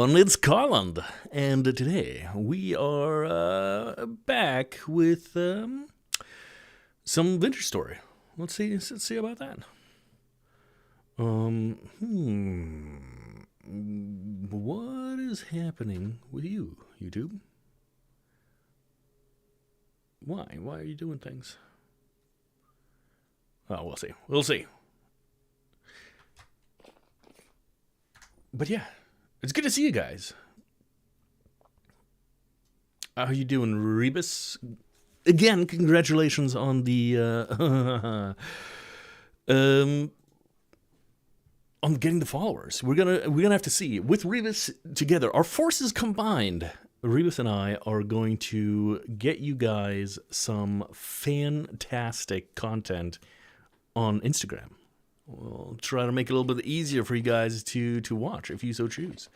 everyone, it's Carland, and today we are back with some vintage story. Let's see about that. What is happening with you, YouTube? Why are you doing things? Oh, we'll see. But yeah, it's good to see you guys. How you doing, Rebus? Again, congratulations on the on getting the followers. We're gonna have to see with Rebus together. Our forces combined, Rebus and I are going to get you guys some fantastic content on Instagram. We'll try to make it a little bit easier for you guys to watch, if you so choose.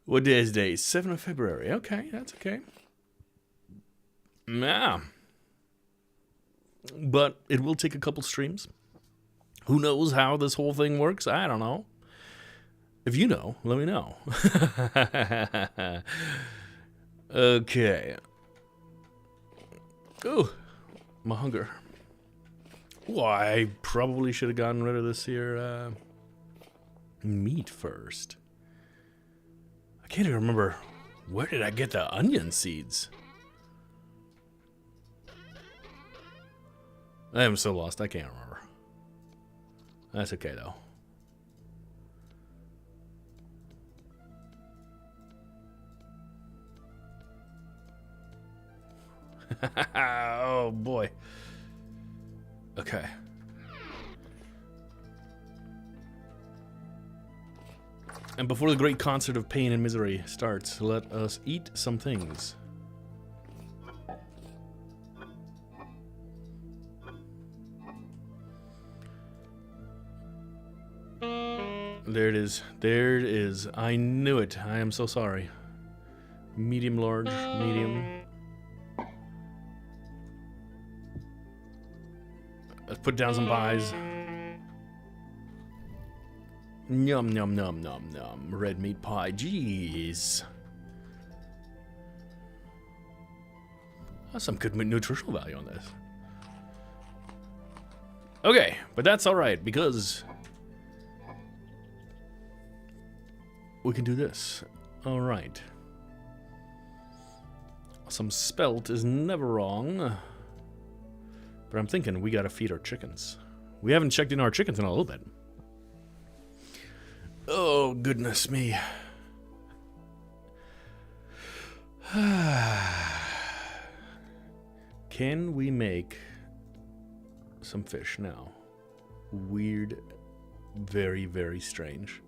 What day is today? 7th of February. Okay, that's okay. Yeah. But it will take a couple streams. Who knows how this whole thing works? I don't know. If you know, let me know. Okay. Ooh, my hunger. Well, I probably should have gotten rid of this here meat first. I can't even remember, where did I get the onion seeds? I am so lost, I can't remember. That's okay, though. Oh, boy. Okay. And before the great concert of pain and misery starts, let us eat some things. There it is. There it is. I knew it. I am so sorry. Medium, large, medium. Let's put down some pies. Yum, yum, yum, yum, yum. Red meat pie. Jeez. That's some good nutritional value on this. Okay, but that's alright, because we can do this. Alright. Some spelt is never wrong. But I'm thinking we gotta feed our chickens. We haven't checked in our chickens in a little bit. Oh, goodness me. Can we make some fish now? Weird. Very, very strange.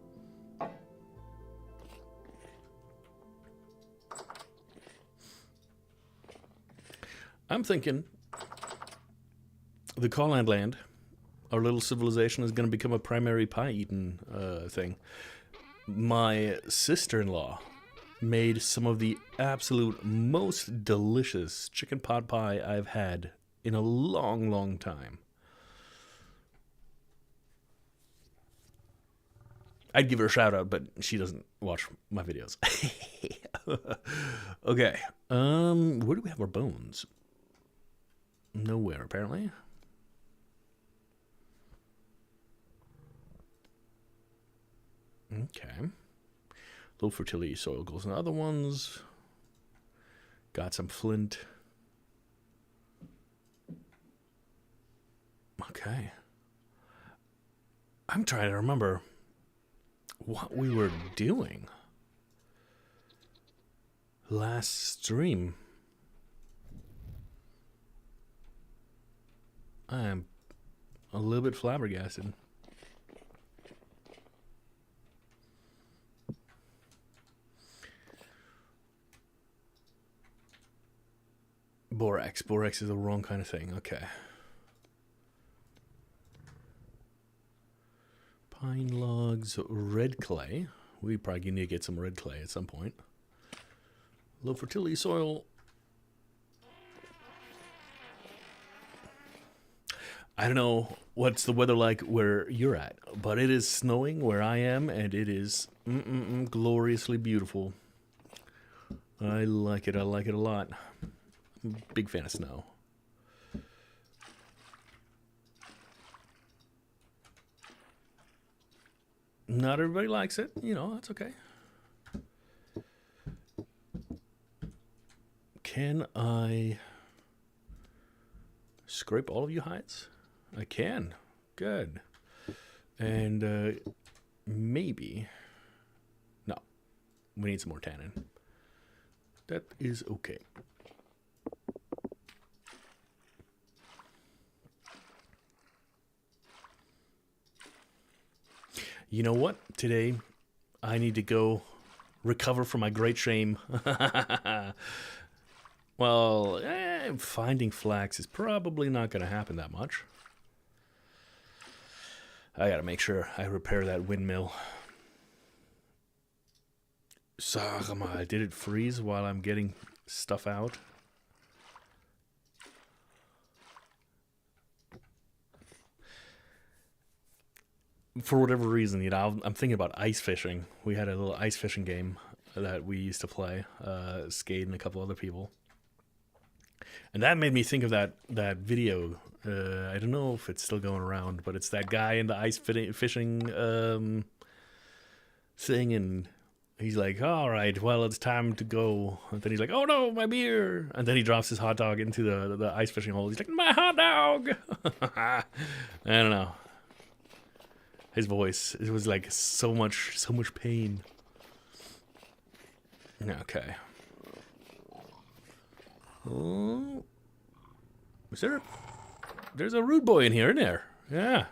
I'm thinking the Calland land, our little civilization, is going to become a primary pie-eating thing. My sister-in-law made some of the absolute most delicious chicken pot pie I've had in a long, long time. I'd give her a shout-out, but she doesn't watch my videos. Okay. Where do we have our bones? Nowhere, apparently. Okay. Low fertility soil goes in other ones. Got some flint. Okay. I'm trying to remember what we were doing last stream. I am a little bit flabbergasted. Borax. Borax is the wrong kind of thing. Okay. Pine logs, red clay. We probably need to get some red clay at some point. Low fertility soil. I don't know what's the weather like where you're at, but it is snowing where I am, and it is gloriously beautiful. I like it. I like it a lot. I'm a big fan of snow. Not everybody likes it. You know, that's okay. Can I scrape all of you hides? I can. Good. And maybe... No. We need some more tannin. That is okay. You know what? Today, I need to go recover from my great shame. Well, finding flax is probably not going to happen that much. I got to make sure I repair that windmill. Sarma, did it freeze while I'm getting stuff out? For whatever reason, you know, I'm thinking about ice fishing. We had a little ice fishing game that we used to play, Skate and a couple other people. And that made me think of that video. I don't know if it's still going around, but it's that guy in the ice fishing thing, and he's like, all right, well, it's time to go. And then he's like, oh no, my beer. And then he drops his hot dog into the ice fishing hole. He's like, my hot dog. I don't know. His voice, it was like so much pain. Okay. Oh, is there? There's a rude boy in here, isn't there? Yeah.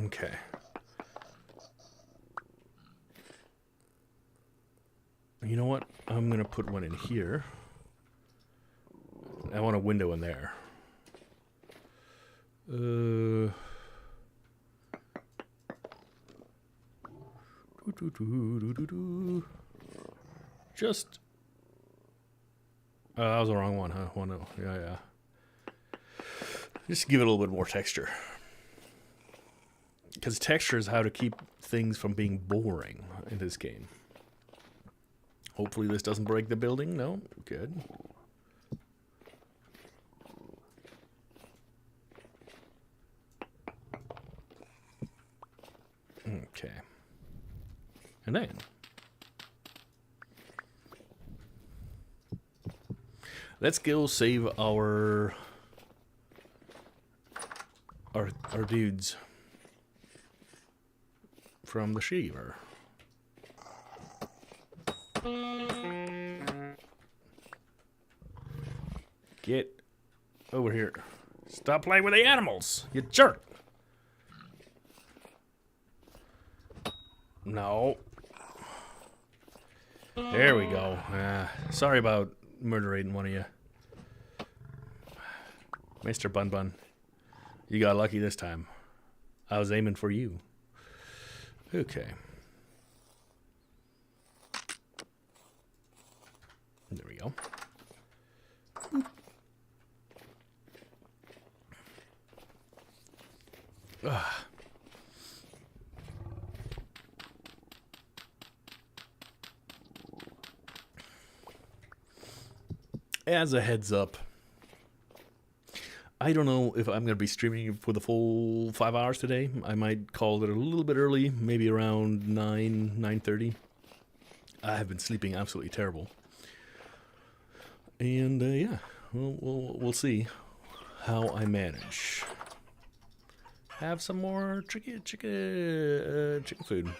Okay. You know what? I'm gonna put one in here. I want a window in there. Just. That was the wrong one, huh? One, oh, yeah. Just give it a little bit more texture. Because texture is how to keep things from being boring in this game. Hopefully this doesn't break the building. No? Good. Okay. And then... let's go save our dudes from the Shiver. Get over here. Stop playing with the animals, you jerk. No. There we go. Sorry about murdering one of you. Mr. Bun Bun. You got lucky this time. I was aiming for you. Okay. There we go. Ugh. As a heads up, I don't know if I'm going to be streaming for the full 5 hours today. I might call it a little bit early, maybe around 9:30. I have been sleeping absolutely terrible. And yeah, we'll see how I manage. Have some more chicken food.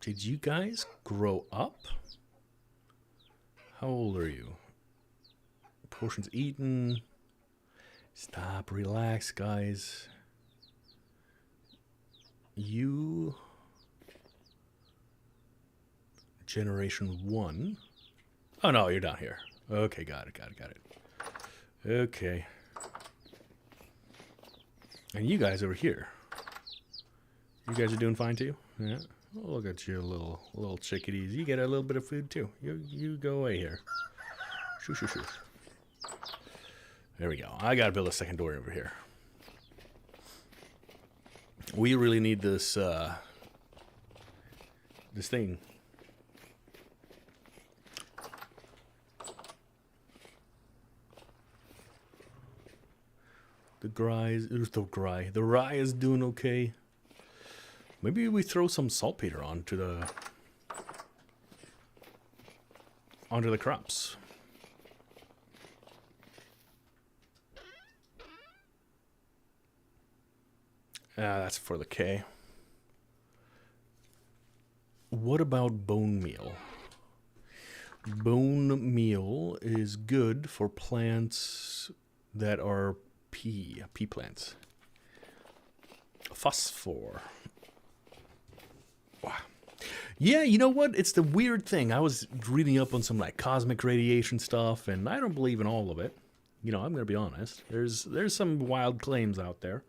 Did you guys grow up? How old are you? Portions eaten. Stop, relax, guys. You... Generation 1. Oh no, you're down here. Okay, got it. Okay. And you guys over here. You guys are doing fine too? Yeah. Oh, look at you little chickadees. You get a little bit of food too. You go away here. Shoo, shoo, shoo. There we go. I gotta build a second door over here. We really need this, this thing. The rye is doing okay. Maybe we throw some saltpeter onto the crops. That's for the K. What about bone meal? Bone meal is good for plants that are pea plants. Phosphor. Wow. Yeah, you know what? It's the weird thing. I was reading up on some like cosmic radiation stuff, and I don't believe in all of it. You know, I'm gonna be honest. There's some wild claims out there.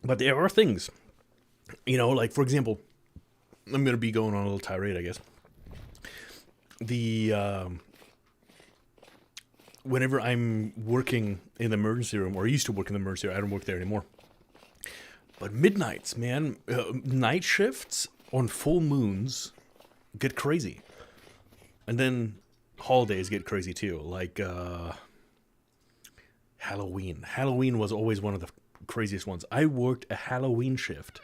But there are things, you know, like, for example, I'm going to be going on a little tirade, I guess. Whenever I'm working in the emergency room, or I used to work in the emergency room, I don't work there anymore. But midnights, man, night shifts on full moons get crazy. And then holidays get crazy too, like Halloween. Halloween was always one of the craziest ones. I worked a Halloween shift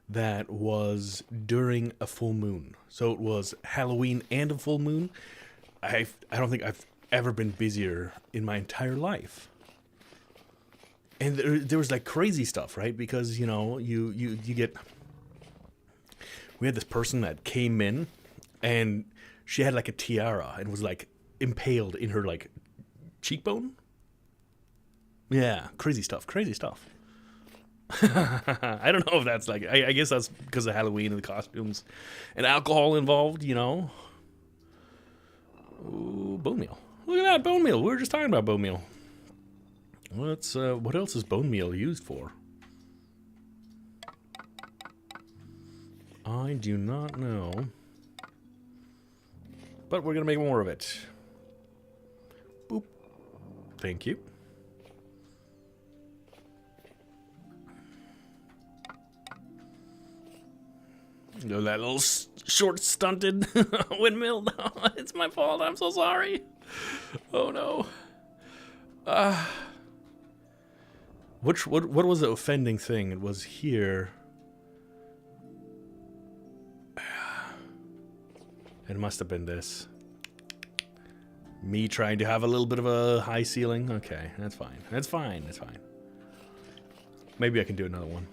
that was during a full moon. So it was Halloween and a full moon. I don't think I've ever been busier in my entire life. And there was like crazy stuff, right? Because, you know, you get... We had this person that came in and she had like a tiara and was like impaled in her like cheekbone. Yeah, crazy stuff. I don't know if that's like... I guess that's because of Halloween and the costumes and alcohol involved, you know. Ooh, bone meal. Look at that, bone meal. We were just talking about bone meal. What else is bone meal used for? I do not know. But we're going to make more of it. Boop. Thank you. You know, that little short stunted windmill. No, it's my fault. I'm so sorry. Oh no. What was the offending thing? It was here. It must have been this. Me trying to have a little bit of a high ceiling. Okay, that's fine. That's fine. That's fine. Maybe I can do another one.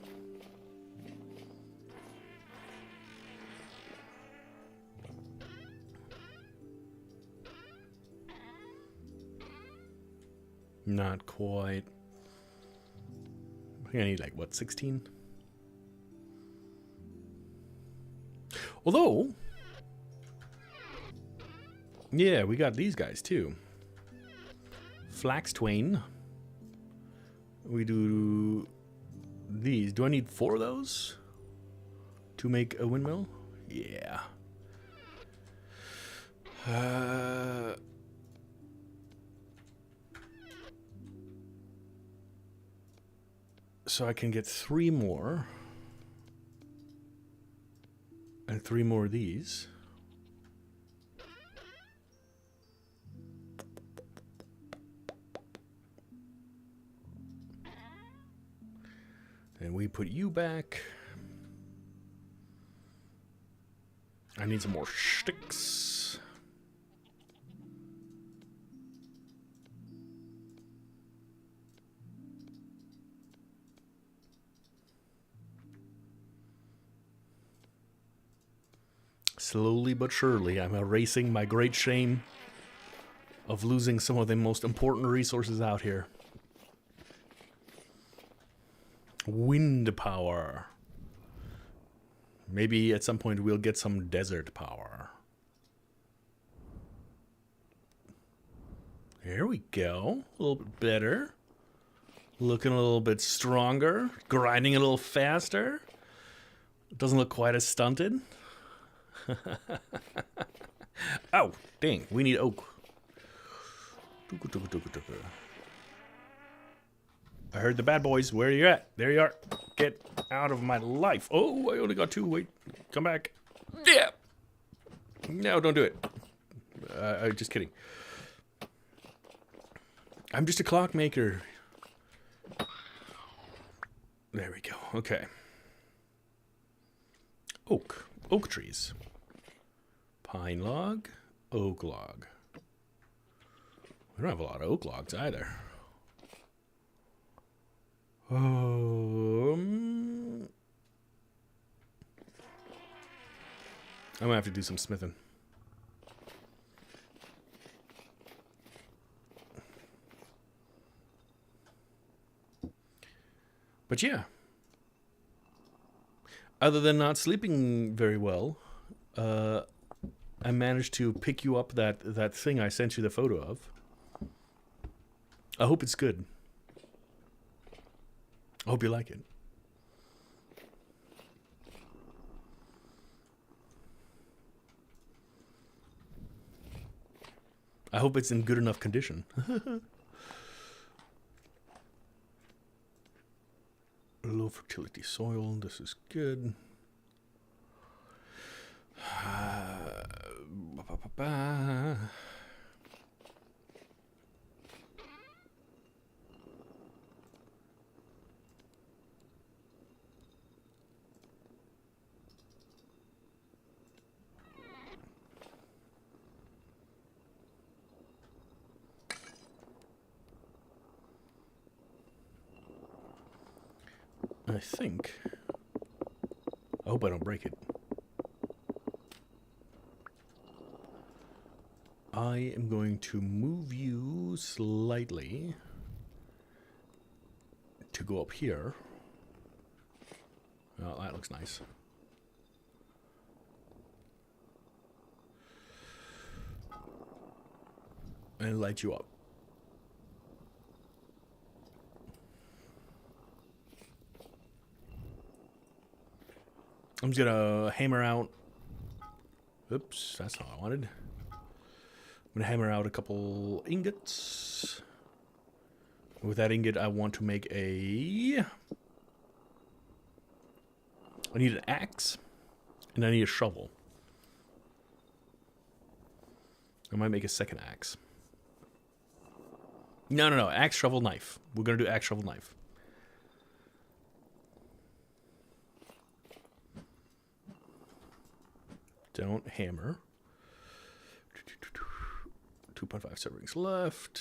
Not quite. I think I need like, what, 16? Although, yeah, we got these guys too. Flax twain. We do these. Do I need 4 of those to make a windmill? Yeah. So I can get 3 more. And 3 more of these. Then we put you back. I need some more sticks. Slowly but surely, I'm erasing my great shame of losing some of the most important resources out here. Wind power. Maybe at some point we'll get some desert power. There we go. A little bit better. Looking a little bit stronger. Grinding a little faster. Doesn't look quite as stunted. Oh, dang. We need oak. I heard the bad boys. Where are you at? There you are. Get out of my life. Oh, I only got 2. Wait. Come back. Yeah. No, don't do it. Just kidding. I'm just a clockmaker. There we go. Okay. Oak. Oak trees. Pine log. Oak log. We don't have a lot of oak logs either. I'm gonna have to do some smithing. But yeah. Other than not sleeping very well, I managed to pick you up that thing I sent you the photo of. I hope it's good. I hope you like it. I hope it's in good enough condition. Low fertility soil. This is good. I think. I hope I don't break it. I am going to move you slightly to go up here. Oh, that looks nice. And light you up. I'm just gonna hammer out. Oops, that's not what I wanted. I'm gonna hammer out a couple ingots. With that ingot, I want to make a. I need an axe, and I need a shovel. I might make a second axe. No. Axe, shovel, knife. We're gonna do axe, shovel, knife. Don't hammer. 2.5 servings left.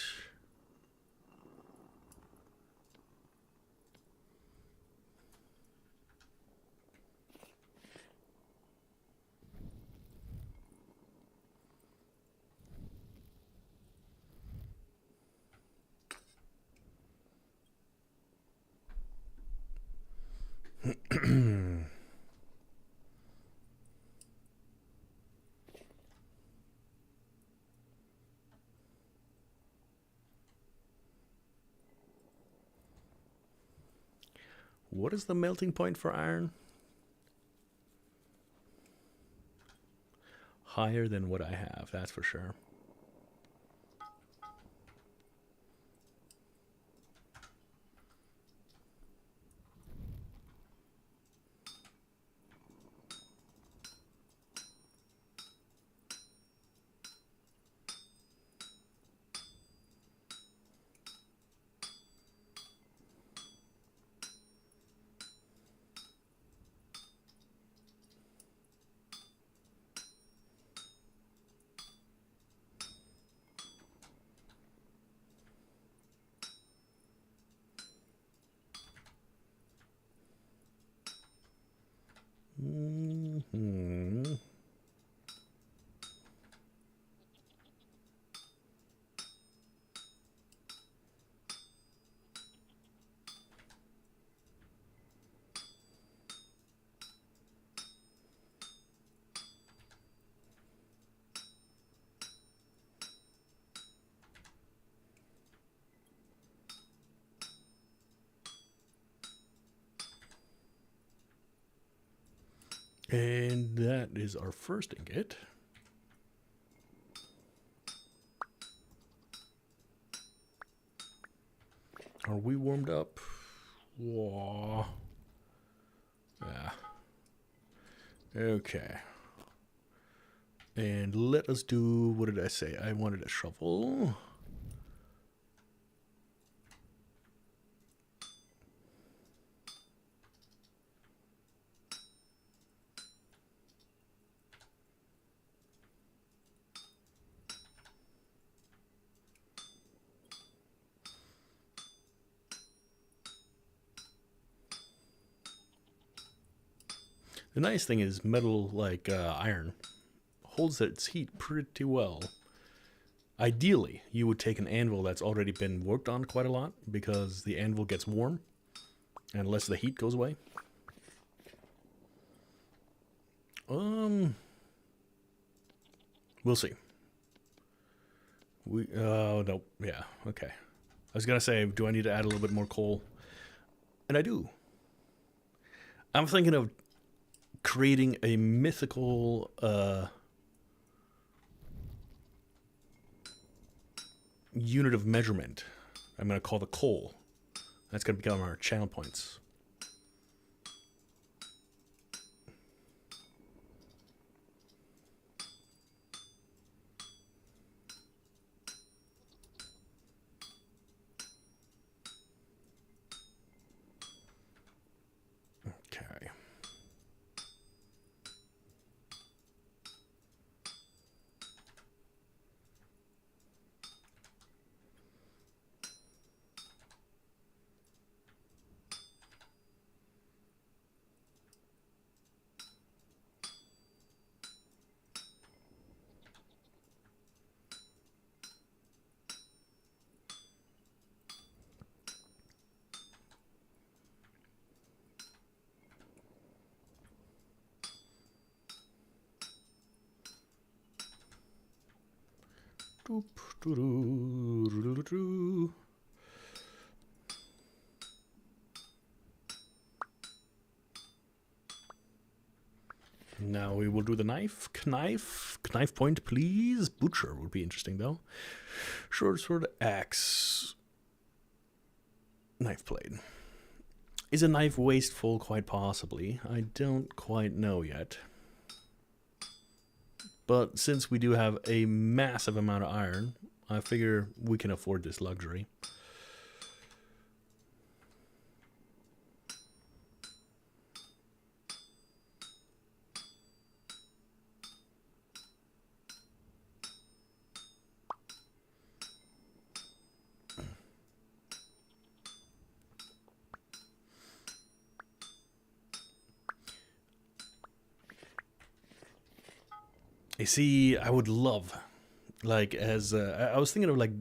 What is the melting point for iron? Higher than what I have, that's for sure. And that is our first ingot. Are we warmed up? Whoa. Yeah. Okay. And let us do, what did I say? I wanted a shovel. The nice thing is metal, like iron, holds its heat pretty well. Ideally, you would take an anvil that's already been worked on quite a lot because the anvil gets warm and less of the heat goes away. We'll see. No, yeah, okay. I was gonna say, do I need to add a little bit more coal? And I do. I'm thinking of creating a mythical unit of measurement. I'm going to call the coal. That's going to become our channel points. Okay. Now we will do the knife. Knife point, please. Butcher would be interesting, though. Short sword, axe. Knife blade. Is a knife wasteful? Quite possibly. I don't quite know yet. But since we do have a massive amount of iron, I figure we can afford this luxury. You see, I would love, like, I was thinking of, like,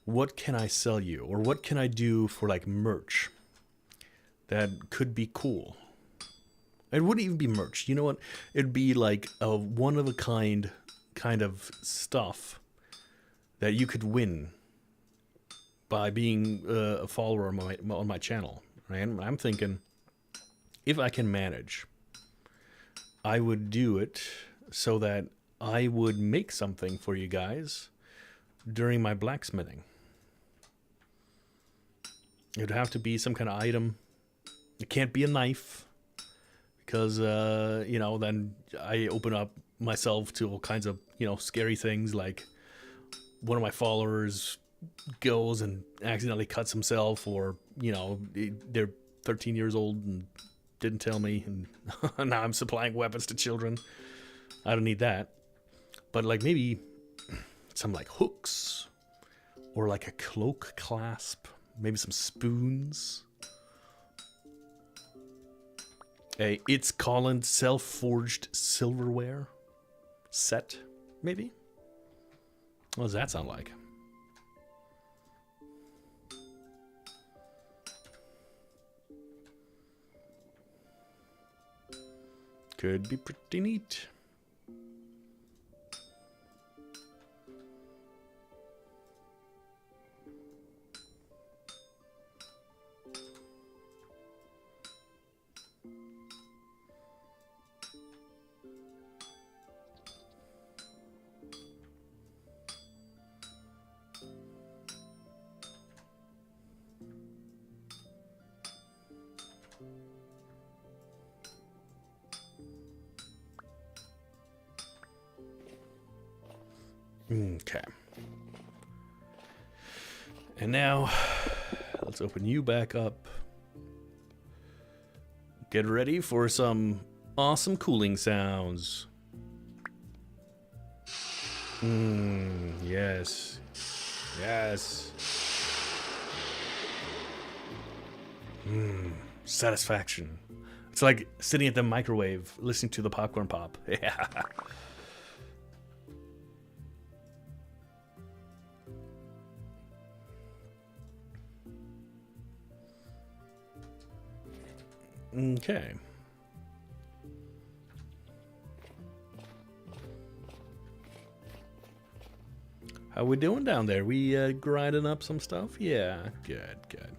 what can I sell you? Or what can I do for, like, merch that could be cool? It wouldn't even be merch. You know what? It'd be, like, a one-of-a-kind kind of stuff that you could win by being a follower on my channel, right? I'm thinking, if I can manage, I would do it so that I would make something for you guys during my blacksmithing. It would have to be some kind of item. It can't be a knife because, you know, then I open up myself to all kinds of, you know, scary things, like one of my followers goes and accidentally cuts himself, or, you know, they're 13 years old and didn't tell me, and now I'm supplying weapons to children. I don't need that. But, like, maybe some, like, hooks, or like a cloak clasp, maybe some spoons. It's Collins self-forged silverware set, maybe? What does that sound like? Could be pretty neat. Okay. And now, let's open you back up. Get ready for some awesome cooling sounds. Yes. Yes. Satisfaction. It's like sitting at the microwave listening to the popcorn pop. Yeah. Okay. How we doing down there? We grinding up some stuff? Yeah, good, good.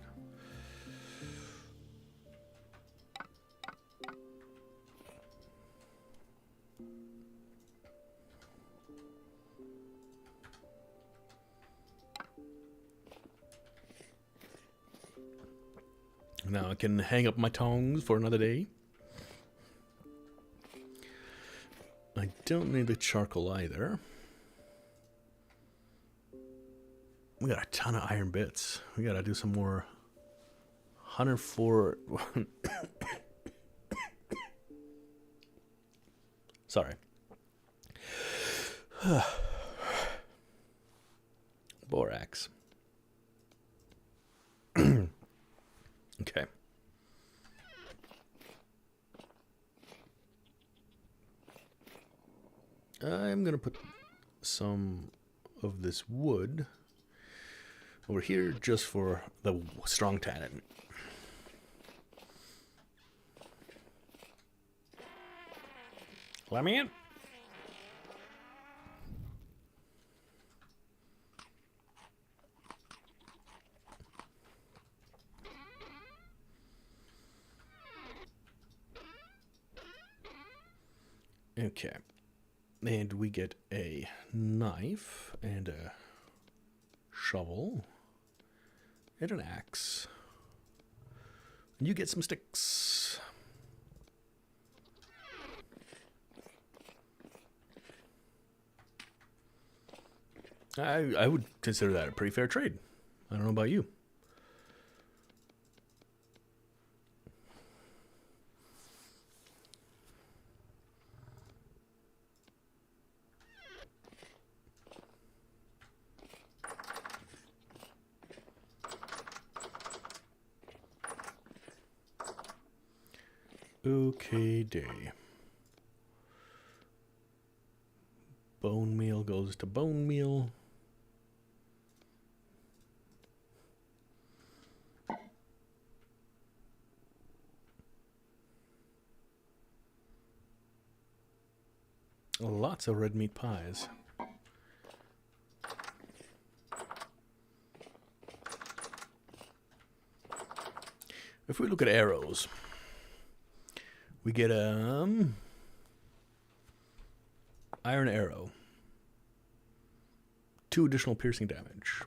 Now I can hang up my tongs for another day. I don't need the charcoal either. We got a ton of iron bits. We gotta do some more 104. Sorry. Borax. Okay. I'm gonna put some of this wood over here just for the strong tannin. Let me in. Okay. And we get a knife and a shovel and an axe. And you get some sticks. I would consider that a pretty fair trade. I don't know about you. Okay, day. Bone meal goes to bone meal. Lots of red meat pies. If we look at arrows, we get iron arrow, 2 additional piercing damage.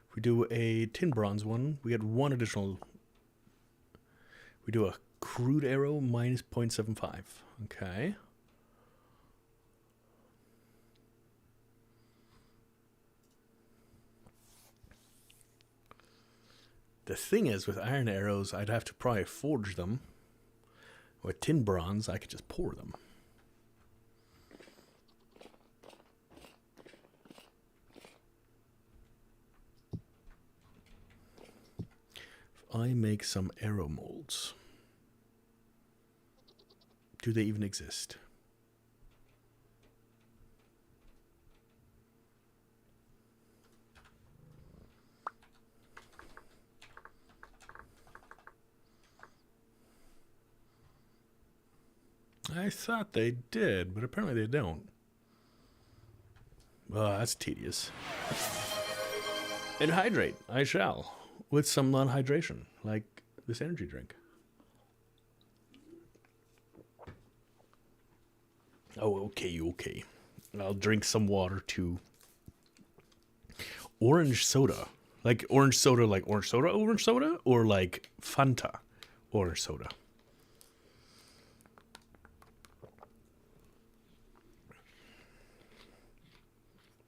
If we do a tin bronze one, we get 1 additional. We do a crude arrow minus 0.75. Okay. The thing is, with iron arrows, I'd have to probably forge them. With tin bronze, I could just pour them. If I make some arrow molds, do they even exist? I thought they did, but apparently they don't. That's tedious. And hydrate, I shall, with some non-hydration, like this energy drink. Oh, okay. I'll drink some water too. Orange soda. Like orange soda, or like Fanta orange soda.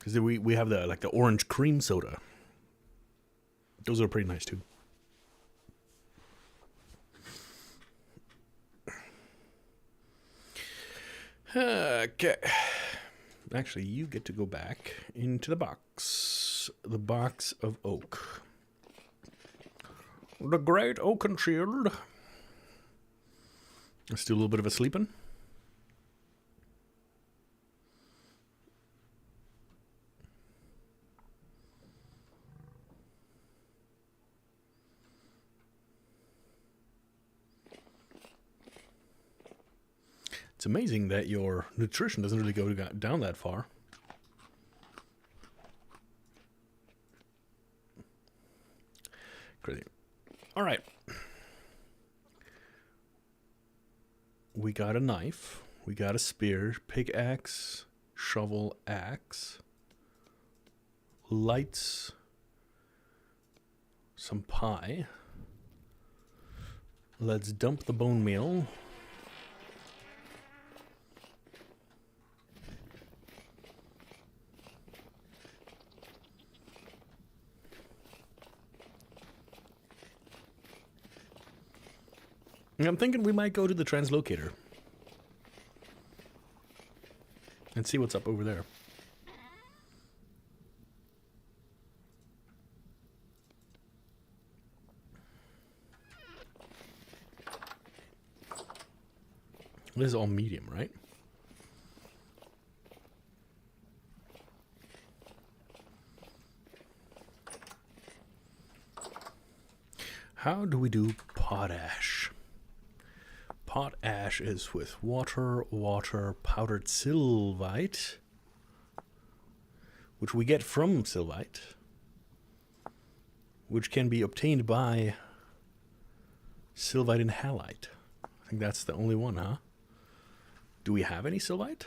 Because we have the like the orange cream soda. Those are pretty nice too. Okay. Actually, you get to go back into the box. The box of oak. The great oaken shield. Let's do a little bit of a sleeping. It's amazing that your nutrition doesn't really go down that far. Crazy. All right. We got a knife. We got a spear, pickaxe, shovel, axe, lights, some pie. Let's dump the bone meal. I'm thinking we might go to the translocator and see what's up over there. This is all medium, right? How do we do potash? Potash is with water, powdered sylvite, which we get from sylvite, which can be obtained by sylvite and halite. I think that's the only one, huh? Do we have any sylvite?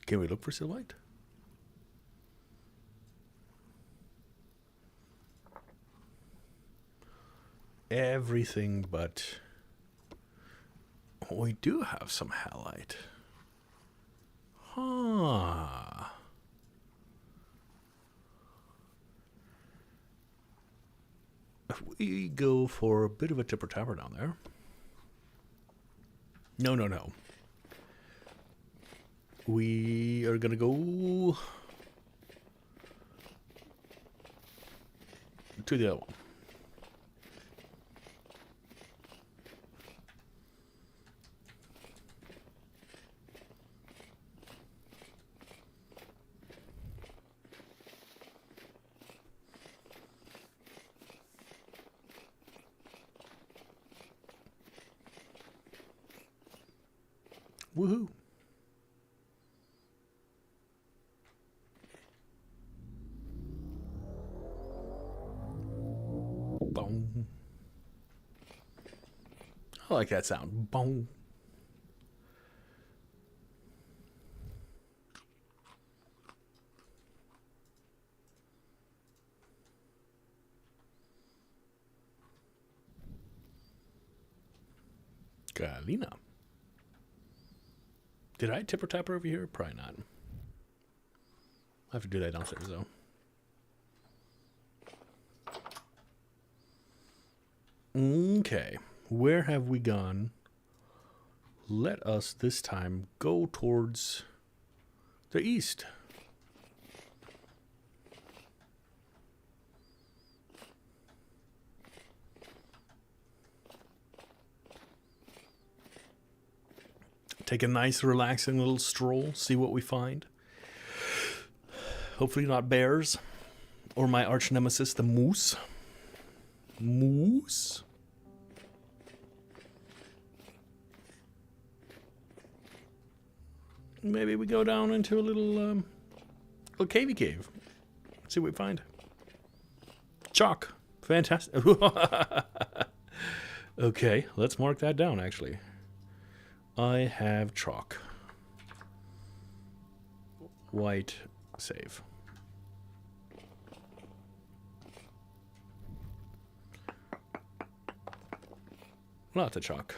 Can we look for sylvite? Everything but... Oh, we do have some halite. Huh. If we go for a bit of a tipper-tapper down there... No. We are gonna go to the other one. Woohoo! Boom. I like that sound. Boom. Galina. Did I tipper tapper over here? Probably not. I have to do that downstairs though. Okay, where have we gone? Let us this time go towards the east. Take a nice relaxing little stroll, see what we find. Hopefully not bears or my arch nemesis, the moose. Moose? Maybe we go down into a little cavey cave. See what we find. Chalk. Fantastic. Okay, let's mark that down, actually. I have chalk. White. Save. Lots of chalk.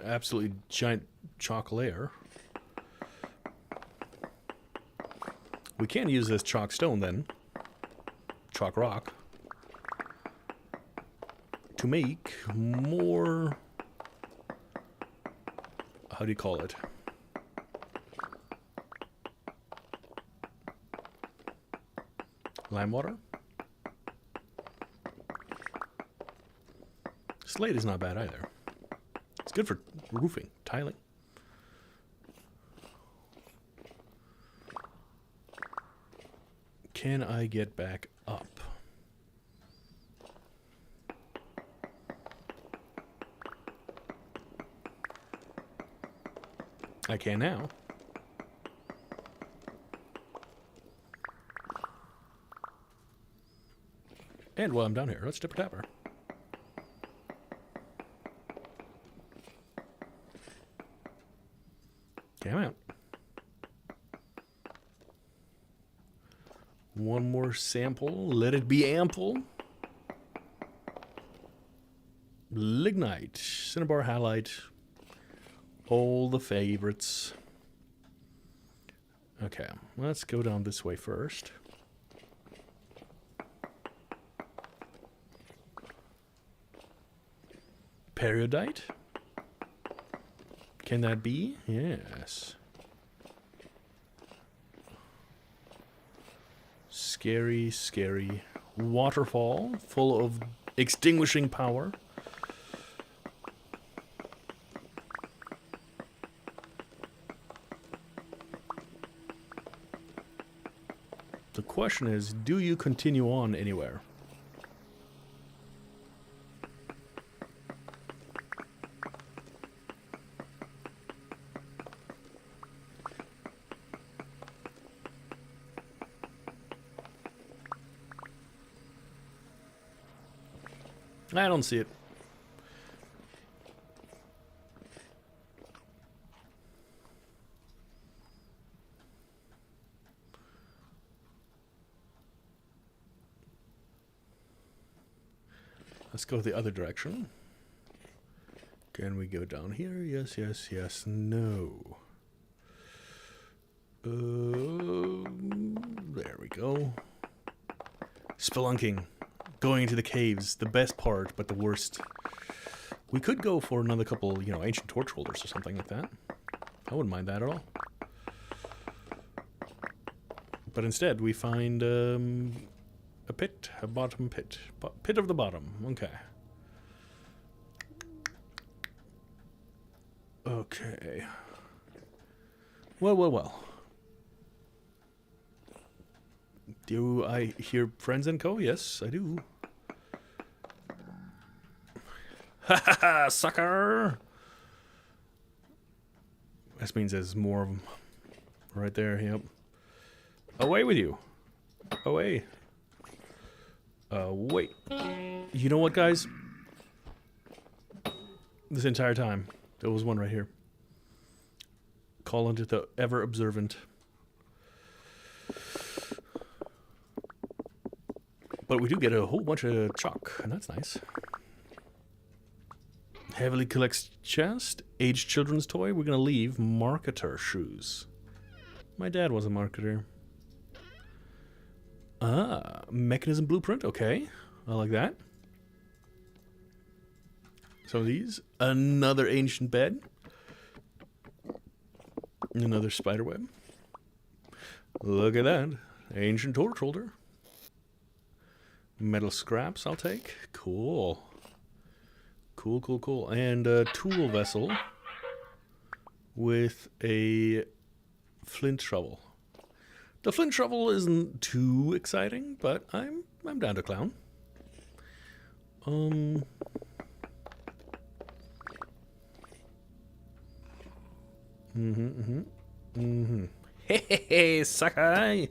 Absolutely giant chalk layer. We can use this chalk stone then, chalk rock, to make more, how do you call it? Lime water? Slate is not bad either. It's good for roofing, tiling. Can I get back up? I can now. And while I'm down here, let's dipper tapper. Come out. One more sample. Let it be ample. Lignite, cinnabar, halite, all the favorites. Okay, let's go down this way first. Periodite. Can that be? Yes. Scary, scary waterfall full of extinguishing power. The question is, do you continue on anywhere? I don't see it. Let's go the other direction. Can we go down here? Yes, yes, yes, no. There we go. Spelunking. Going into the caves, the best part, but the worst. We could go for another couple, you know, ancient torch holders or something like that. I wouldn't mind that at all. But instead, we find a pit, a bottom pit. Pit of the bottom, okay. Okay. Well, well, well. Do I hear friends and co? Yes, I do. Ha ha ha, sucker! This means there's more of them. Right there, yep. Away with you. Away. Wait. You know what, guys? This entire time, there was one right here. Call unto the ever observant. But we do get a whole bunch of chalk, and that's nice. Heavily collects chest. Aged children's toy. We're going to leave marketer shoes. My dad was a marketer. Ah, mechanism blueprint. Okay. I like that. Some of these. Another ancient bed. Another spider web. Look at that. Ancient torch holder. Metal scraps I'll take. Cool. Cool, cool, cool. And a tool vessel with a flint shovel. The flint shovel isn't too exciting, but I'm down to clown. Hey, hey, hey, sucker!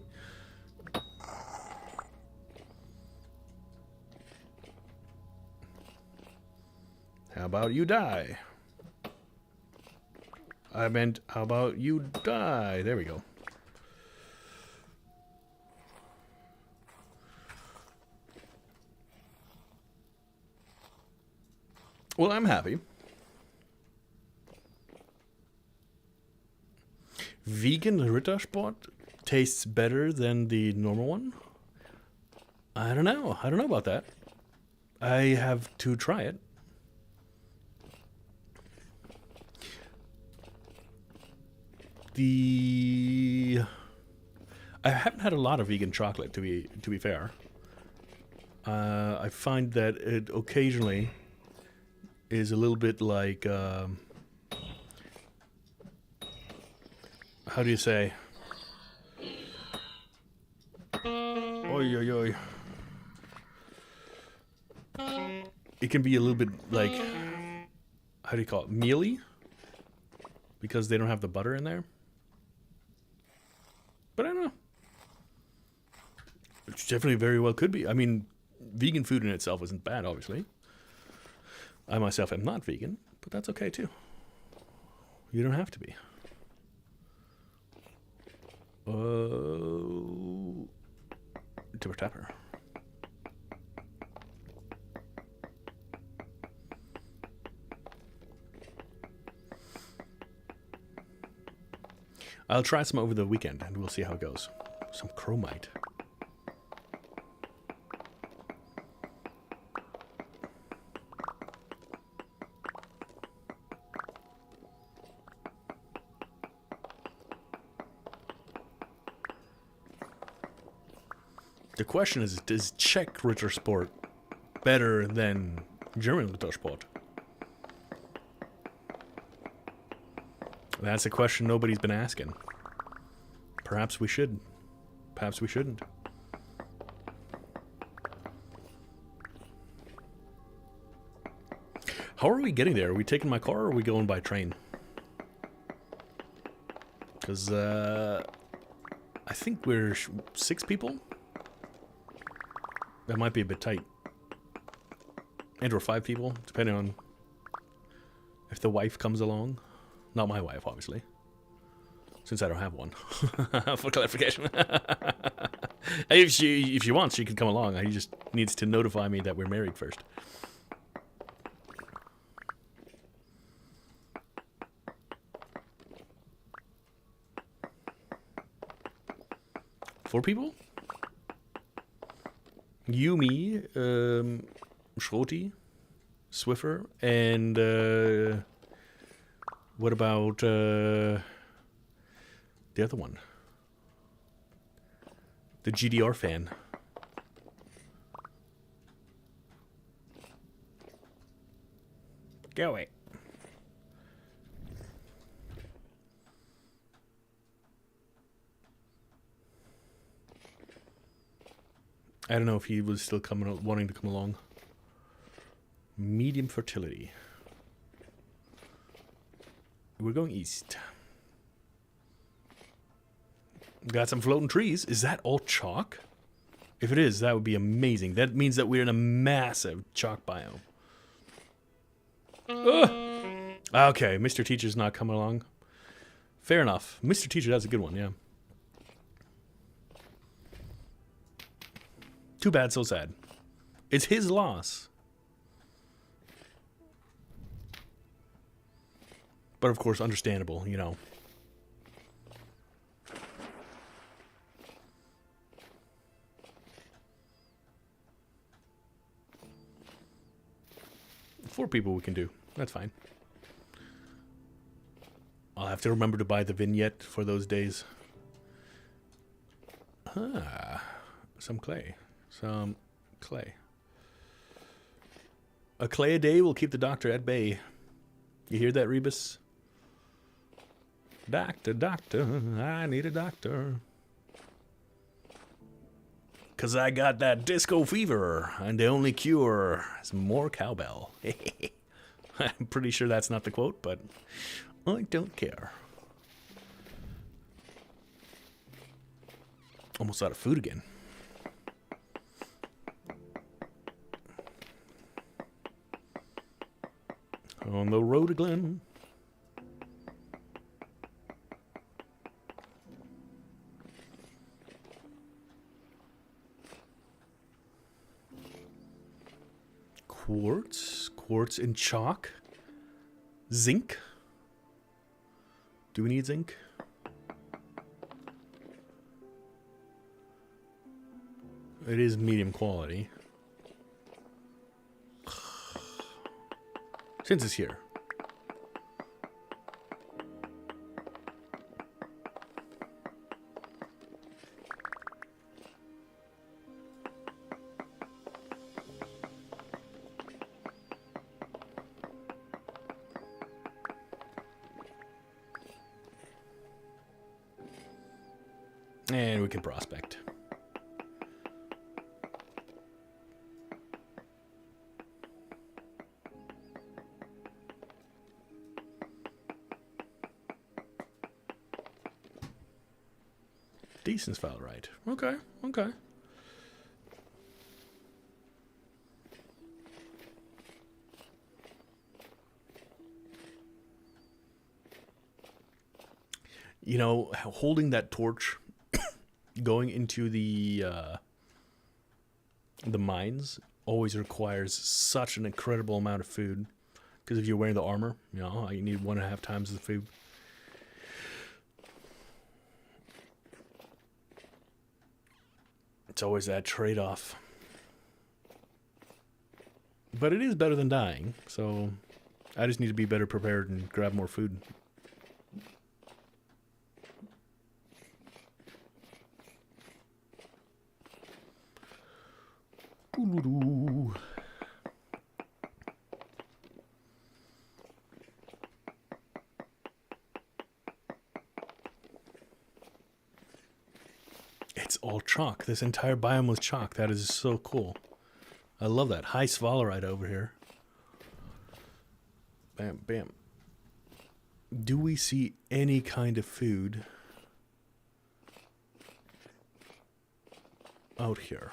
How about you die? I meant, how about you die? There we go. Well, I'm happy. Vegan Rittersport tastes better than the normal one? I don't know. I don't know about that. I have to try it. I haven't had a lot of vegan chocolate, to be fair. I find that it occasionally is a little bit like how do you say? Oi, oi, oi. It can be a little bit like, how do you call it? Mealy? Because they don't have the butter in there. But I don't know. It definitely very well could be. I mean, vegan food in itself isn't bad, obviously. I myself am not vegan, but that's okay too. You don't have to be. Tipper tapper. I'll try some over the weekend and we'll see how it goes. Some chromite. The question is Czech Rittersport better than German Rittersport? That's a question nobody's been asking. Perhaps we should. Perhaps we shouldn't. How are we getting there? Are we taking my car or are we going by train? Because I think we're 6 people. That might be a bit tight. And or 5 people, depending on if the wife comes along. Not my wife, obviously. Since I don't have one. For clarification. If she wants, she can come along. She just needs to notify me that we're married first. Four people? You, me, Schroti, Swiffer, and what about the other one? The GDR fan. Go away. I don't know if he was still wanting to come along. Medium fertility. We're going east. Got some floating trees. Is that all chalk? If it is, that would be amazing. That means that we're in a massive chalk biome. Okay, Mr. Teacher's not coming along. Fair enough. Mr. Teacher, that's a good one, yeah. Too bad, so sad. It's his loss. But of course, understandable, you know. Four people we can do. That's fine. I'll have to remember to buy the vignette for those days. Ah, some clay. Some clay. A clay a day will keep the doctor at bay. You hear that, Rebus? Doctor, doctor, I need a doctor. 'Cause I got that disco fever, and the only cure is more cowbell. I'm pretty sure that's not the quote, but I don't care. Almost out of food again. On the road again. Quartz and chalk. Zinc. Do we need zinc? It is medium quality. Since it's here. And we can prospect. Decent sphalerite. Okay, okay. You know, holding that torch, going into the mines always requires such an incredible amount of food. Because if you're wearing the armor, you know, you need 1.5 times the food. It's always that trade-off. But it is better than dying, so I just need to be better prepared and grab more food. Doo-doo-doo. It's all chalk. This entire biome was chalk. That is so cool. I love that. High sphalerite over here. Bam, bam. Do we see any kind of food out here?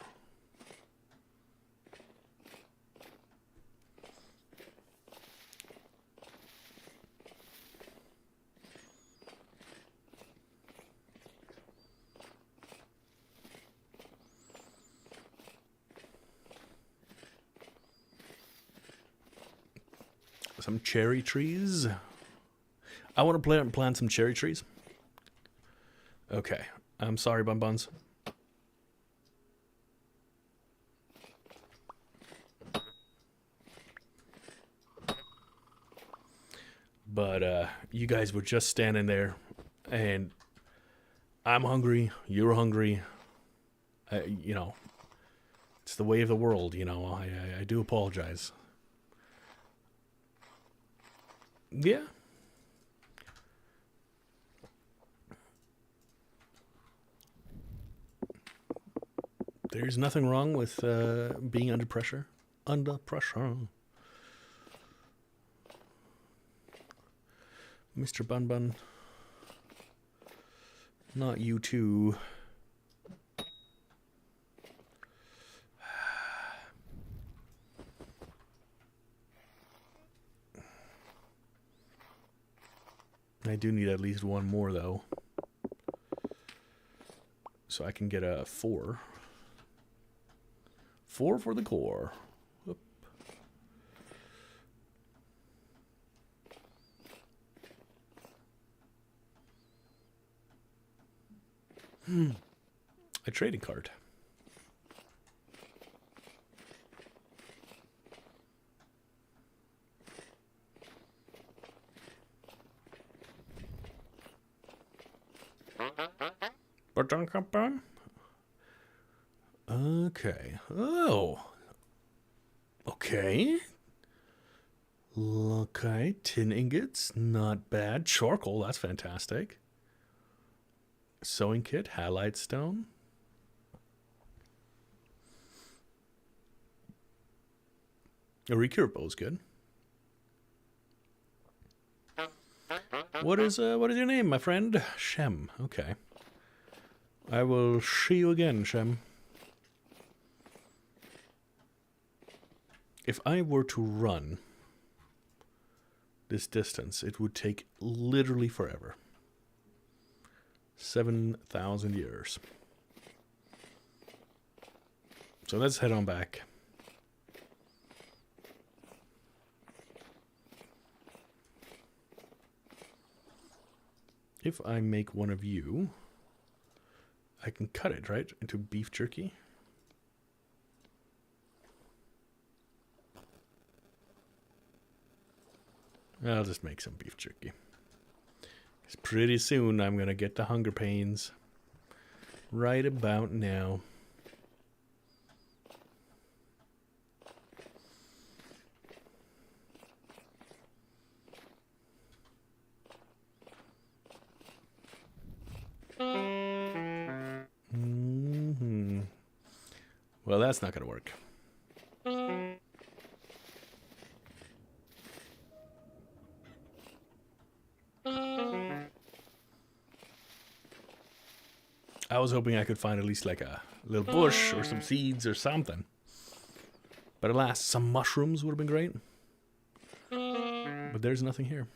Some cherry trees. I want to plant some cherry trees. Okay. I'm sorry, Bun Buns. But you guys were just standing there, and I'm hungry. You're hungry. You know, it's the way of the world. You know, I do apologize. Yeah. There's nothing wrong with being under pressure. Under pressure. Mr. Bun Bun. Not you too. I do need at least one more, though. So I can get a 4. 4 for the core. Whoop. A trading card. Okay. Oh. Okay. Okay. Tin ingots. Not bad. Charcoal. That's fantastic. Sewing kit. Halite stone. A recure bow is good. What is your name, my friend? Shem. Okay. I will see you again, Shem. If I were to run, this distance, it would take literally forever. 7,000 years. So let's head on back. If I make one of you, I can cut it, right, into beef jerky. I'll just make some beef jerky. Because pretty soon I'm going to get the hunger pains. Right about now. Well, that's not going to work. I was hoping I could find at least like a little bush or some seeds or something. But alas, some mushrooms would have been great. But there's nothing here.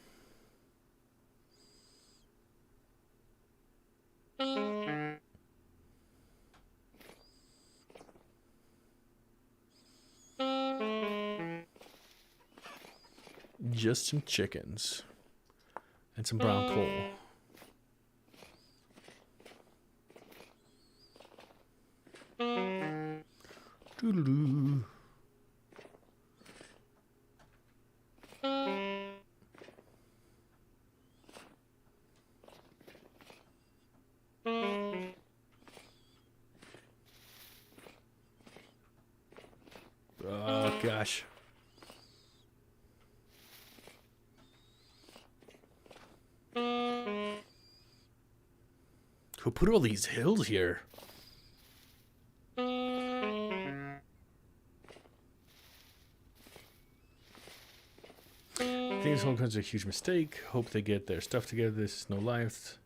Just some chickens. And some brown coal. Doo-doo-doo. Oh, gosh. Who put all these hills here? I think this whole country's a huge mistake. Hope they get their stuff together. This is no life.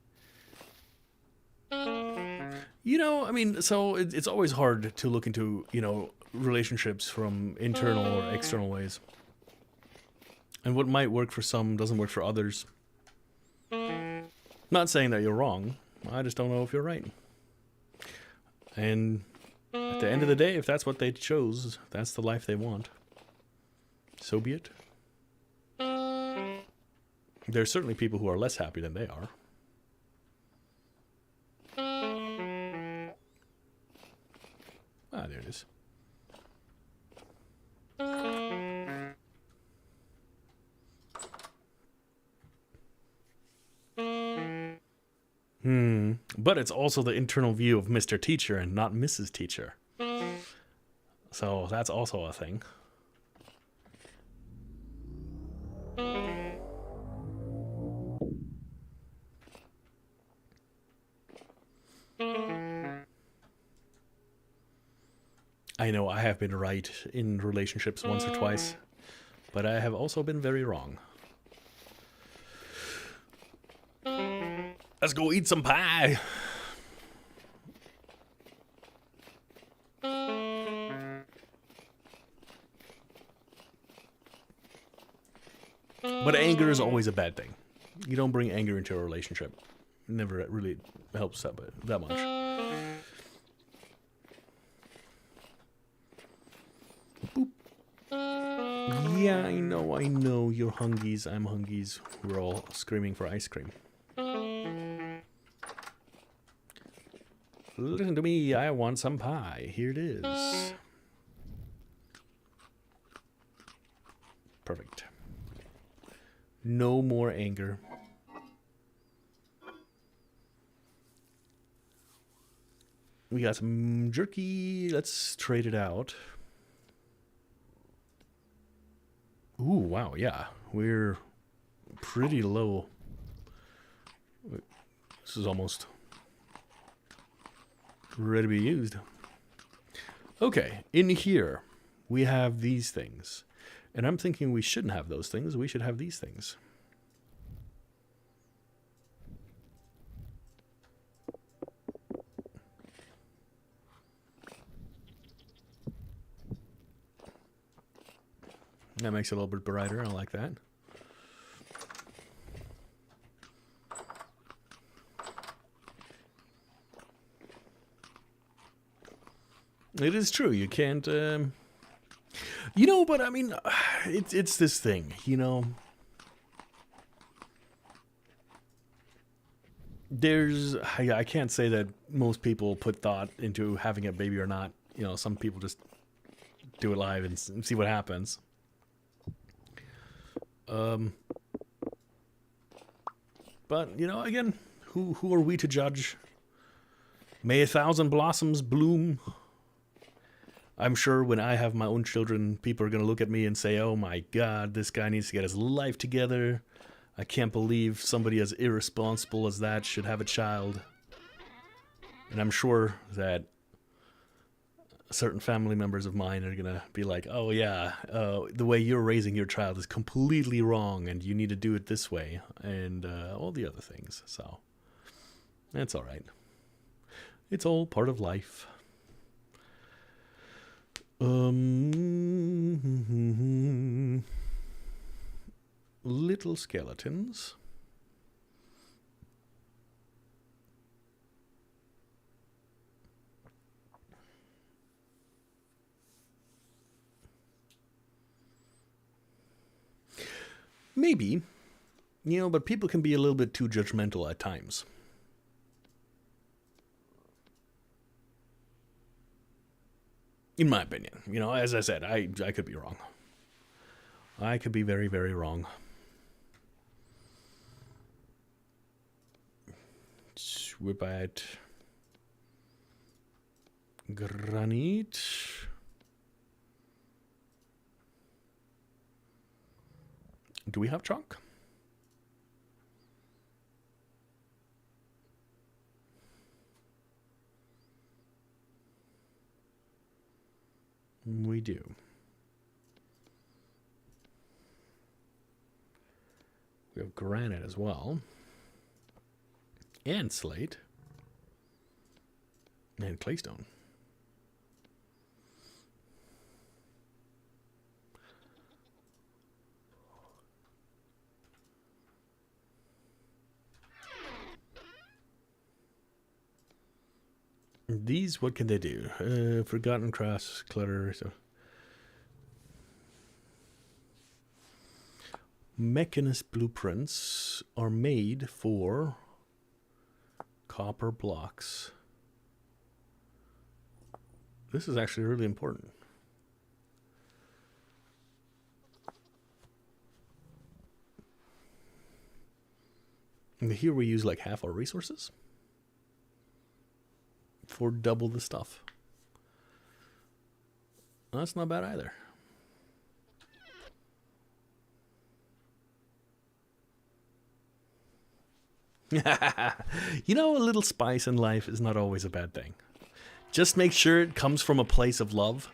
You know, I mean, so it's always hard to look into, you know, relationships from internal or external ways. And what might work for some doesn't work for others. Not saying that you're wrong. I just don't know if you're right. And at the end of the day, if that's what they chose, that's the life they want. So be it. There's certainly people who are less happy than they are. Ah, there it is. But it's also the internal view of Mr. Teacher and not Mrs. Teacher. So that's also a thing. I know I have been right in relationships once or twice, but I have also been very wrong. Let's go eat some pie. But anger is always a bad thing. You don't bring anger into a relationship. It never really helps that much. Boop. Yeah, I know. You're hungies. I'm hungies. We're all screaming for ice cream. Listen to me, I want some pie. Here it is. Perfect. No more anger. We got some jerky. Let's trade it out. Ooh, wow, yeah. We're pretty low. This is almost ready to be used. Okay, in here we have these things. And I'm thinking we shouldn't have those things. We should have these things. That makes it a little bit brighter. I like that. It is true. You can't. But I mean, it's this thing. I can't say that most people put thought into having a baby or not. Some people just do it live and see what happens. But again, who are we to judge? May 1,000 blossoms bloom. I'm sure when I have my own children, people are going to look at me and say, oh my God, this guy needs to get his life together. I can't believe somebody as irresponsible as that should have a child. And I'm sure that certain family members of mine are going to be like, oh yeah, the way you're raising your child is completely wrong and you need to do it this way. And all the other things. So that's all right. It's all part of life. Little skeletons. Maybe, but people can be a little bit too judgmental at times. In my opinion, as I said, I could be wrong. I could be very, very wrong. Whip out granite. Do we have chalk? We do. We have granite as well. And slate. And claystone. These, what can they do? Forgotten cross, clutter. So. Mechanist blueprints are made for copper blocks. This is actually really important. And here we use like half our resources for double the stuff. That's not bad either. A little spice in life is not always a bad thing. Just make sure it comes from a place of love,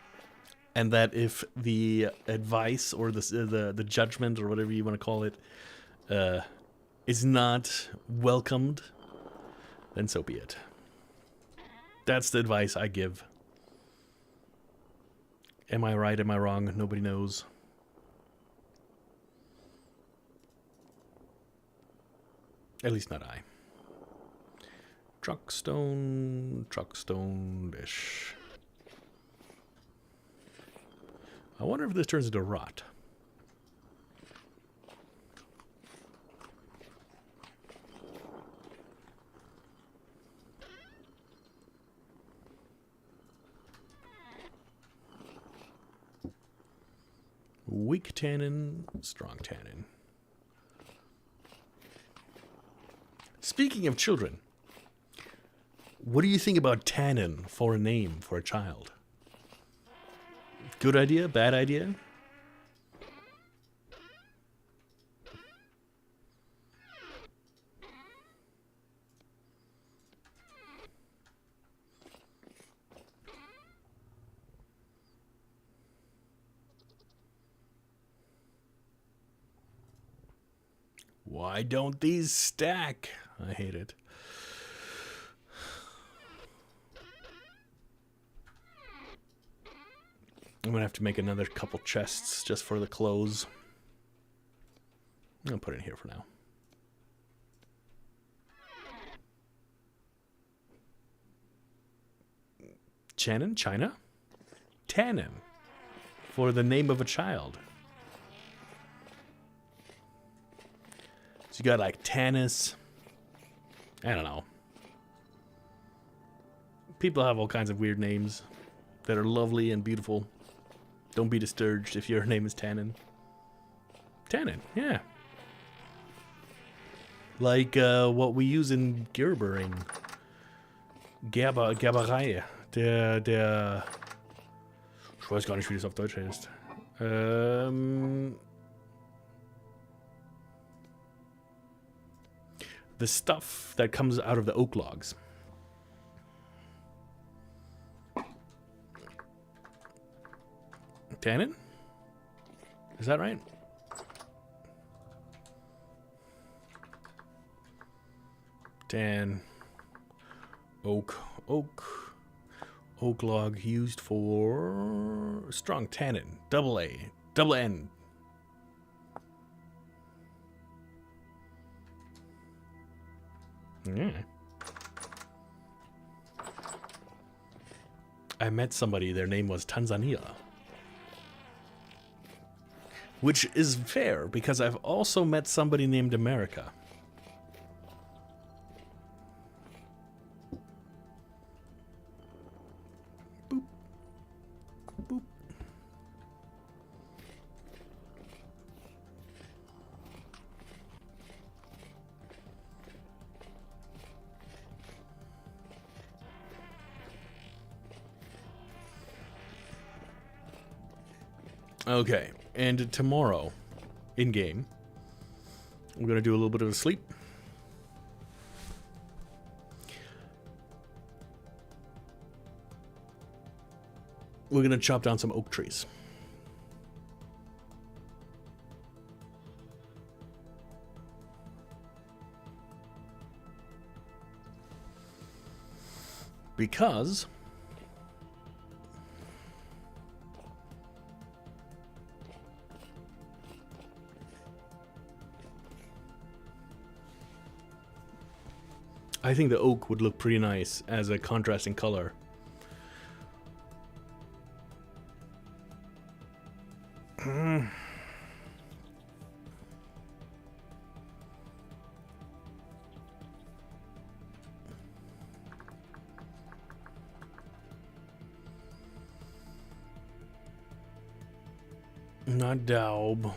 and that if the advice or the judgment or whatever you want to call it is not welcomed, then so be it. That's the advice I give. Am I right? Am I wrong? Nobody knows. At least not I. Truckstone dish. I wonder if this turns into rot. Weak tannin, strong tannin. Speaking of children, what do you think about tannin for a name for a child? Good idea? Bad idea? Why don't these stack? I hate it. I'm going to have to make another couple chests just for the clothes. I'll put it in here for now. China? Tannin for the name of a child. So you got like Tanis. I don't know. People have all kinds of weird names that are lovely and beautiful. Don't be disturbed if your name is Tannin. Tannin, yeah. Like what we use in Gerbering. Gerberei. Der... Ich weiß gar nicht, wie das auf Deutsch heißt. The stuff that comes out of the oak logs. Tannin? Is that right? Tan. Oak. Oak log used for strong tannin. Double A. Double N. Yeah. I met somebody, their name was Tanzania. Which is fair, because I've also met somebody named America. Boop. Boop. Okay, and tomorrow, in-game, we're going to do a little bit of a sleep. We're going to chop down some oak trees. Because... I think the oak would look pretty nice as a contrasting color. Not daub.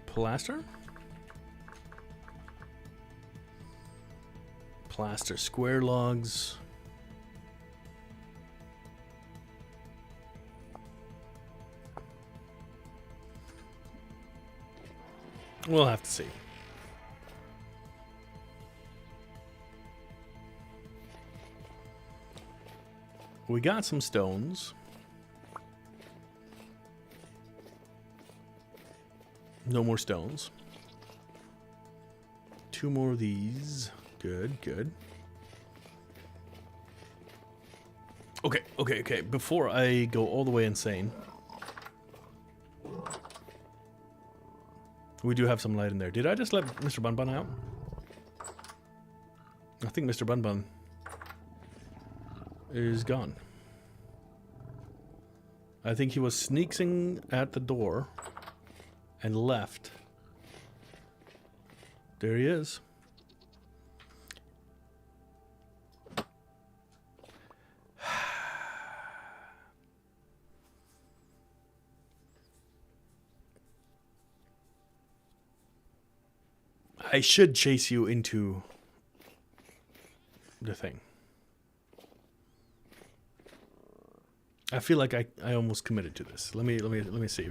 Plaster? Plaster square logs. We'll have to see. We got some stones. No more stones. 2 more of these. Good, good. Okay. Before I go all the way insane, we do have some light in there. Did I just let Mr. Bun Bun out? I think Mr. Bun Bun is gone. I think he was sneaking at the door and left. There he is. I should chase you into the thing. I feel like I almost committed to this. Let me see.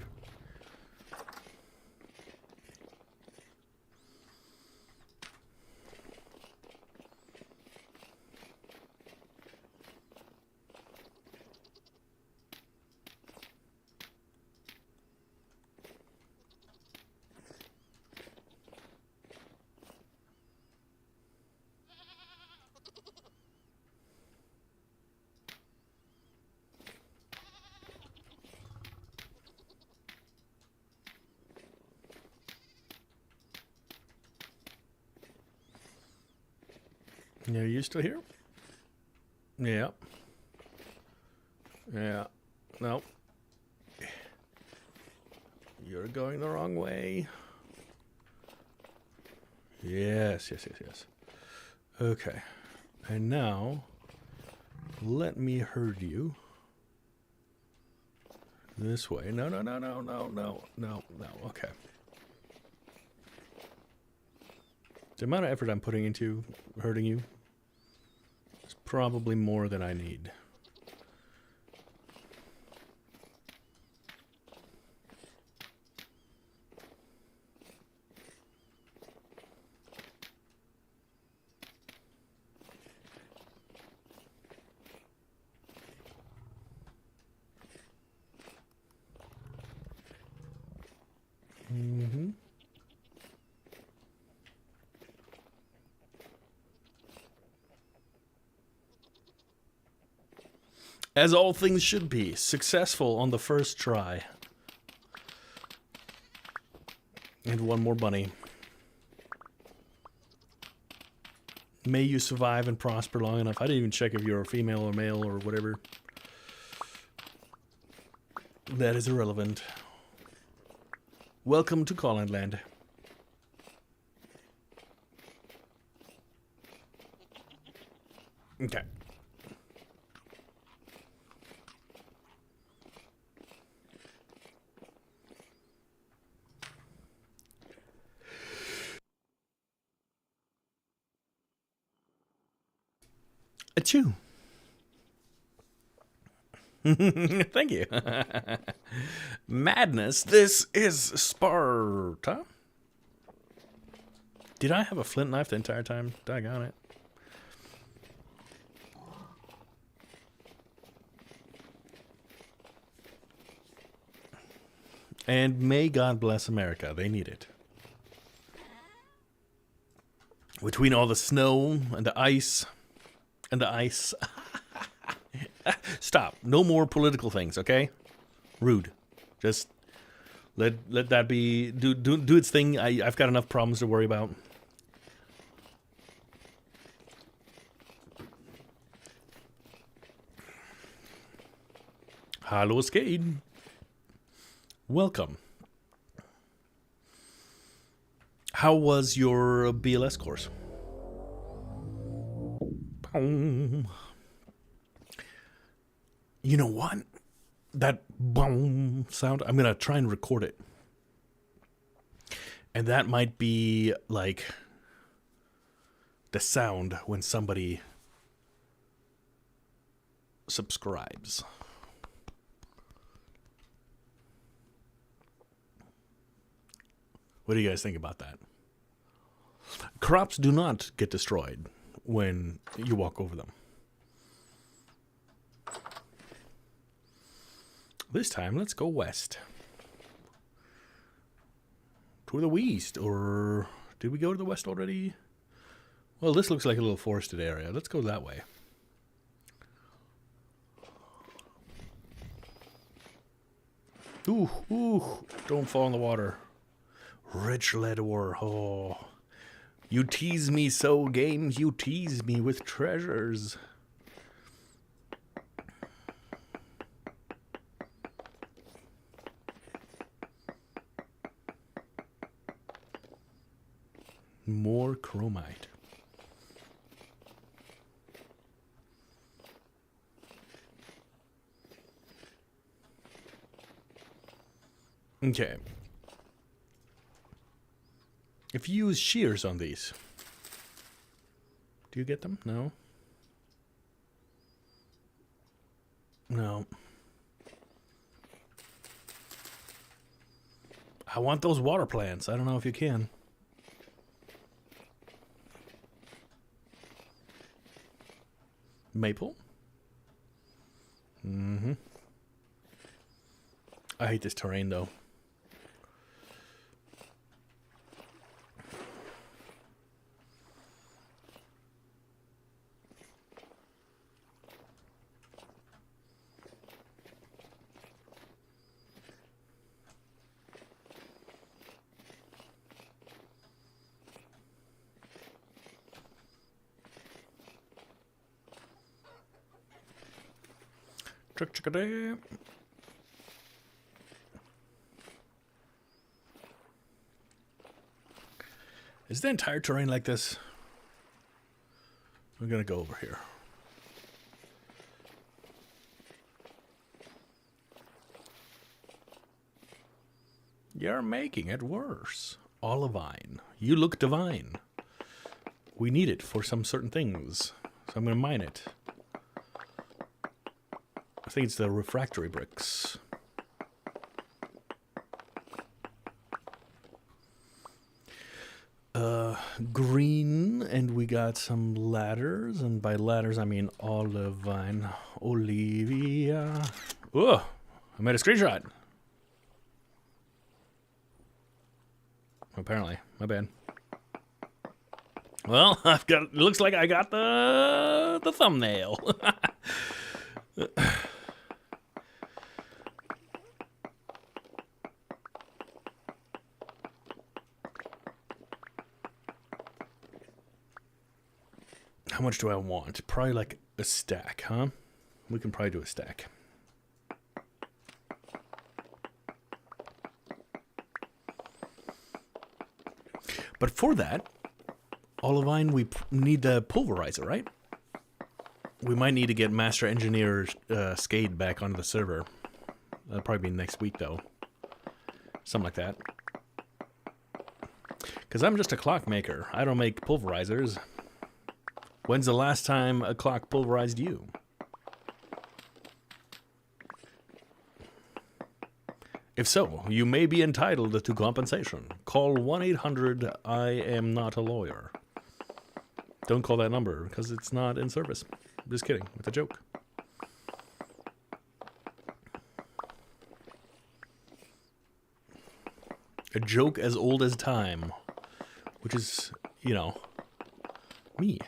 Yeah, you still here? Yeah. Yeah. No. You're going the wrong way. Yes. Okay. And now, let me herd you this way. No. Okay. The amount of effort I'm putting into herding you is probably more than I need. As all things should be, successful on the first try. And one more bunny. May you survive and prosper long enough. I didn't even check if you're a female or male or whatever. That is irrelevant. Welcome to Calling Land. Okay. Achoo. Thank you. Madness. This is Sparta. Did I have a flint knife the entire time? Doggone it. And may God bless America. They need it. Between all the snow and the ice... Stop. No more political things, okay? Rude. Just let that be... Do its thing. I've got enough problems to worry about. Hallo, Skade. Welcome. How was your BLS course? You know what? That boom sound, I'm going to try and record it. And that might be like the sound when somebody subscribes. What do you guys think about that? Crops do not get destroyed when you walk over them. This time, let's go west. To the west, or did we go to the west already? Well, this looks like a little forested area. Let's go that way. Ooh, don't fall in the water. Rich lead ore, oh. You tease me so, games, you tease me with treasures. More chromite. Okay. If you use shears on these, do you get them? No. No. I want those water plants. I don't know if you can. Maple? Mm-hmm. I hate this terrain, though. Is the entire terrain like this? We're gonna go over here. You're making it worse. Olivine. You look divine. We need it for some certain things. So I'm gonna mine it. I think it's the refractory bricks. Green, and we got some ladders, and by ladders I mean olivine. Olivia. Oh, I made a screenshot. Apparently, my bad. Well, I've got. It looks like I got the thumbnail. How much do I want? Probably like a stack, huh? We can probably do a stack. But for that, Olivine, we need the pulverizer, right? We might need to get Master Engineer Skade back onto the server. That'll probably be next week, though. Something like that. Because I'm just a clockmaker. I don't make pulverizers. When's the last time a clock pulverized you? If so, you may be entitled to compensation. Call 1-800-I-am-not-a-lawyer. Don't call that number, because it's not in service. Just kidding, it's a joke. A joke as old as time. Which is, you know, me.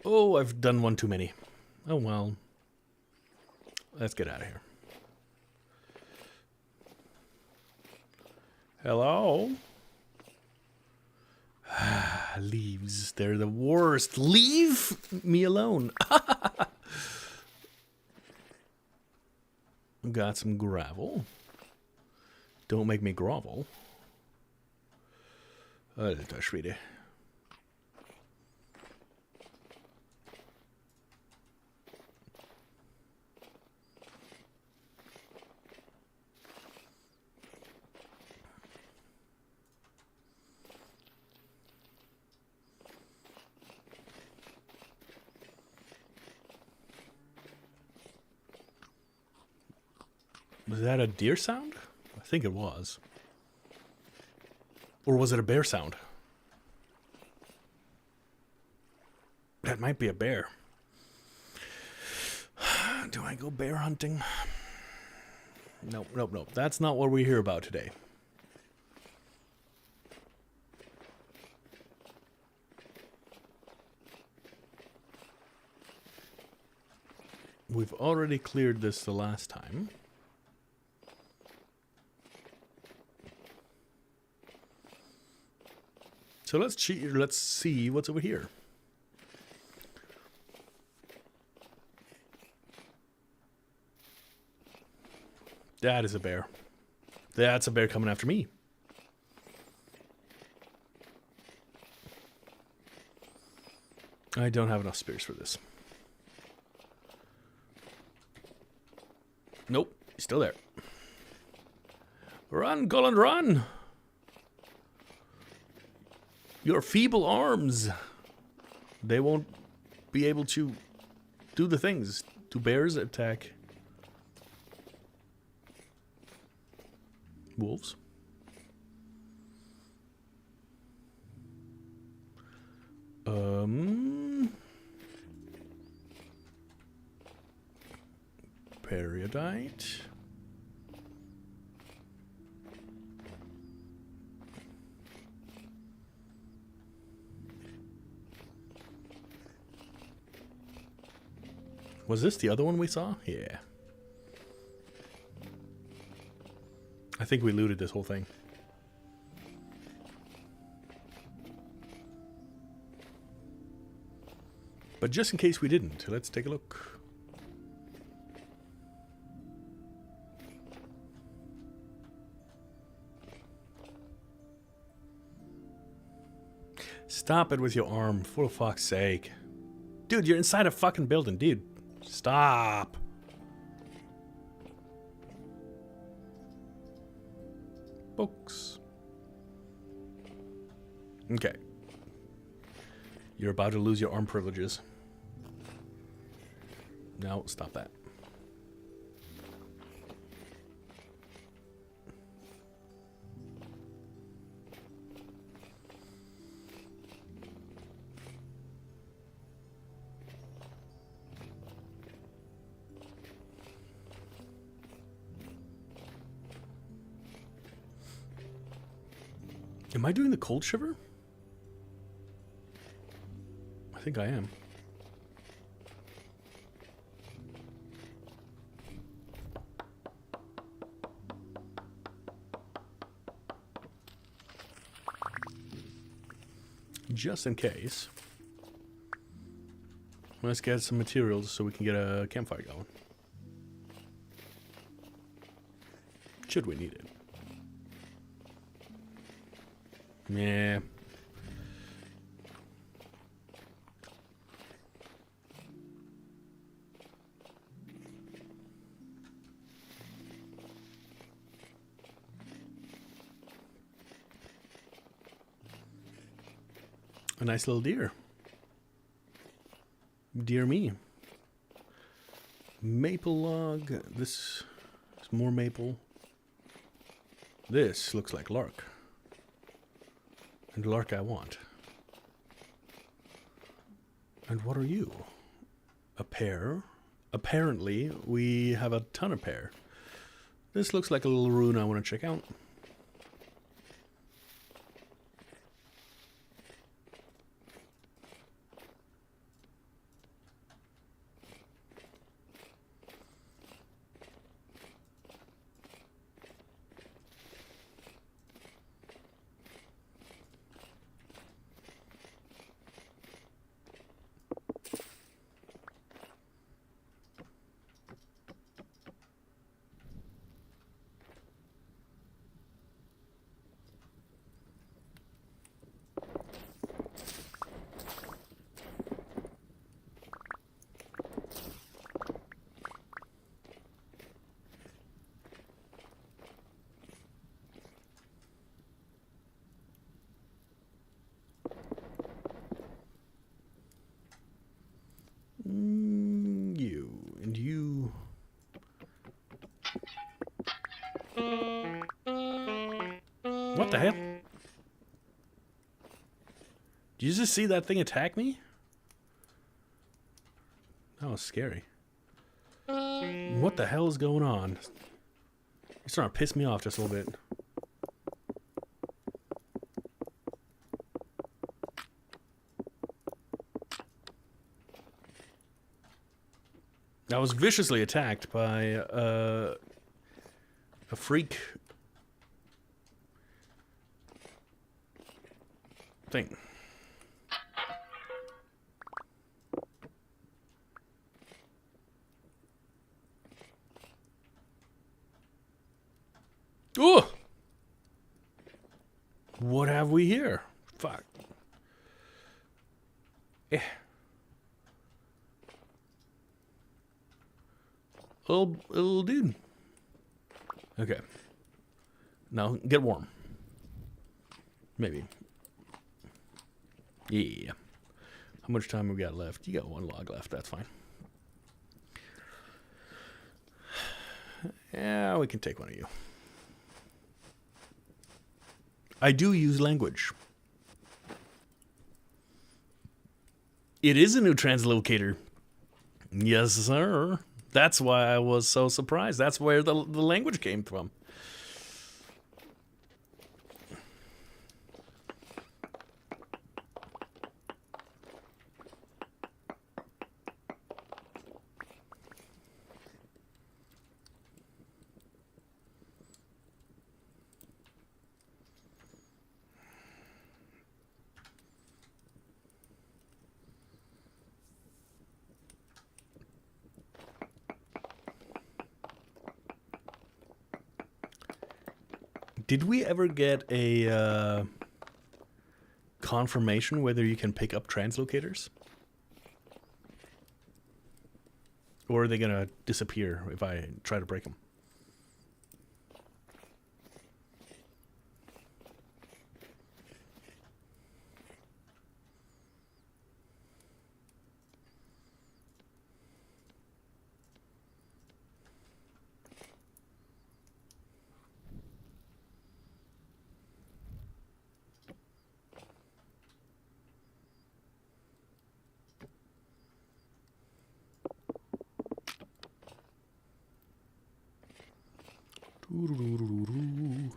Oh, I've done one too many. Oh, well. Let's get out of here. Hello? Leaves. They're the worst. Leave me alone. Got some gravel. Don't make me grovel. Alter Schwede. Was that a deer sound? I think it was. Or was it a bear sound? That might be a bear. Do I go bear hunting? Nope, nope, nope. That's not what we hear about today. We've already cleared this the last time. So let's see what's over here. That is a bear. That's a bear coming after me. I don't have enough spears for this. Nope, he's still there. Run, Golan, run! Your feeble arms. They won't be able to do the things. Do bears attack wolves? Periodite. Was this the other one we saw? Yeah. I think we looted this whole thing. But just in case we didn't, let's take a look. Stop it with your arm, for fuck's sake. Dude, you're inside a fucking building, dude. Stop. Books. Okay. You're about to lose your arm privileges. No, stop that. Am I doing the cold shiver? I think I am. Just in case. Let's get some materials so we can get a campfire going. Should we need it? Yeah. A nice little deer. Dear me. Maple log. This is more maple. This looks like lark. And lark I want. And what are you? A pear? Apparently, we have a ton of pear. This looks like a little rune I want to check out. You and you. What the hell? Did you just see that thing attack me? That was scary. What the hell is going on? It's starting to piss me off just a little bit. I was viciously attacked by a freak thing. Oh! What have we here? Fuck. Eh. Little dude. Okay. Now, get warm. Maybe. Yeah. How much time have we got left? You got one log left. That's fine. Yeah, we can take one of you. I do use language. It is a new translocator. Yes, sir. That's why I was so surprised. That's where the language came from. Did we ever get a confirmation whether you can pick up translocators? Or are they going to disappear if I try to break them? And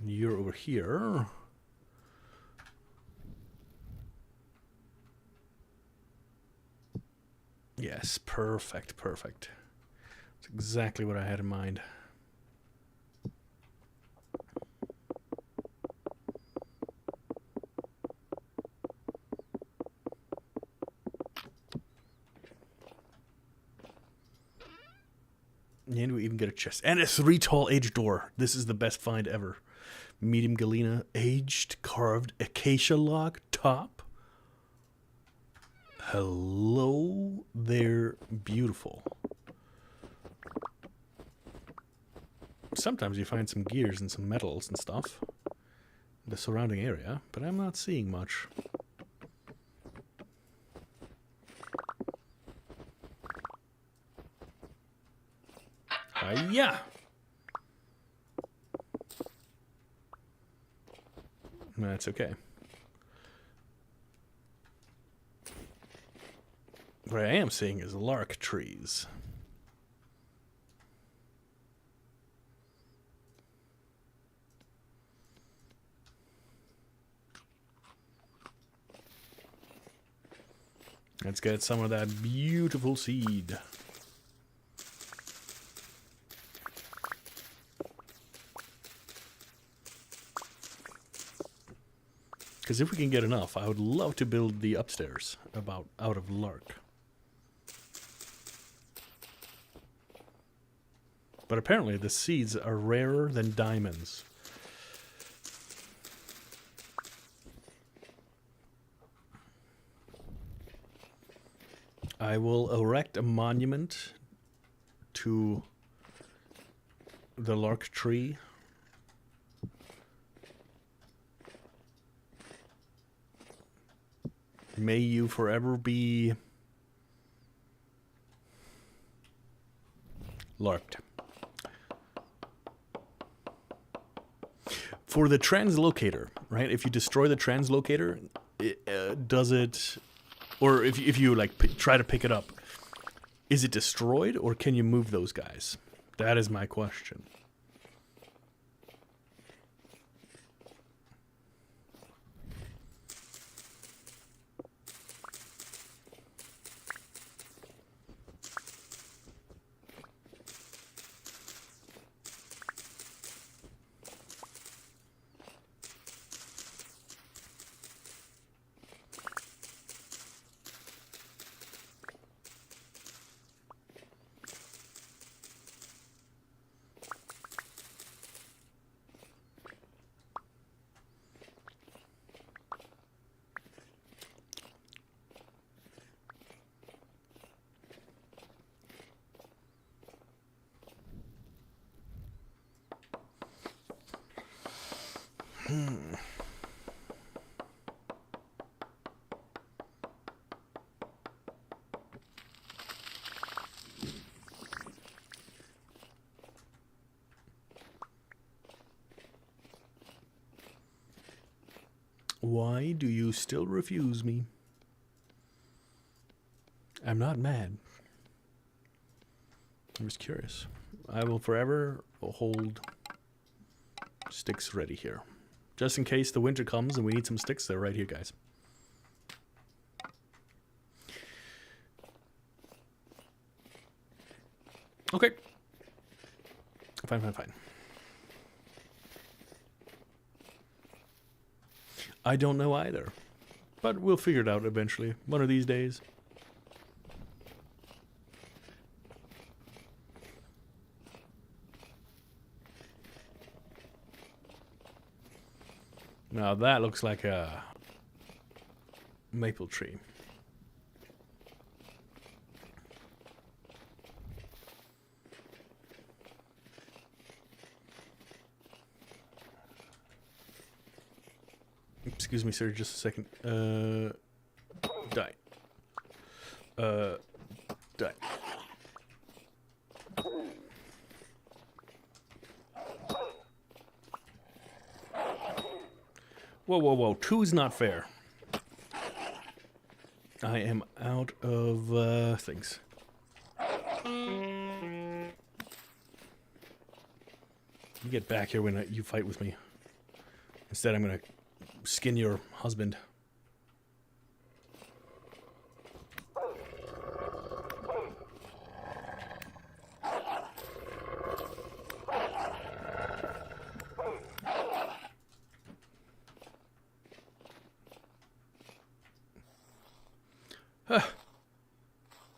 you're over here. Yes, perfect, perfect. That's exactly what I had in mind. And we even get a chest. And a 3 tall aged door. This is the best find ever. Medium galena, aged, carved acacia log top. Hello there, beautiful. Sometimes you find some gears and some metals and stuff in the surrounding area, but I'm not seeing much. Yeah. That's okay. What I am seeing is lark trees. Let's get some of that beautiful seed. Because if we can get enough, I would love to build the upstairs out of lark. But apparently the seeds are rarer than diamonds. I will erect a monument to the lark tree. May you forever be larked. For the translocator, right? If you destroy the translocator, does it, or if you like try to pick it up, is it destroyed or can you move those guys? That is my question. Why do you still refuse me? I'm not mad. I'm just curious. I will forever hold sticks ready here. Just in case the winter comes and we need some sticks, they're right here, guys. Okay. Fine. I don't know either. But we'll figure it out eventually. One of these days. Now that looks like a maple tree. Excuse me, sir, just a second. Die. Die. Whoa, whoa, whoa. 2 is not fair. I am out of things. You get back here when you fight with me. Instead, I'm going to skin your husband.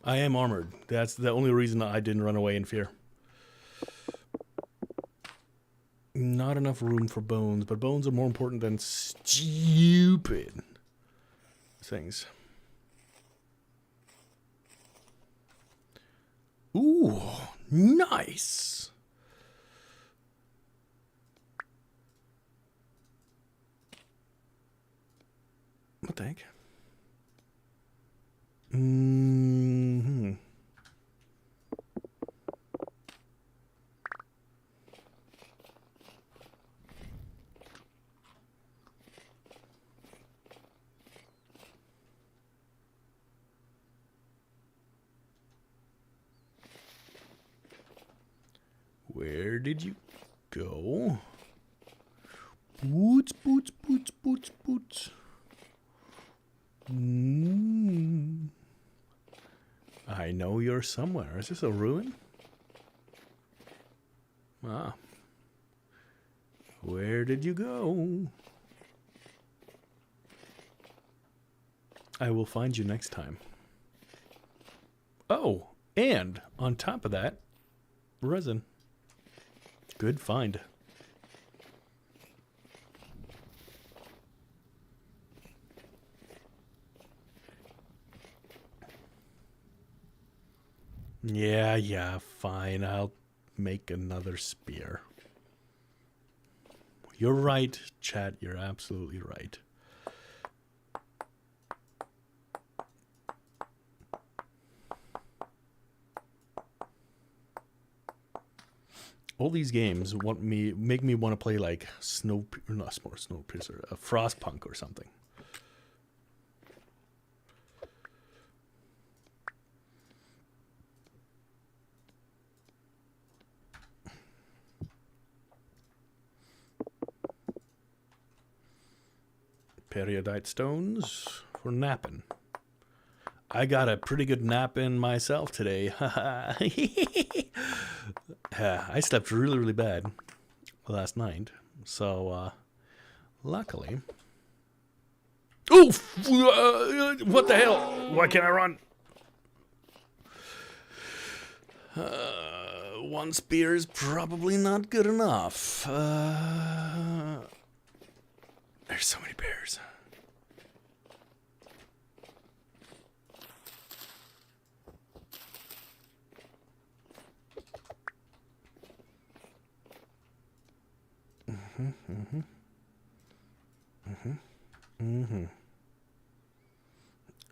I am armored. That's the only reason I didn't run away in fear. Not enough room for bones, but bones are more important than stupid things. Ooh, nice. What the heck? Mm-hmm. Where did you go? Boots, boots, boots, boots, boots. I know you're somewhere. Is this a ruin? Ah. Where did you go? I will find you next time. Oh, and on top of that, resin. Good find. Yeah, fine. I'll make another spear. You're right, chat. You're absolutely right. All these games make me want to play like Snowpiercer, a Frostpunk or something. Periodite stones for napping. I got a pretty good nap in myself today. I slept really, really bad last night. So, luckily... Oof! What the hell? Why can't I run? One spear is probably not good enough. There's so many bears.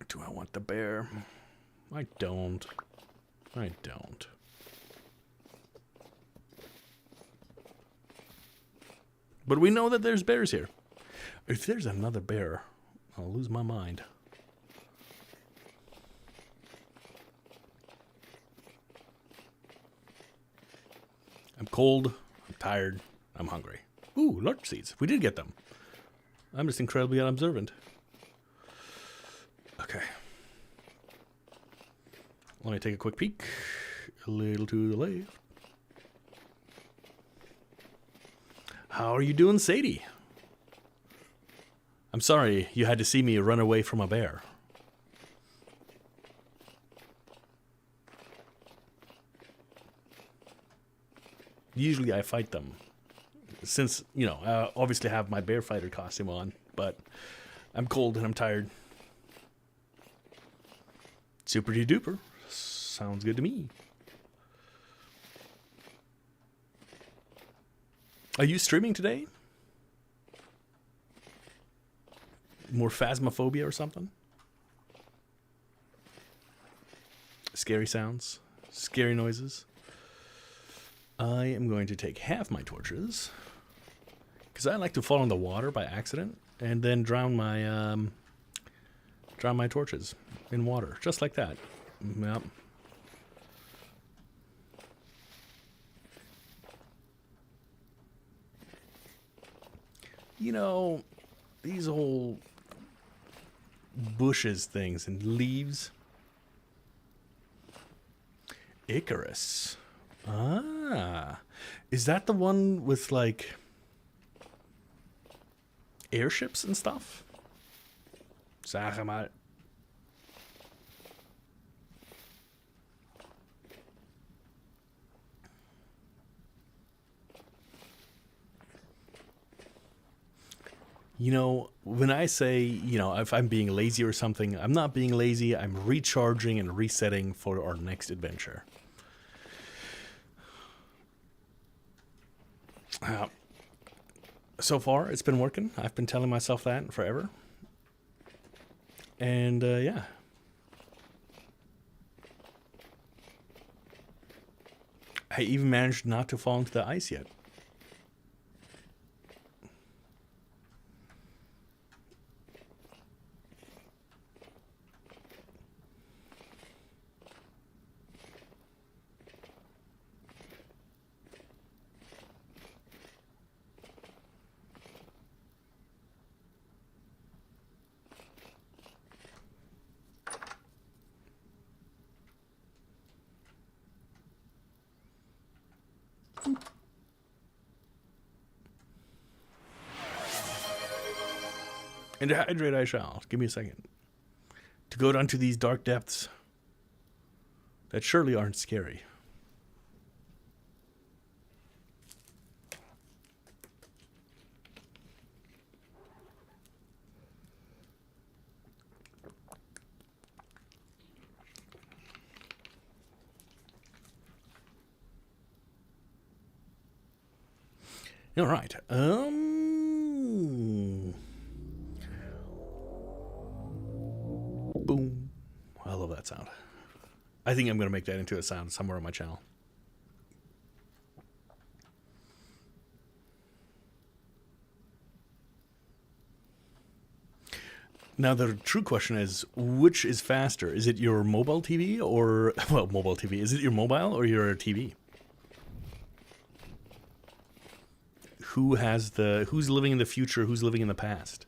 Do I want the bear? I don't. I don't. But we know that there's bears here. If there's another bear, I'll lose my mind. I'm cold, I'm tired, I'm hungry. Ooh, larch seeds. We did get them. I'm just incredibly unobservant. Okay. Let me take a quick peek. A little to the left. How are you doing, Sadie? I'm sorry you had to see me run away from a bear. Usually I fight them. since, I obviously have my bear fighter costume on, but I'm cold and I'm tired. Super duper. Sounds good to me. Are you streaming today? More phasmophobia or something? Scary sounds, scary noises. I am going to take half my torches because I like to fall in the water by accident and then drown my torches in water, just like that. Yep. These whole bushes things and leaves. Icarus. Ah. Is that the one with, like, airships and stuff? Zeg maar. When I say, if I'm being lazy or something, I'm not being lazy. I'm recharging and resetting for our next adventure. So far, it's been working. I've been telling myself that forever. And, yeah. I even managed not to fall into the ice yet. And hydrate I shall. Give me a second. To go down to these dark depths that surely aren't scary. All right. Boom. I love that sound. I think I'm going to make that into a sound somewhere on my channel. Now, the true question is, which is faster? Is it your mobile TV or, well, mobile TV. Is it your mobile or your TV? Who's living in the future? Who's living in the past?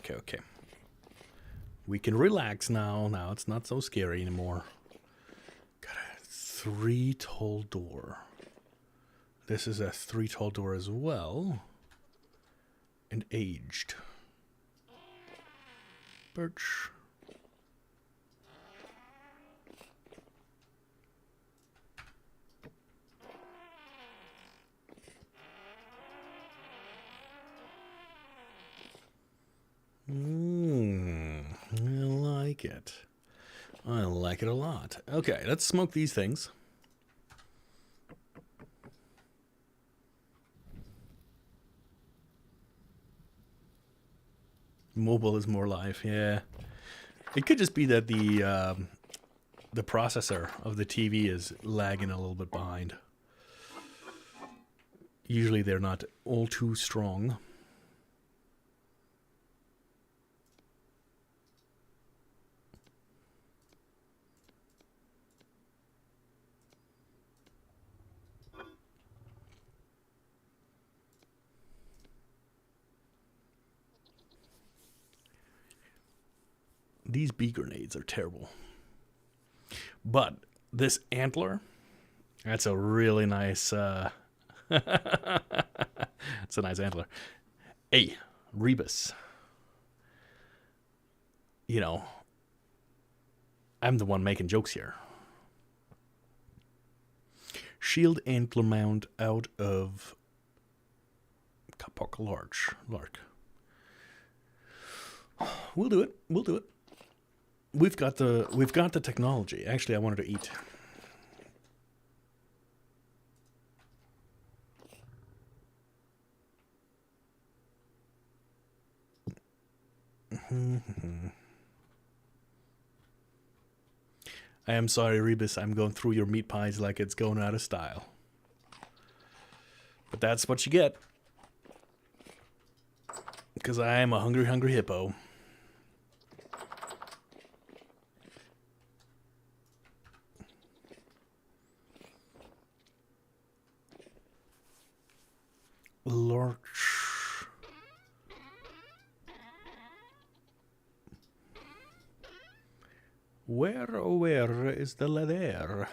Okay. We can relax now. Now it's not so scary anymore. Got a 3-tall door. This is a 3-tall door as well. And aged. Birch. I like it. I like it a lot. Okay, let's smoke these things. Mobile is more live, yeah. It could just be that the processor of the TV is lagging a little bit behind. Usually they're not all too strong. These bee grenades are terrible. But this antler That's a really nice. It's a nice antler. Hey, Rebus. You know, I'm the one making jokes here. Shield antler mound out of Kapok Lark. We'll do it. We'll do it. We've got the technology. Actually, I wanted to eat. I am sorry, Rebus. I'm going through your meat pies like it's going out of style. But that's what you get. Because I am a hungry, hungry hippo. Lurch. Where, oh where is the leather?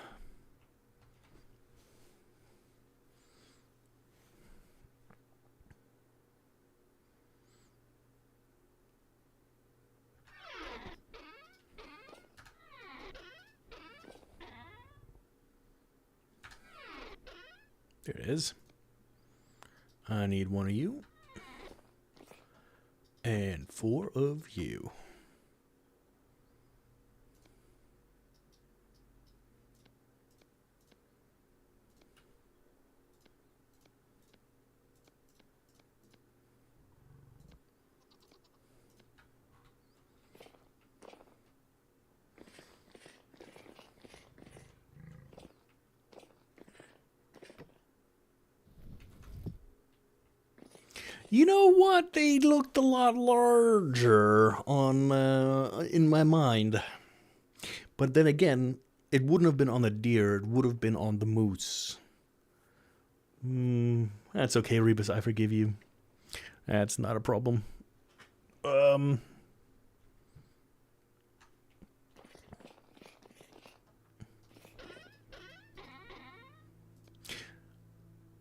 There it is. I need one of you. And 4 of you. You know what? They looked a lot larger on in my mind. But then again, it wouldn't have been on the deer. It would have been on the moose. That's okay, Rebus. I forgive you. That's not a problem.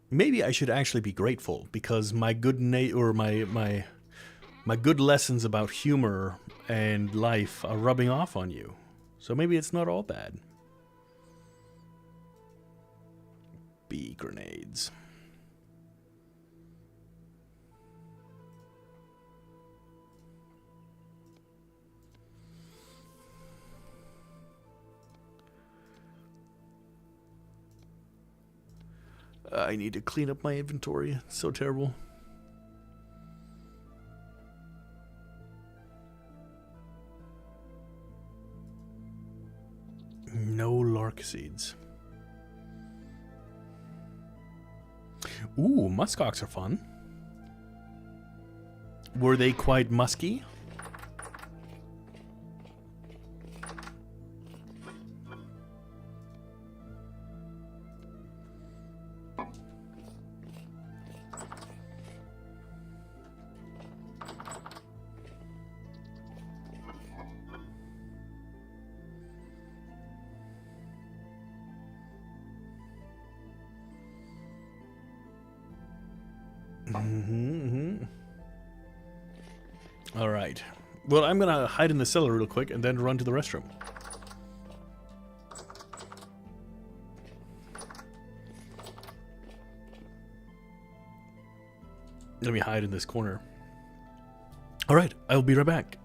Maybe I should actually be grateful because my good my good lessons about humor and life are rubbing off on you. So maybe it's not all bad. Bee grenades. I need to clean up my inventory. It's so terrible. No lark seeds. Ooh, muskox are fun. Were they quite musky? All right. Well, I'm going to hide in the cellar real quick and then run to the restroom. Let me hide in this corner. All right. I'll be right back.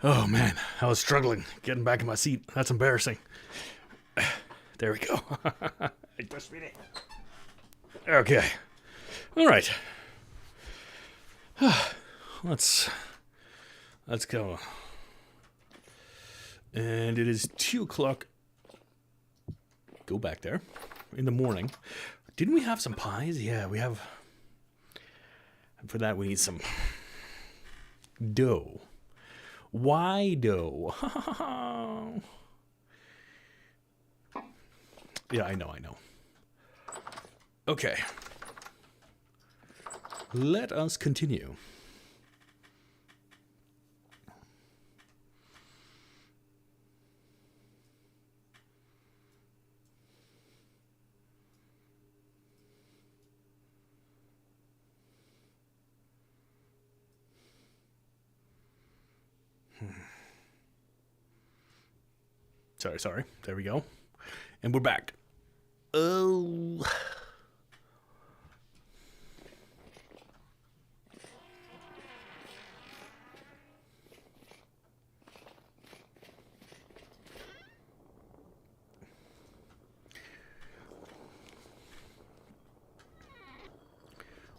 Oh man, I was struggling getting back in my seat. That's embarrassing. There we go. I just read it. Okay. All right. Let's go. And it is 2 o'clock. Go back there. In the morning. Didn't we have some pies? Yeah, we have. And for that, we need some dough. Why dough? Yeah, I know. Okay. Let us continue. Sorry. There we go. And we're back. Oh.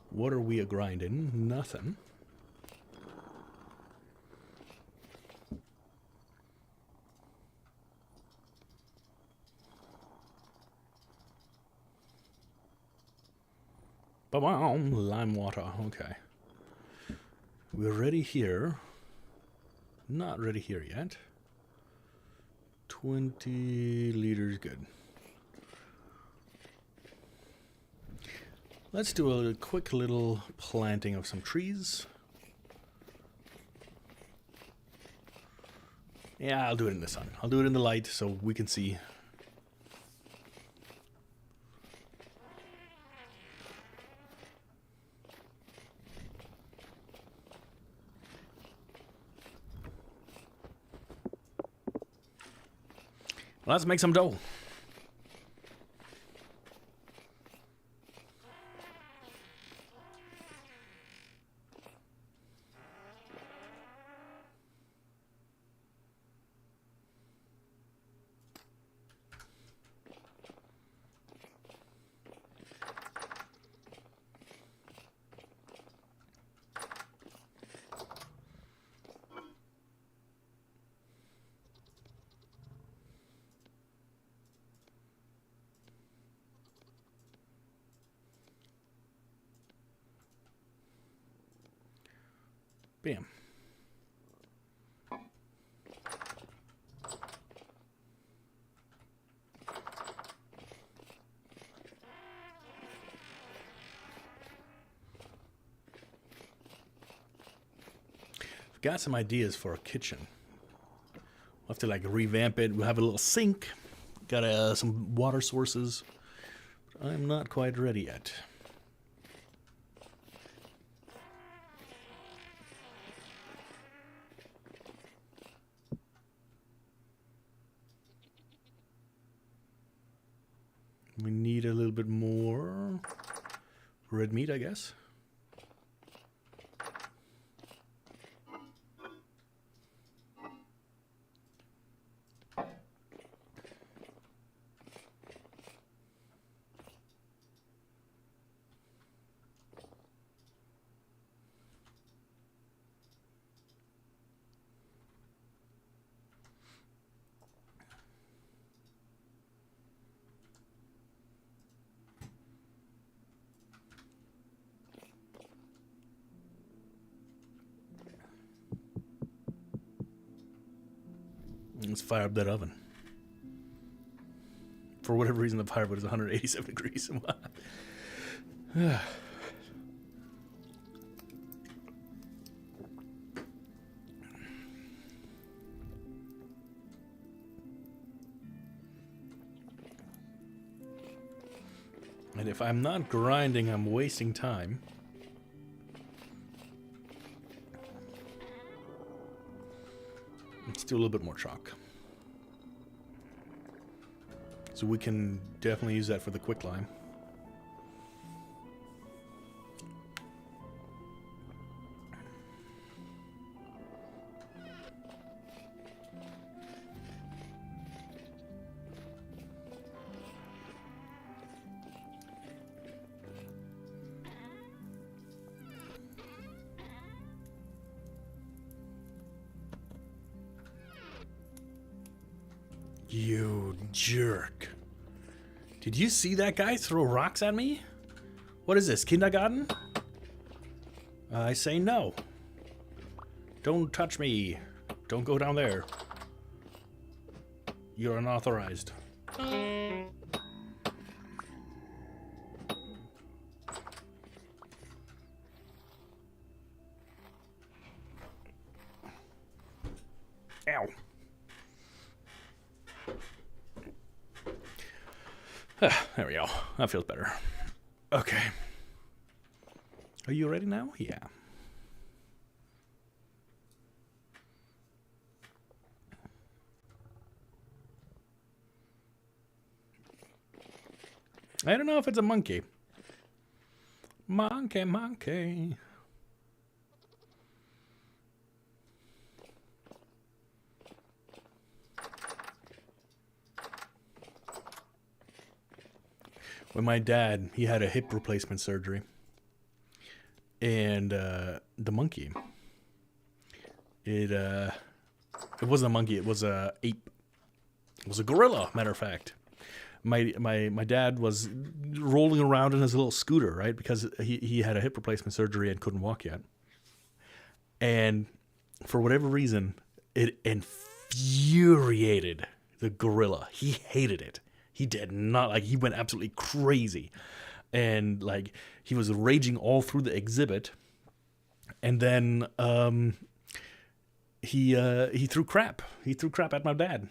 What are we a-grinding? Nothing. Lime water. Okay. We're ready here. Not ready here yet. 20 liters, good. Let's do a quick little planting of some trees. Yeah, I'll do it in the sun. I'll do it in the light so we can see. Let's make some dough. Bam. I've got some ideas for a kitchen. We'll have to like revamp it. We'll have a little sink. Got some water sources. But I'm not quite ready yet. We need a little bit more red meat, I guess. Let's fire up that oven. For whatever reason, the firewood is 187 degrees. And if I'm not grinding, I'm wasting time. Let's do a little bit more chalk. So we can definitely use that for the quicklime. You jerk. Did you see that guy throw rocks at me? What is this, kindergarten? I say no. Don't touch me. Don't go down there. You're unauthorized. Ow. There we go. That feels better. Okay. Are you ready now? Yeah. I don't know if it's a monkey. Monkey, monkey. When my dad, he had a hip replacement surgery. And the monkey, it wasn't a monkey, it was a ape. It was a gorilla, matter of fact. My dad was rolling around in his little scooter, right? Because he had a hip replacement surgery and couldn't walk yet. And for whatever reason, it infuriated the gorilla. He hated it. He did not like. He went absolutely crazy, and like he was raging all through the exhibit. And then he threw crap. He threw crap at my dad.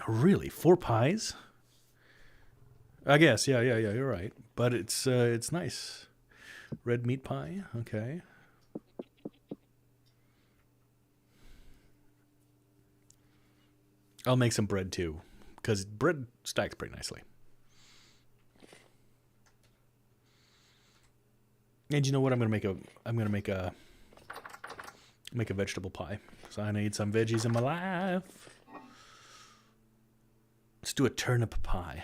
Really, 4 pies? I guess. Yeah. You're right. But it's nice. Red meat pie. Okay. I'll make some bread too, because bread stacks pretty nicely. And you know what? I'm gonna make a vegetable pie. So I need some veggies in my life. Let's do a turnip pie.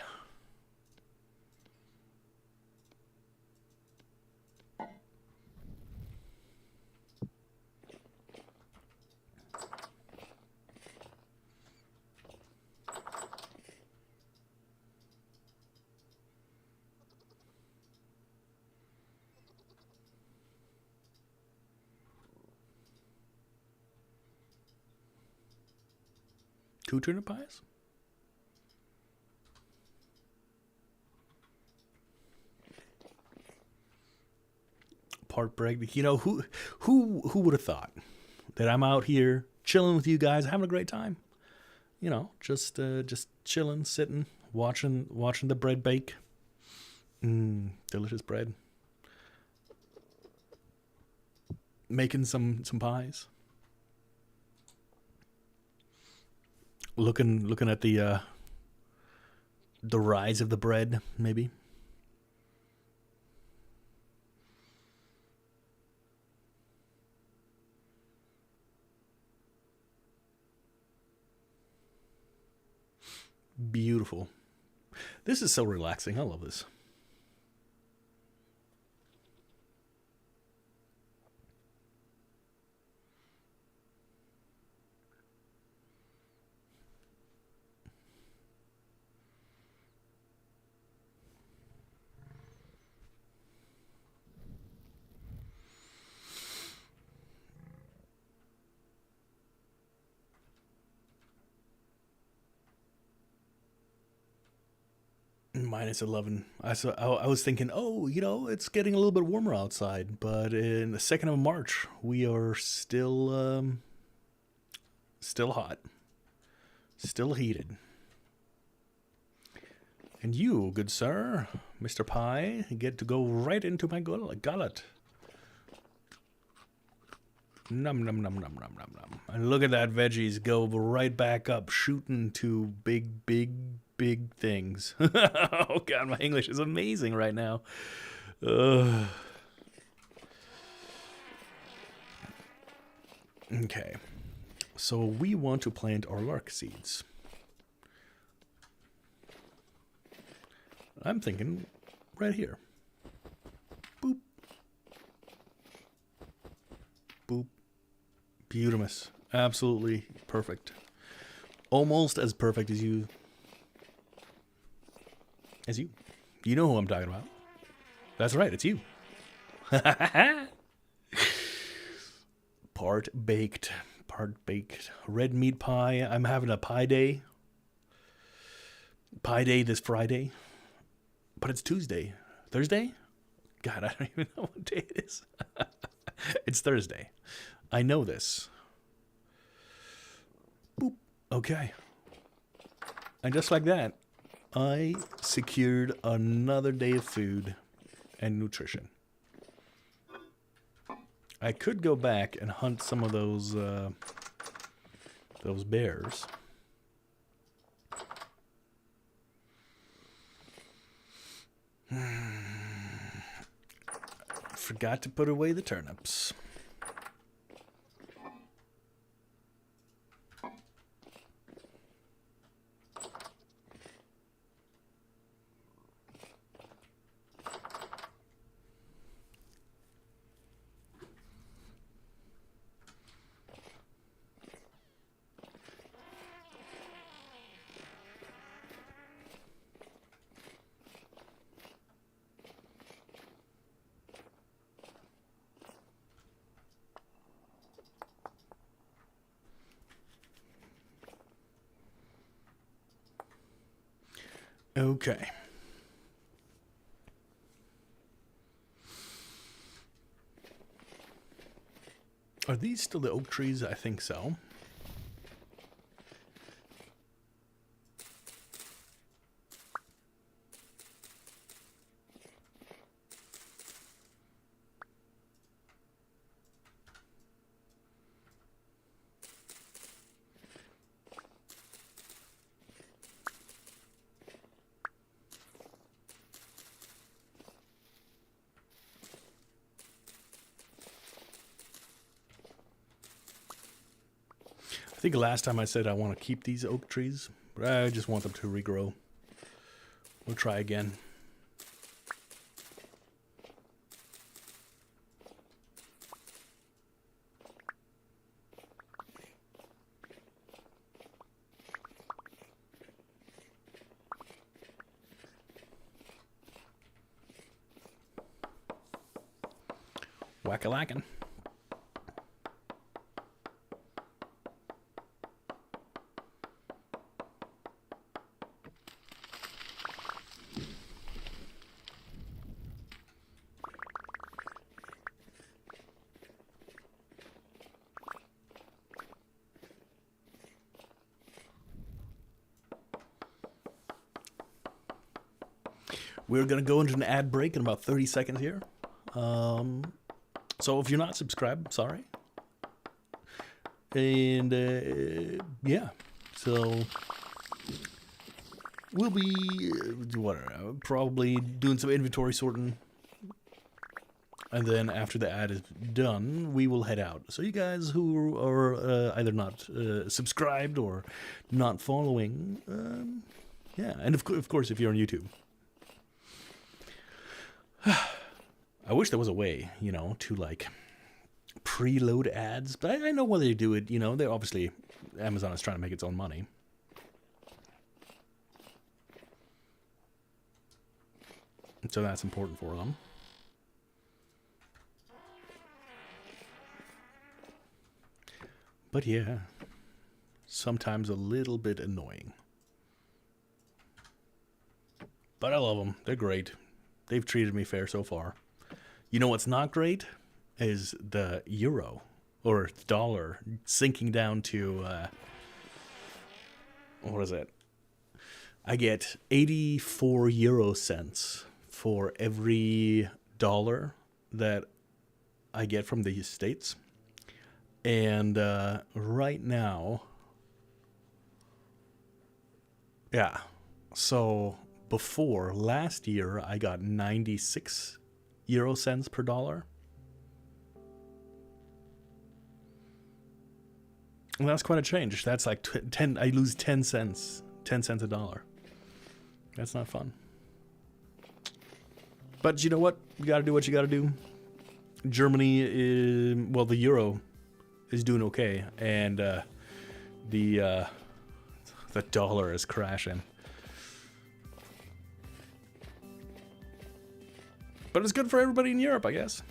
Two turnip pies? Part bread. You know, who would have thought that I'm out here chilling with you guys, having a great time? You know, just chilling, sitting, watching the bread bake. Delicious bread. Making some pies. Looking at the rise of the bread, maybe. Beautiful. This is so relaxing. I love this. -11. I was thinking, oh, you know, it's getting a little bit warmer outside, but in the 2nd of March, we are still hot, still heated. And you, good sir, Mr. Pie, get to go right into my gullet. Num num num num num num num. And look at that veggies go right back up, shooting to big things. Oh God, my English is amazing right now. Okay, so we want to plant our lark seeds. I'm thinking right here. Boop. Boop. Beautimous. Absolutely perfect. Almost as perfect as you. As you. You know who I'm talking about. That's right, it's you. Part baked. Part baked. Red meat pie. I'm having a pie day. Pie day this Friday. But it's Tuesday. Thursday? God, I don't even know what day it is. It's Thursday. I know this. Boop. Okay. And just like that, I secured another day of food and nutrition. I could go back and hunt some of those bears. Forgot to put away the turnips. Okay. Are these still the oak trees? I think so. I think last time I said I want to keep these oak trees, but I just want them to regrow. We'll try again. Whack-a-lackin'. We're going to go into an ad break in about 30 seconds here. So if you're not subscribed, sorry. And yeah, so we'll be probably doing some inventory sorting. And then after the ad is done, we will head out. So you guys who are either not subscribed or not following, yeah. And of course, if you're on YouTube. I wish there was a way, to like preload ads, but I know why they do it. They obviously, Amazon is trying to make its own money. So that's important for them. But yeah, sometimes a little bit annoying. But I love them. They're great. They've treated me fair so far. You know what's not great is the euro or dollar sinking down to, what is it? I get 84 euro cents for every dollar that I get from the States. And right now, yeah, so before last year, I got 96 euro cents per dollar. And that's quite a change. That's like 10, I lose 10 cents, 10 cents a dollar. That's not fun. But you know what? You got to do what you got to do. Germany, the euro is doing okay, and the dollar is crashing. But it's good for everybody in Europe, I guess.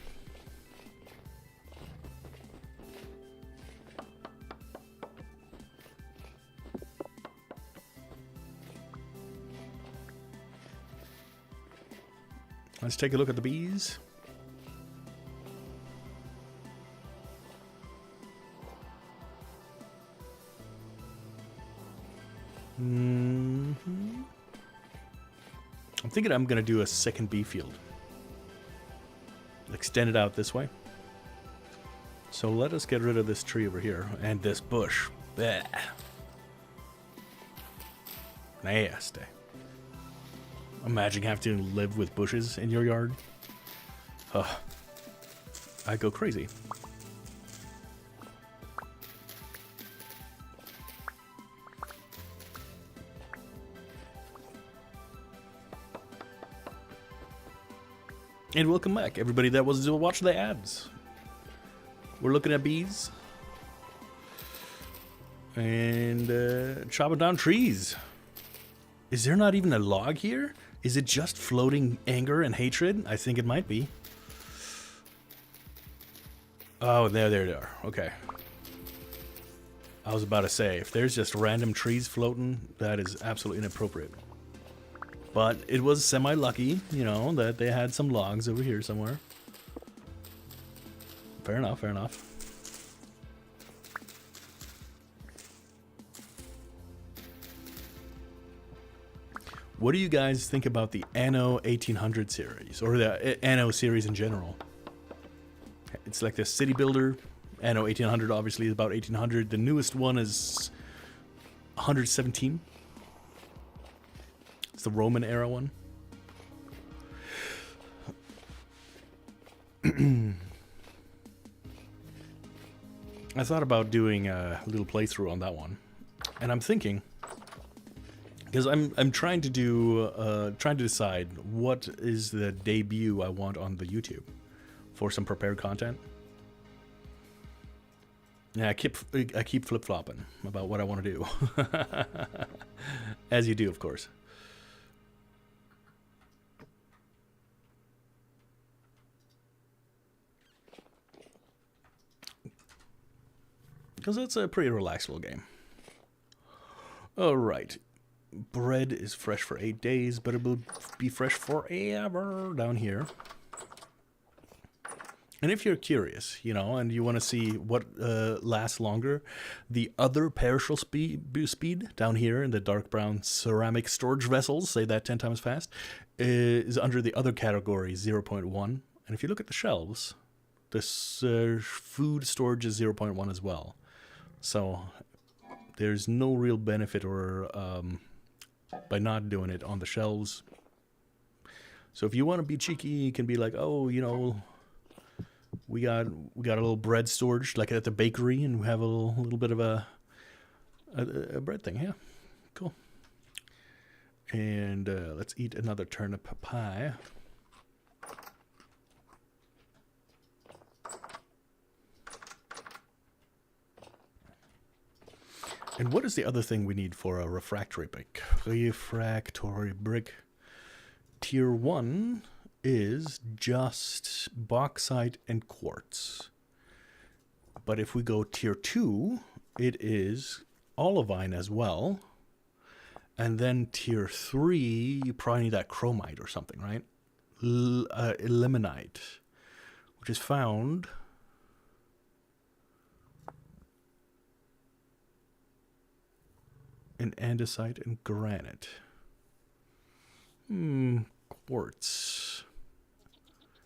Let's take a look at the bees. I'm thinking I'm going to do a second bee field. Extend it out this way. So let us get rid of this tree over here and this bush. Blech. Nasty. Imagine having to live with bushes in your yard. I go crazy. And welcome back, everybody that was to watch the ads. We're looking at bees. And chopping down trees. Is there not even a log here? Is it just floating anger and hatred? I think it might be. Oh, there they are. Okay. I was about to say, if there's just random trees floating, that is absolutely inappropriate. But it was semi-lucky, you know, that they had some logs over here somewhere. Fair enough, fair enough. What do you guys think about the Anno 1800 series, or the Anno series in general? It's like the city builder. Anno 1800 obviously is about 1800. The newest one is 117. It's the Roman era one. I thought about doing a little playthrough on that one, and I'm thinking, because I'm trying to do trying to decide what is the debut I want on the YouTube for some prepared content. Yeah, I keep flip-flopping about what I want to do. As you do, of course. Because it's a pretty relaxed little game. Alright. Bread is fresh for 8 days, but it will be fresh forever down here. And if you're curious, you know, and you want to see what lasts longer, the other perishable speed down here in the dark brown ceramic storage vessels, say that 10 times fast, is under the other category, 0.1. And if you look at the shelves, this food storage is 0.1 as well. So there's no real benefit or by not doing it on the shelves. So if you want to be cheeky, you can be like, oh, you know, we got a little bread storage like at the bakery, and we have a little bit of a bread thing. Yeah, cool. And let's eat another turnip pie. And what is the other thing we need for a refractory brick? Refractory brick. Tier 1 is just bauxite and quartz. But if we go tier 2, it is olivine as well. And then tier 3, you probably need that chromite or something, right? Ilmenite, which is found in andesite and granite. Quartz.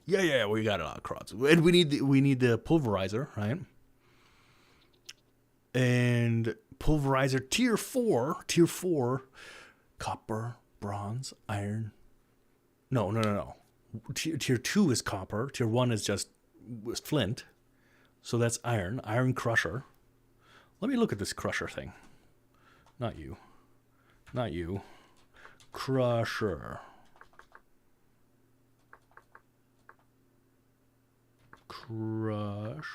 Yeah, we got a lot of quartz, and we need the pulverizer, right? And pulverizer tier 4, copper, bronze, iron. No. Tier 2 is copper. Tier 1 is just flint. So that's iron. Iron crusher. Let me look at this crusher thing. Not you. Crusher. Crush.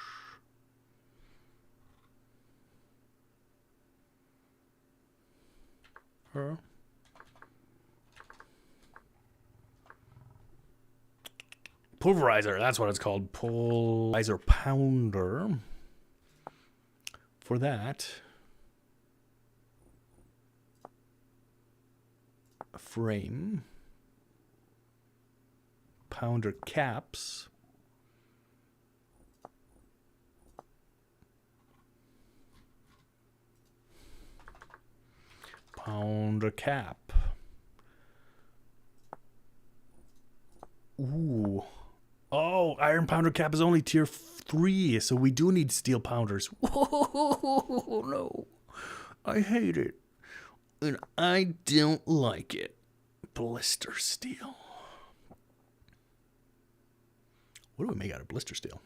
Pulverizer, that's what it's called. Pulverizer pounder. For that, frame, pounder caps, pounder cap. Ooh. Oh, iron pounder cap is only tier 3, so we do need steel pounders. Whoa, no. I hate it. And I don't like it. Blister steel. What do we make out of blister steel?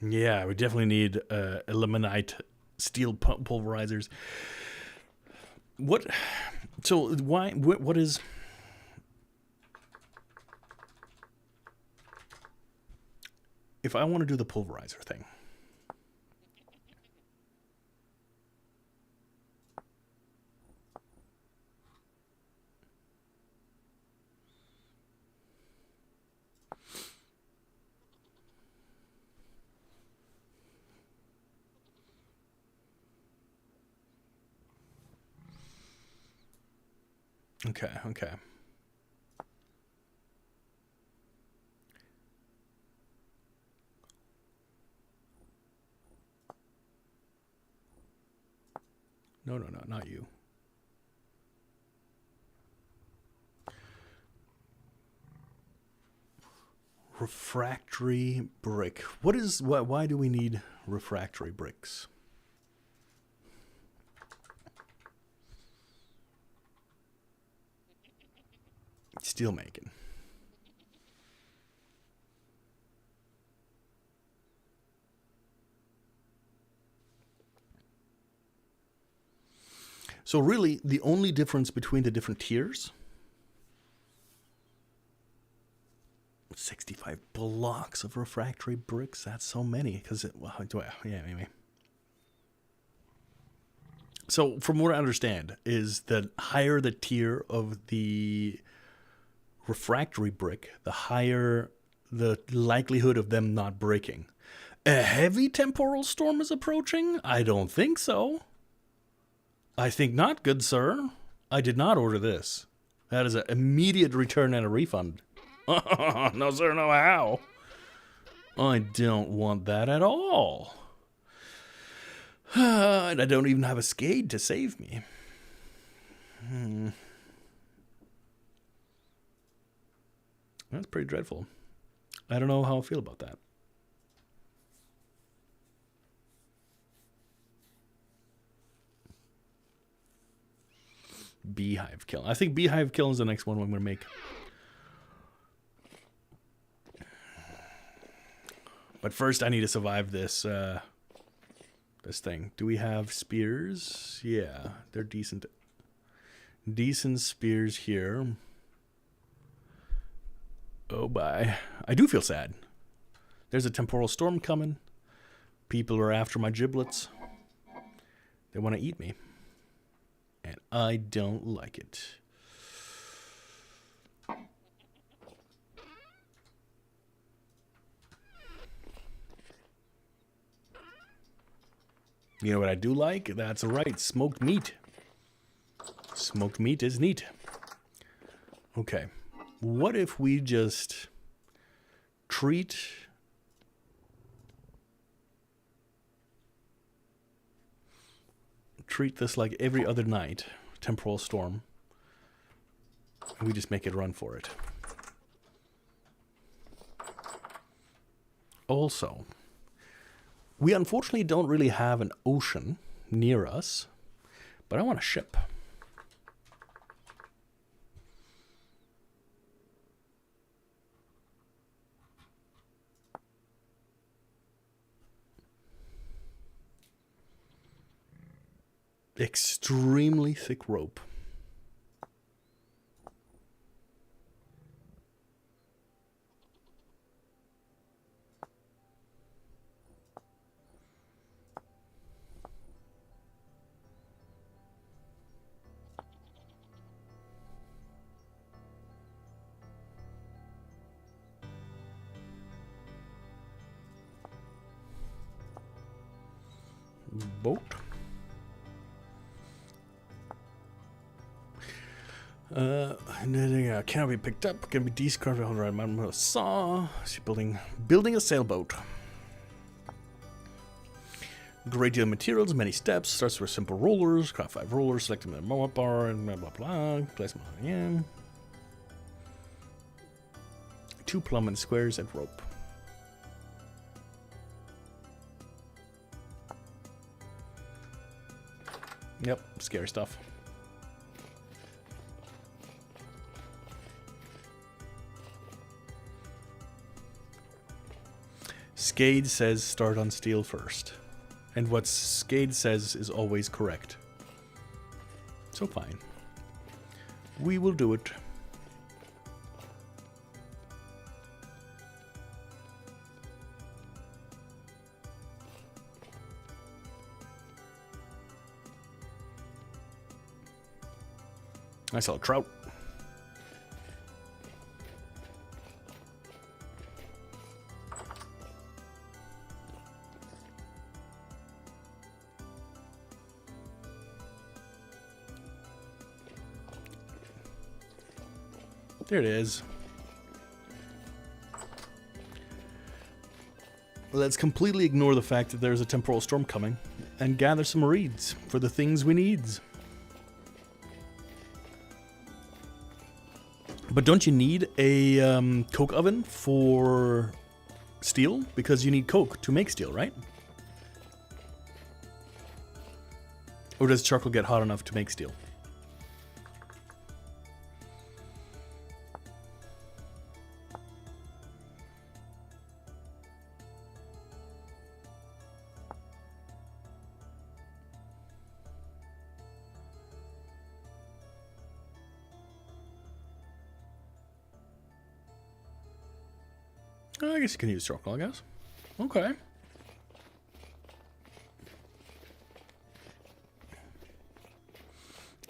Yeah, we definitely need eliminate steel pulverizers. What? So why? What is? If I want to do the pulverizer thing. Okay, okay. No, not you. Refractory brick. What is why do we need refractory bricks? Steel making. So really, the only difference between the different tiers, 65 blocks of refractory bricks. That's so many. Because yeah, maybe. So from what I understand, is that higher the tier of the refractory brick, the higher the likelihood of them not breaking. A heavy temporal storm is approaching? I don't think so. I think not, good sir. I did not order this. That is an immediate return and a refund. No, sir, no how. I don't want that at all. And I don't even have a Scade to save me. That's pretty dreadful. I don't know how I feel about that. Beehive Kiln. I think Beehive Kiln is the next one I'm going to make. But first I need to survive this this thing. Do we have spears? Yeah, they're decent. Decent spears here. Oh, bye. I do feel sad. There's a temporal storm coming. People are after my giblets. They want to eat me. And I don't like it. You know what I do like? That's right, smoked meat. Smoked meat is neat. Okay. What if we just treat this like every other night, temporal storm, and we just make it run for it. Also, we unfortunately don't really have an ocean near us, but I want a ship. Extremely thick rope. Boat. Cannot be picked up. Can be discarded. All right, I'm saw. She's building a sailboat. Great deal of materials, many steps. Starts with simple rollers. Craft 5 rollers. Select them in a moment bar and blah blah blah. Place them on again. 2 plumb and squares and rope. Yep, scary stuff. Skade says start on steel first. And what Skade says is always correct. So fine. We will do it. I saw a trout. There it is. Let's completely ignore the fact that there's a temporal storm coming and gather some reeds for the things we need. But don't you need a coke oven for steel? Because you need coke to make steel, right? Or does charcoal get hot enough to make steel? I guess you can use charcoal, I guess. Okay.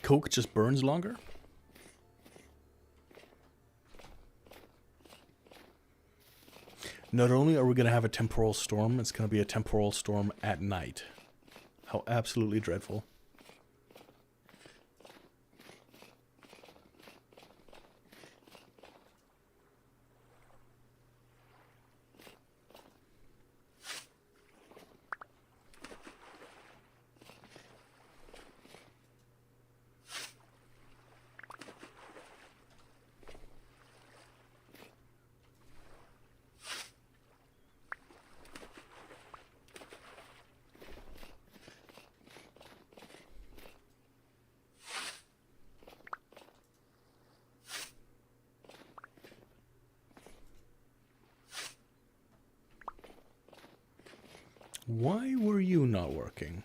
Coke just burns longer? Not only are we going to have a temporal storm, it's going to be a temporal storm at night. How absolutely dreadful. Why were you not working?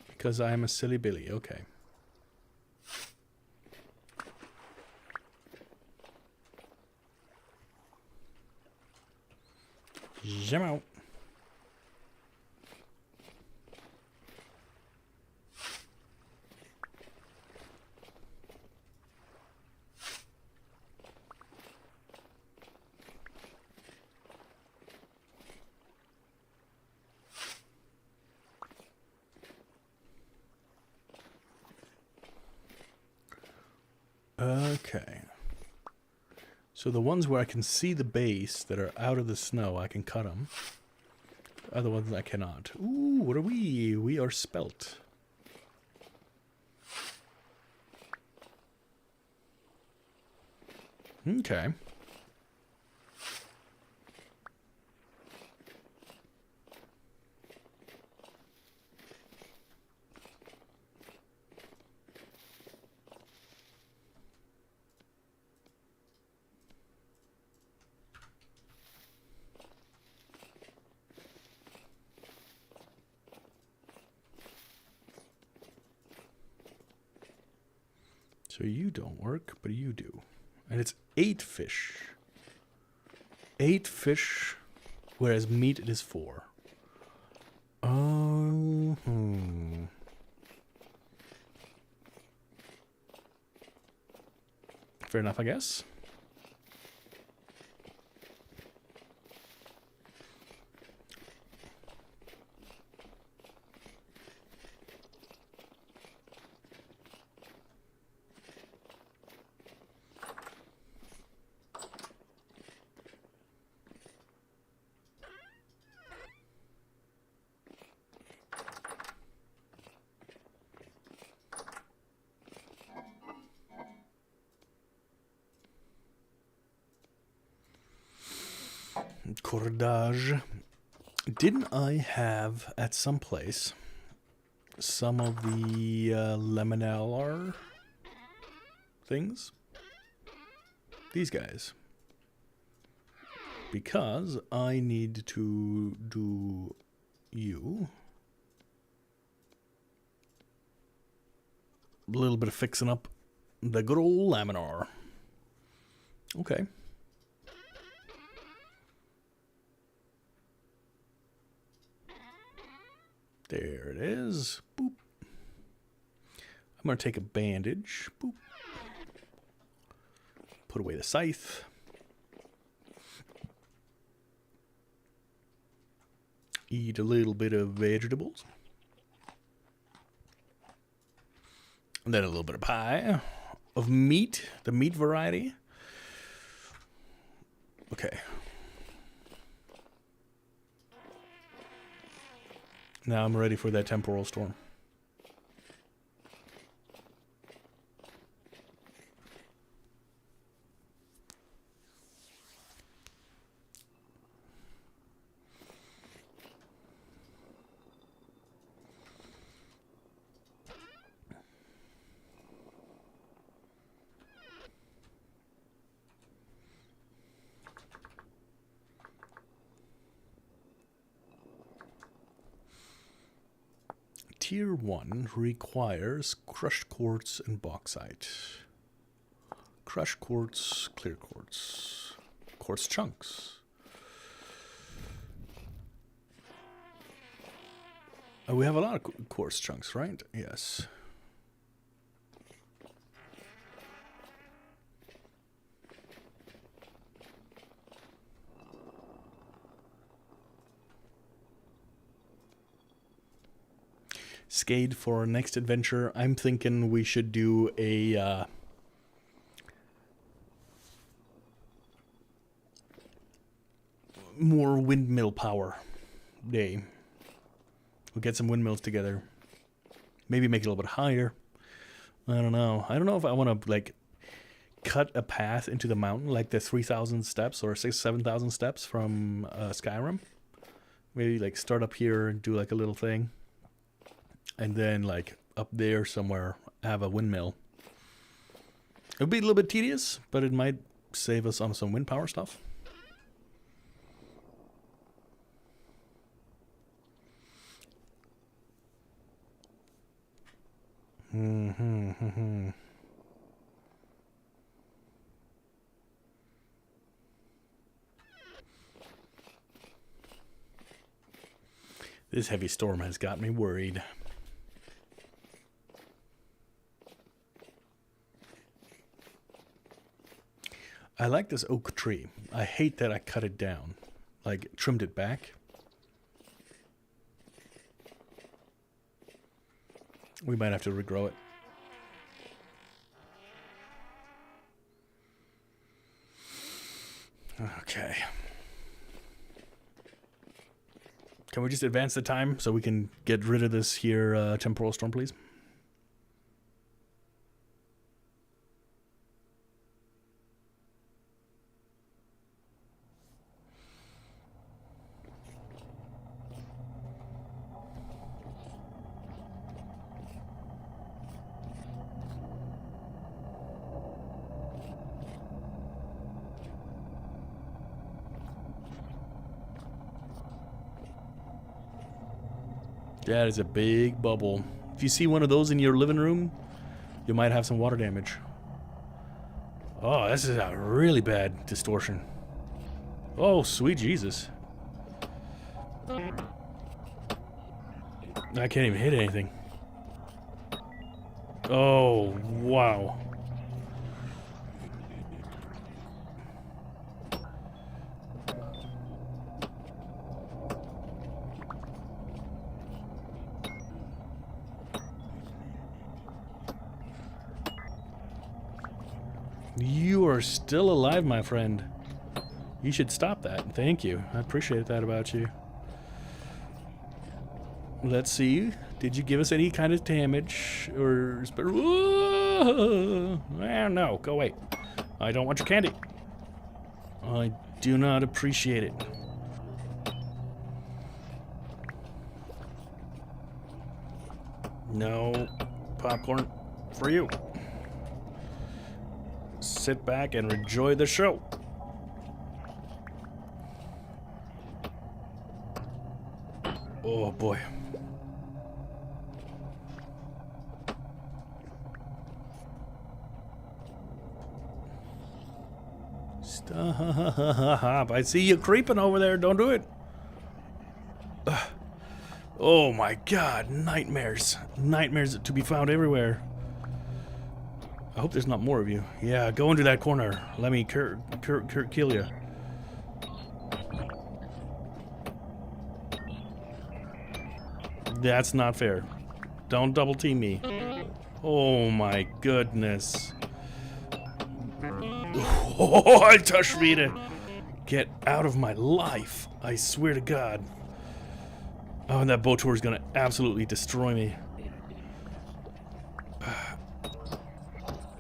Because I am a silly Billy, okay. Zoom out. Okay. So the ones where I can see the base that are out of the snow, I can cut them. Other ones I cannot. Ooh, what are we? We are spelt. Okay. So you don't work, but you do. And it's 8 fish. 8 fish, whereas meat it is 4. Fair enough, I guess. Cordage. Didn't I have at some place some of the lamellar things? These guys. Because I need to do you. A little bit of fixing up the good old laminar. Okay. There it is. Boop. I'm going to take a bandage. Boop. Put away the scythe. Eat a little bit of vegetables. And then a little bit of pie. Of meat. The meat variety. Okay. Now I'm ready for that temporal storm. Tier 1 requires crushed quartz and bauxite. Crushed quartz, clear quartz, quartz chunks. Oh, we have a lot of quartz chunks, right? Yes. Skade for our next adventure. I'm thinking we should do a more windmill power day. We'll get some windmills together. Maybe make it a little bit higher. I don't know. I don't know if I want to like cut a path into the mountain like the 3,000 steps or 7,000 steps from Skyrim. Maybe like start up here and do like a little thing. And then, like, up there somewhere, have a windmill. It would be a little bit tedious, but it might save us on some wind power stuff. This heavy storm has got me worried. I like this oak tree. I hate that I cut it down. Like, trimmed it back. We might have to regrow it. Okay. Can we just advance the time so we can get rid of this here temporal storm, please? That is a big bubble. If you see one of those in your living room, You might have some water damage. Oh, this is a really bad distortion. Oh, sweet Jesus. I can't even hit anything. Oh, wow. You are still alive, my friend. You should stop that. Thank you. I appreciate that about you. Let's see. Did you give us any kind of damage? Or... Well, no. Go away. I don't want your candy. I do not appreciate it. No popcorn for you. Sit back and enjoy the show. Oh boy. Stop. I see you creeping over there. Don't do it. Oh my god. Nightmares. Nightmares to be found everywhere. I hope there's not more of you. Yeah, go into that corner. Let me kill you. That's not fair. Don't double team me. Oh my goodness. Oh, I touched me to get out of my life. I swear to God. Oh, and that boat tour is gonna absolutely destroy me.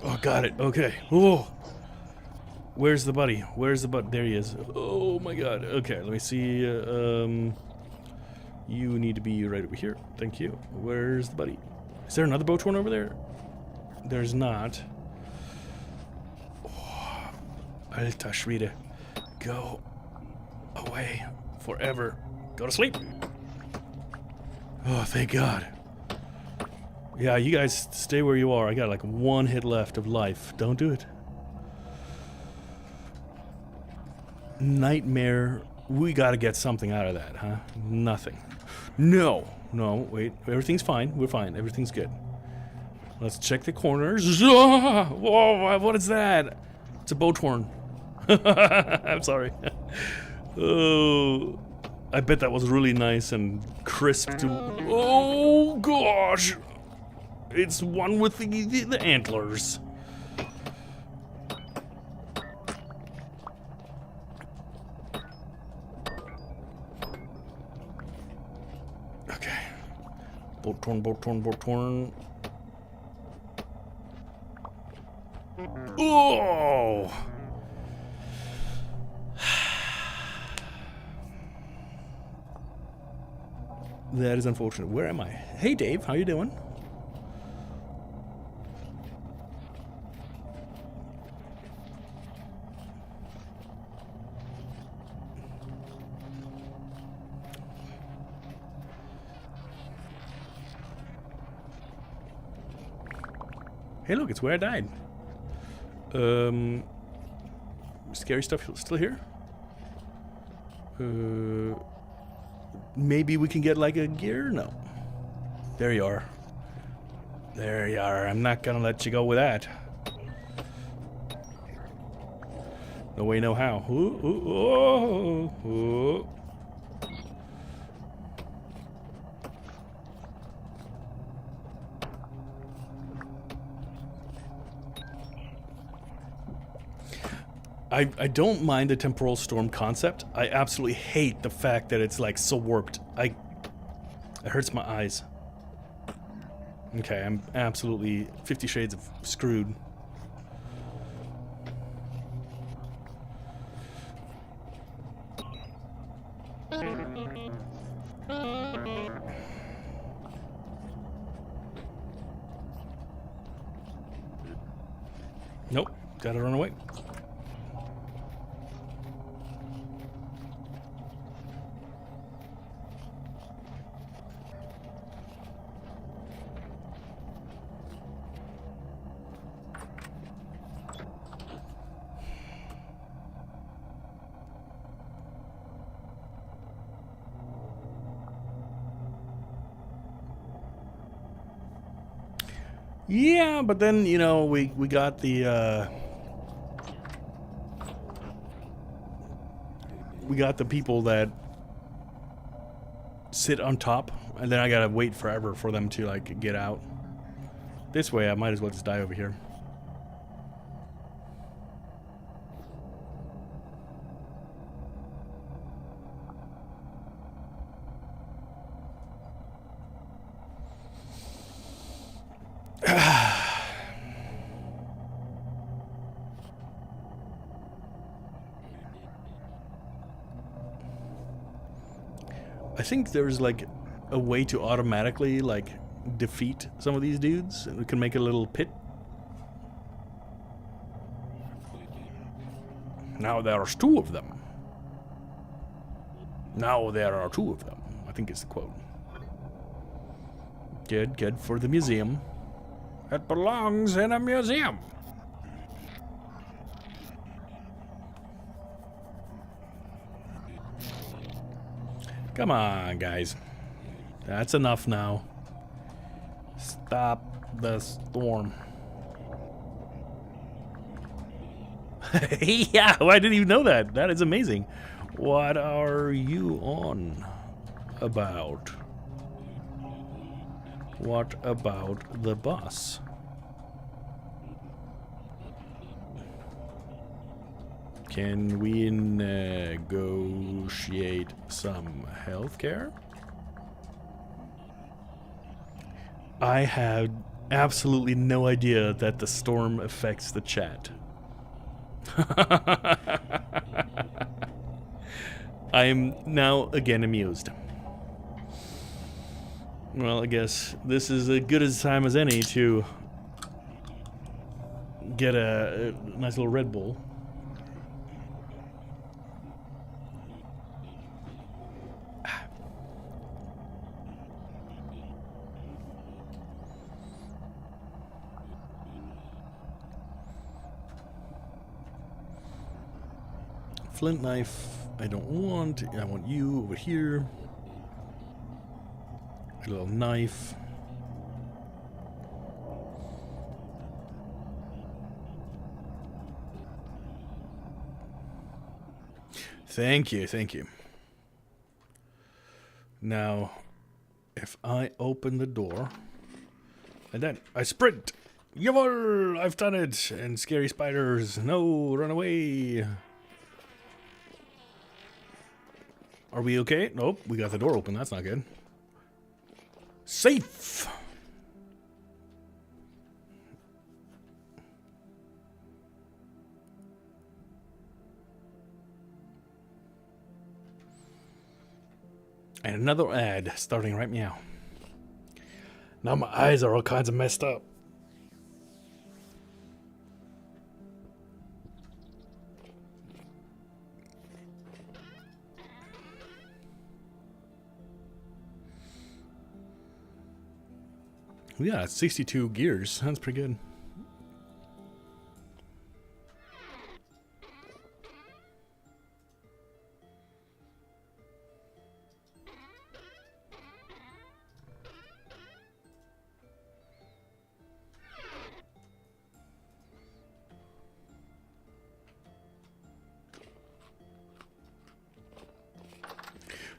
Oh, got it. Okay. Oh. Where's the buddy? Where's the buddy? There he is. Oh my god. Okay, let me see. You need to be right over here. Thank you. Where's the buddy? Is there another boat torn over there? There's not. Oh, Alta Schwede. Go away forever. Go to sleep. Oh, thank God. Yeah, you guys stay where you are. I got like one hit left of life. Don't do it. Nightmare. We gotta get something out of that, huh? Nothing. No. No, wait. Everything's fine. We're fine. Everything's good. Let's check the corners. Whoa, what is that? It's a boat horn. I'm sorry. Oh, I bet that was really nice and crisp to... Oh, gosh. It's one with the antlers. Okay. Boat torn, boat torn, boat torn. Oh! That is unfortunate. Where am I? Hey, Dave. How you doing? Hey, look, it's where I died. Scary stuff still here? Maybe we can get like a gear? No. There you are. There you are. I'm not gonna let you go with that. No way, no how. Ooh, ooh, ooh, ooh. I don't mind the temporal storm concept. I absolutely hate the fact that it's like so warped. It hurts my eyes. Okay, I'm absolutely 50 shades of screwed. Nope, gotta run away. Yeah, but then, you know, we got the people that sit on top, and then I gotta wait forever for them to, like, get out. This way, I might as well just die over here. I think there's, like, a way to automatically, like, defeat some of these dudes, and we can make a little pit. Now there's two of them. Now there are two of them, I think is the quote. Good for the museum. It belongs in a museum. Come on, guys. That's enough now. Stop the storm. Yeah, I didn't even know that. That is amazing. What are you on about? What about the bus? Can we negotiate some healthcare? I had absolutely no idea that the storm affects the chat. I am now again amused. Well, I guess this is as good a time as any to get a nice little Red Bull. Flint knife, I don't want. I want you over here. A little knife. Thank you, thank you. Now, if I open the door, and then I sprint. Jawohl, I've done it. And scary spiders, no, run away. Are we okay? Nope, we got the door open. That's not good. Safe! And another ad starting right meow. Now my eyes are all kinds of messed up. Yeah, it's 62 gears. That's pretty good.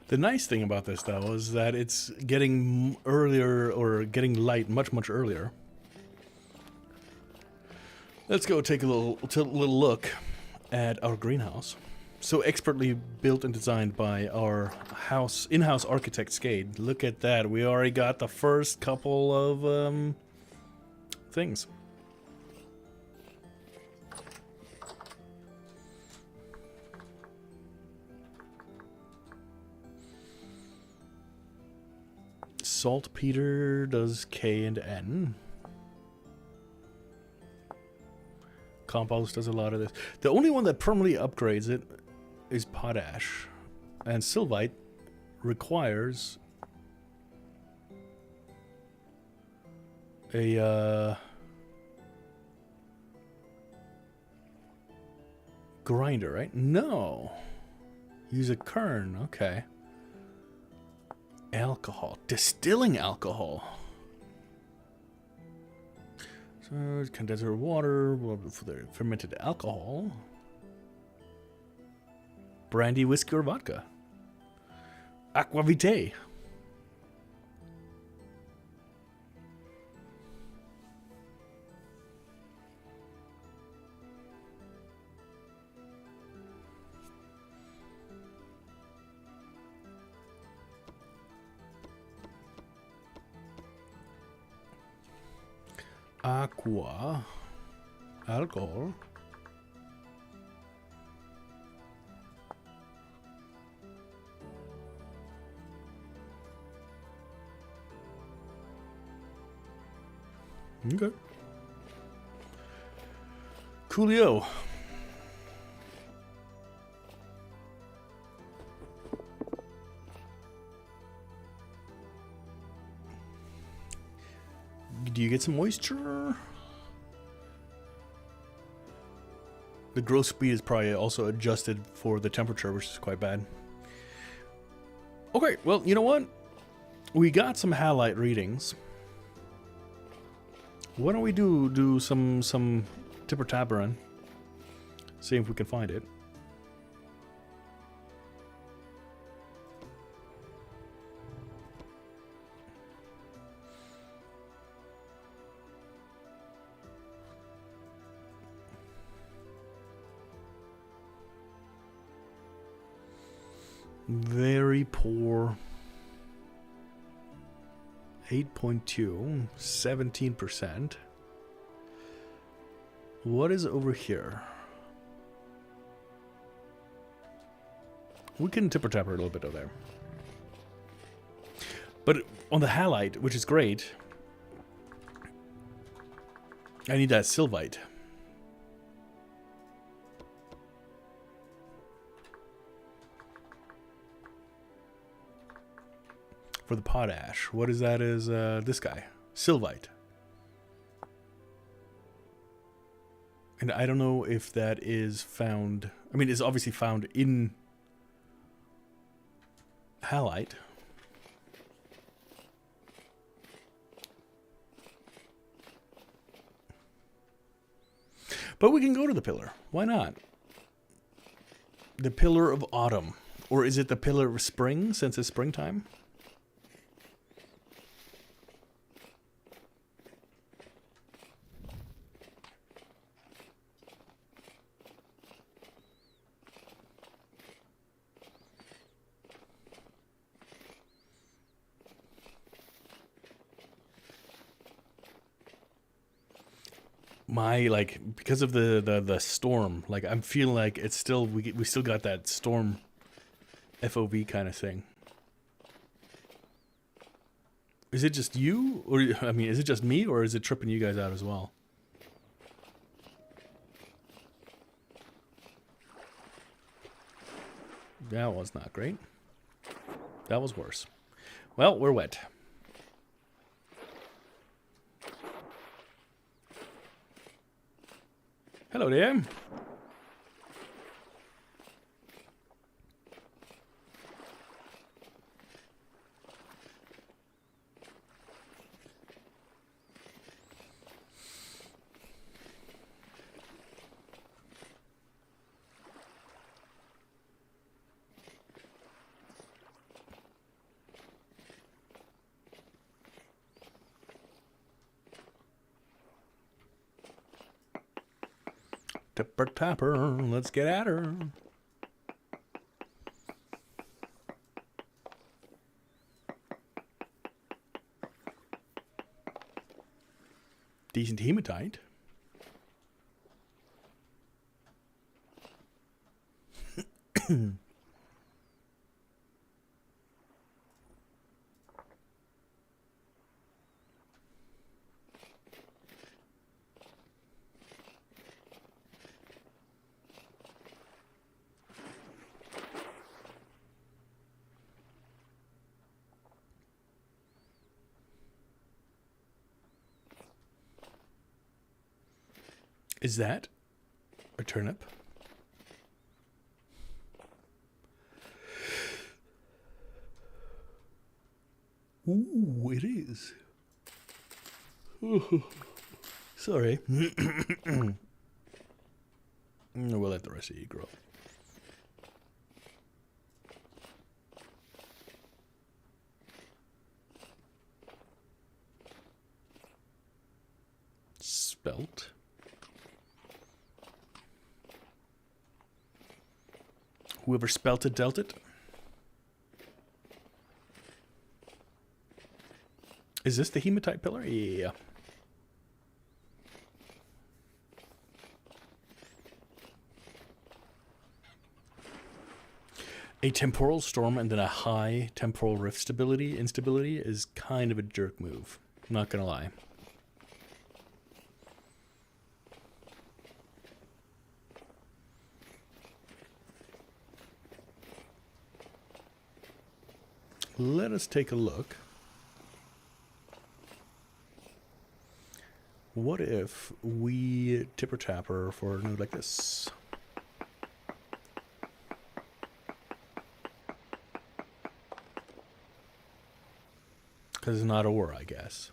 The nice thing about this, though, is that it's getting earlier, or getting light much, much earlier. Let's go take a little look at our greenhouse. So expertly built and designed by our in-house architect, Skade. Look at that. We already got the first couple of things. Saltpeter does K and N. Compost does a lot of this. The only one that permanently upgrades it is potash. And sylvite requires a grinder, right? No. Use a kern, okay. Alcohol. Distilling alcohol. So condenser water for the fermented alcohol. Brandy, whiskey, or vodka. Aquavitae. Aqua. Alcohol. Okay. Coolio. Do you get some moisture? The growth speed is probably also adjusted for the temperature, which is quite bad. Okay, well, you know what? We got some halite readings. Why don't we do some tipper tappering? See if we can find it. Very poor. 8.2, 17%. What is over here? We can tipper tapper a little bit over there. But on the halite, which is great, I need that sylvite. For the potash. What is that? Is this guy. Sylvite. And I don't know if that is found. I mean, it's obviously found in halite. But we can go to the pillar. Why not? The pillar of autumn. Or is it the pillar of spring, since it's springtime? Because of the storm, like I'm feeling like it's still we still got that storm FOV kind of thing. Is it just you, or I mean, is it just me, or is it tripping you guys out as well? That was not great. That was worse. Well, we're wet. Hello there. Tipper tapper, let's get at her. Decent hematite. Is that a turnip? Ooh, it is. Sorry. We'll let the rest of you grow. Spelt. Whoever spelt it dealt it. Is this the hematite pillar? Yeah. A temporal storm and then a high temporal rift instability is kind of a jerk move. Not gonna lie. Let us take a look. What if we tipper-tapper for a node like this? Because it's not ore, I guess.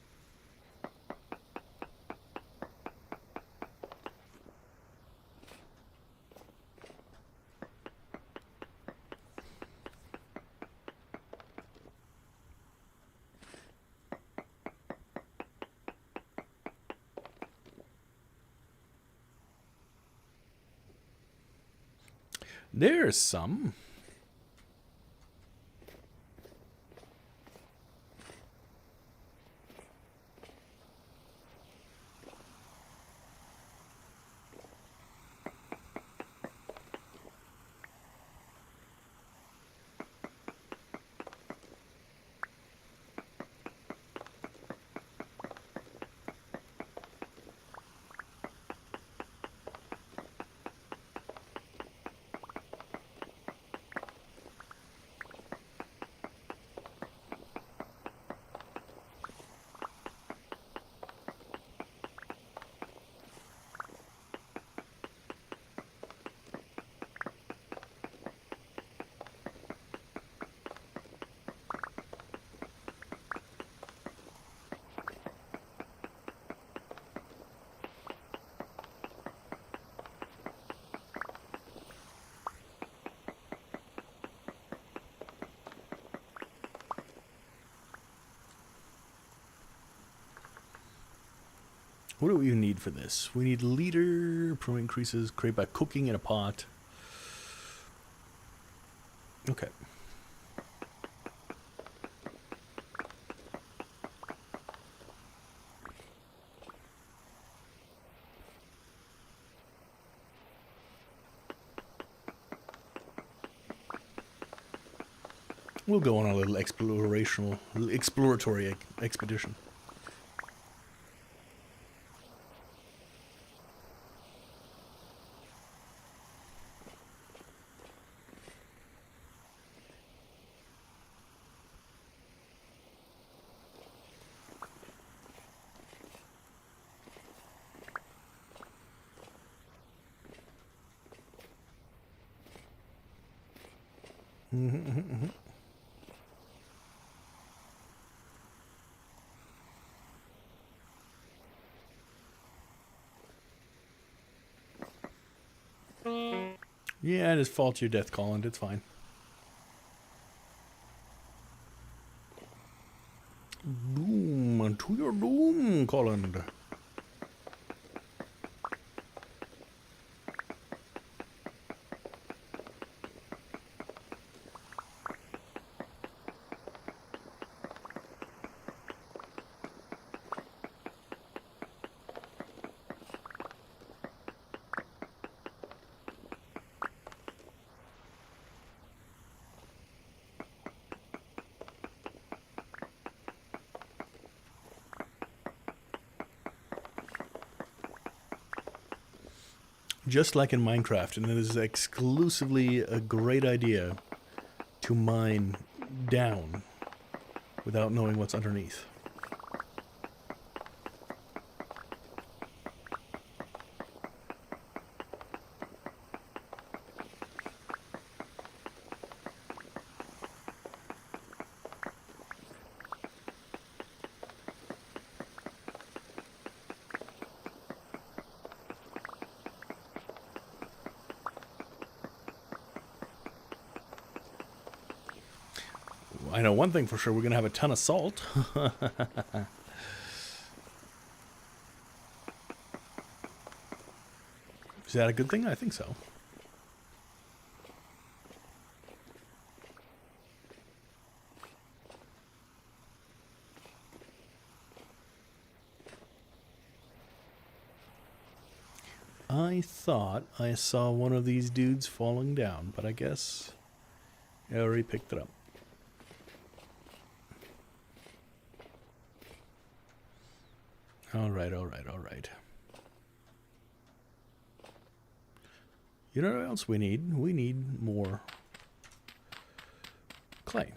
There's some. What do we need for this? We need leader, pro increases, create by cooking in a pot. Okay. We'll go on a little exploratory expedition. Yeah, just fall to your death, Colin. It's fine. Doom to your doom, Colin. Just like in Minecraft, and it is exclusively a great idea to mine down without knowing what's underneath. I know one thing for sure. We're going to have a ton of salt. Is that a good thing? I think so. I thought I saw one of these dudes falling down, but I guess I already picked it up. All right. You know what else we need? We need more clay.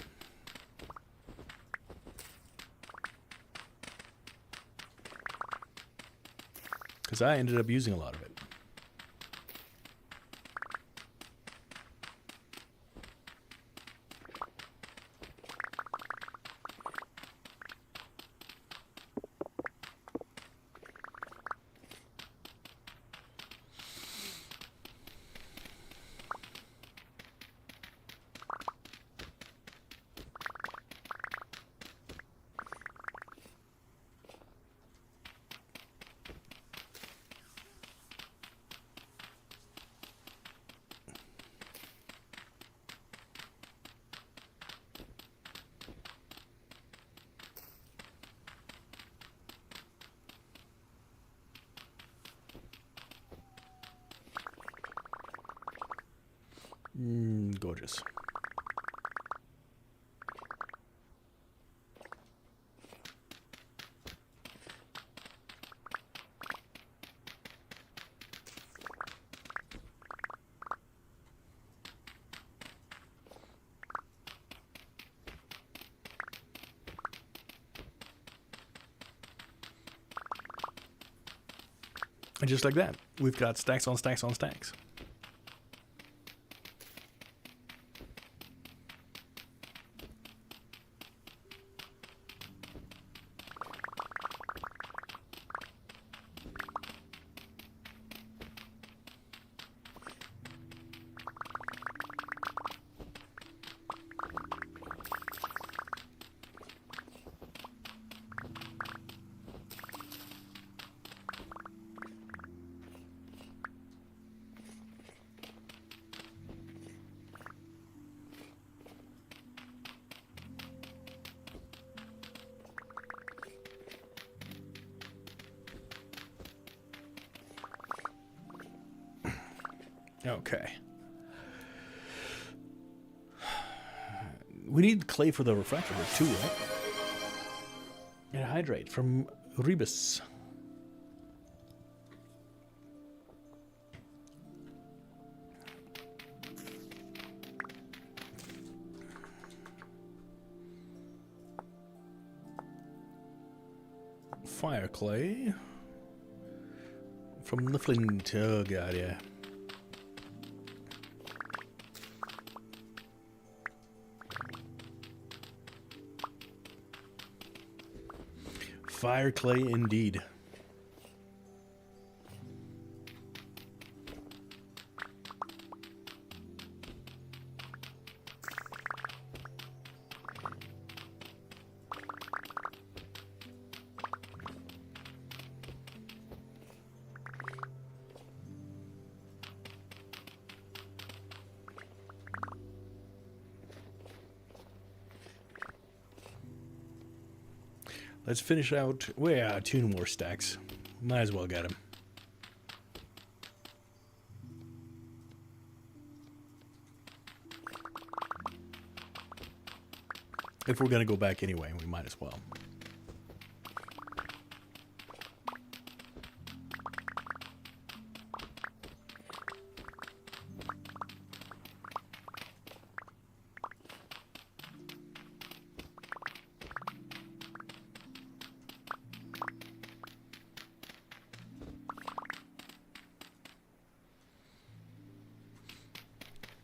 Because I ended up using a lot of it. Gorgeous. And just like that, we've got stacks on stacks on stacks. Okay. We need clay for the refractor too, right? And hydrate from Rebus. Fire clay from the flint. Oh god, yeah. Fire clay indeed. Let's finish out. Well, 2 more stacks. Might as well get them. If we're going to go back anyway, we might as well.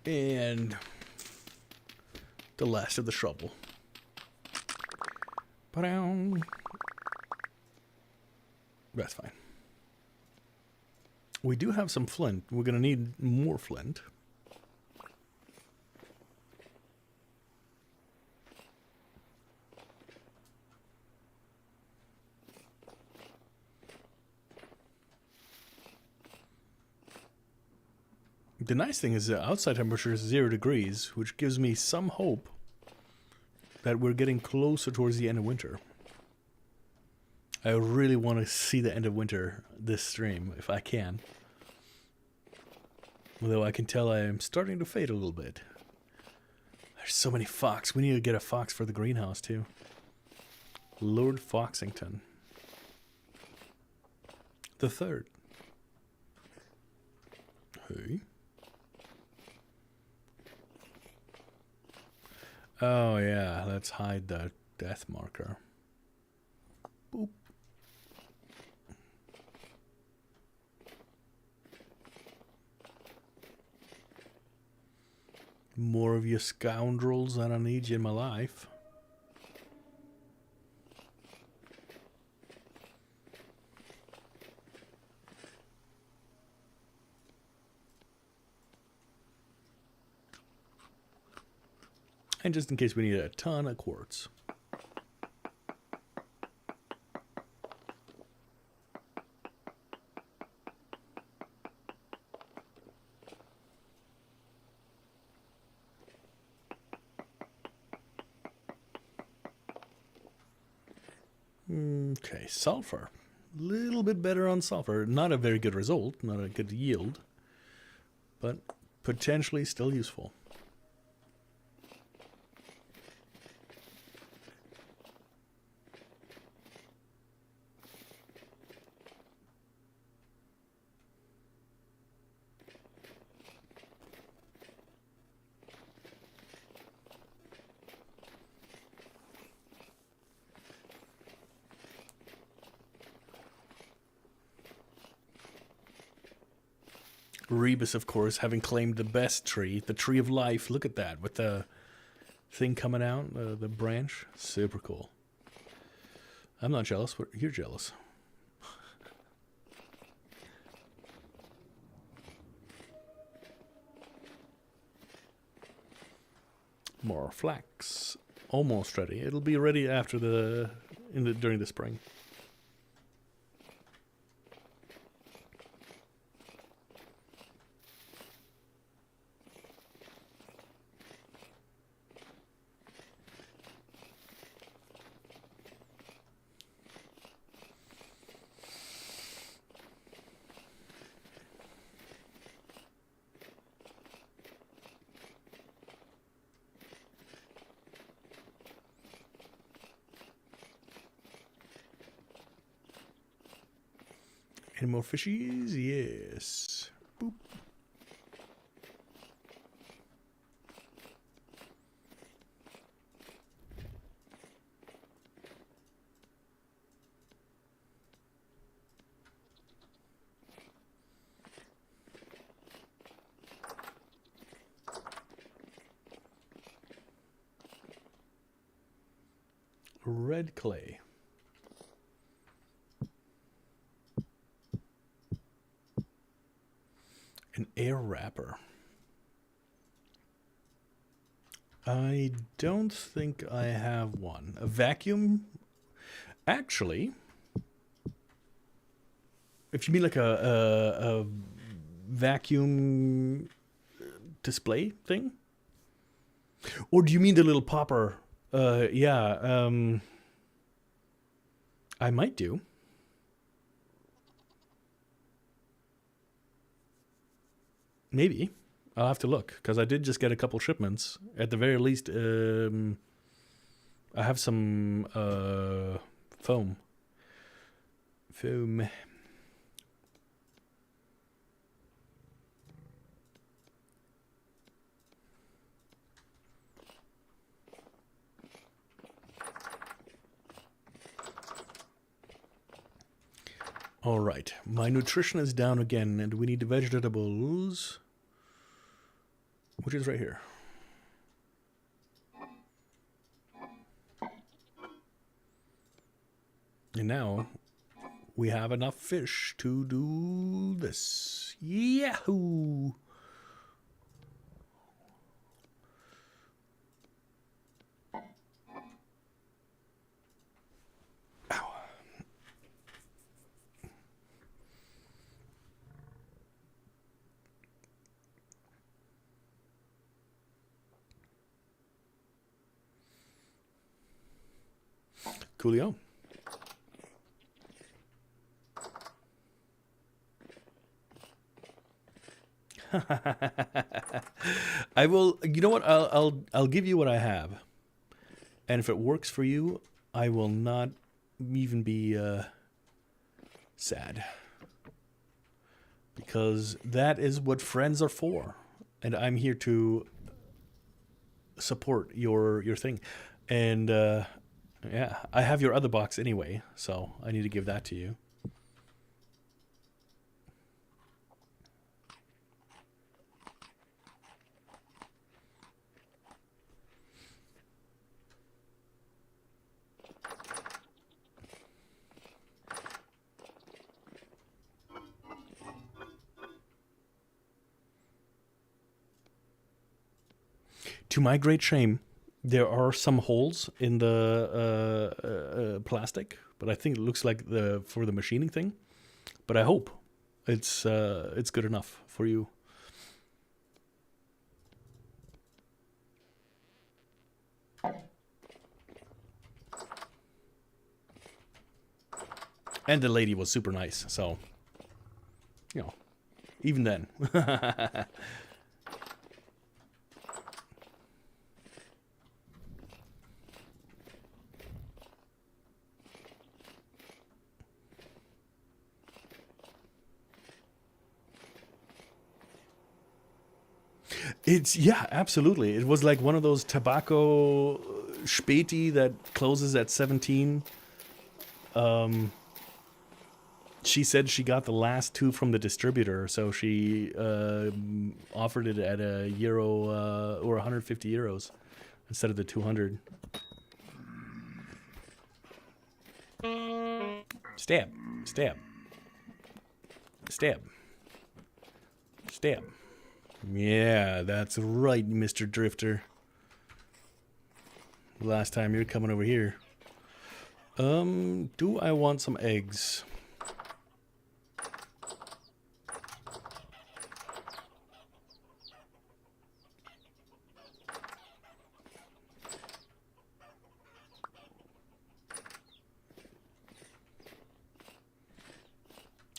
And the last of the shovel. That's fine. We do have some flint. We're going to need more flint. The nice thing is the outside temperature is 0 degrees, which gives me some hope that we're getting closer towards the end of winter. I really want to see the end of winter this stream, if I can. Although I can tell I am starting to fade a little bit. There's so many fox. We need to get a fox for the greenhouse, too. Lord Foxington. The third. Hey. Oh, yeah. Let's hide the death marker. Boop. More of you scoundrels than I need you in my life. And just in case we need a ton of quartz. Okay, sulfur. A little bit better on sulfur. Not a very good result, not a good yield, but potentially still useful. Rebus, of course, having claimed the best tree, the tree of life. Look at that, with the thing coming out, the branch. Super cool. I'm not jealous, but you're jealous. More flax. Almost ready. It'll be ready after during the spring. Any more fishies? Yes. Boop. Red clay. An air wrapper. I don't think I have one. A vacuum? Actually, if you mean like a vacuum display thing? Or do you mean the little popper? Yeah. I might do. Maybe. I'll have to look, because I did just get a couple shipments. At the very least, I have some foam. Foam. All right. My nutrition is down again, and we need vegetables, which is right here. And now we have enough fish to do this. Yahoo! Coolio. I will. You know what? I'll give you what I have, and if it works for you, I will not even be sad, because that is what friends are for, and I'm here to support your thing. And yeah, I have your other box anyway, so I need to give that to you. To my great shame, there are some holes in the plastic, but I think it looks like for the machining thing. But I hope it's good enough for you. And the lady was super nice, so you know, even then. It's, yeah, absolutely. It was like one of those tobacco Späti that closes at 17. She said she got the last two from the distributor, so she offered it at €1 or 150 euros instead of the 200. Stab, stab, stab, stab. Yeah, that's right, Mr. Drifter. Last time you're coming over here. Do I want some eggs?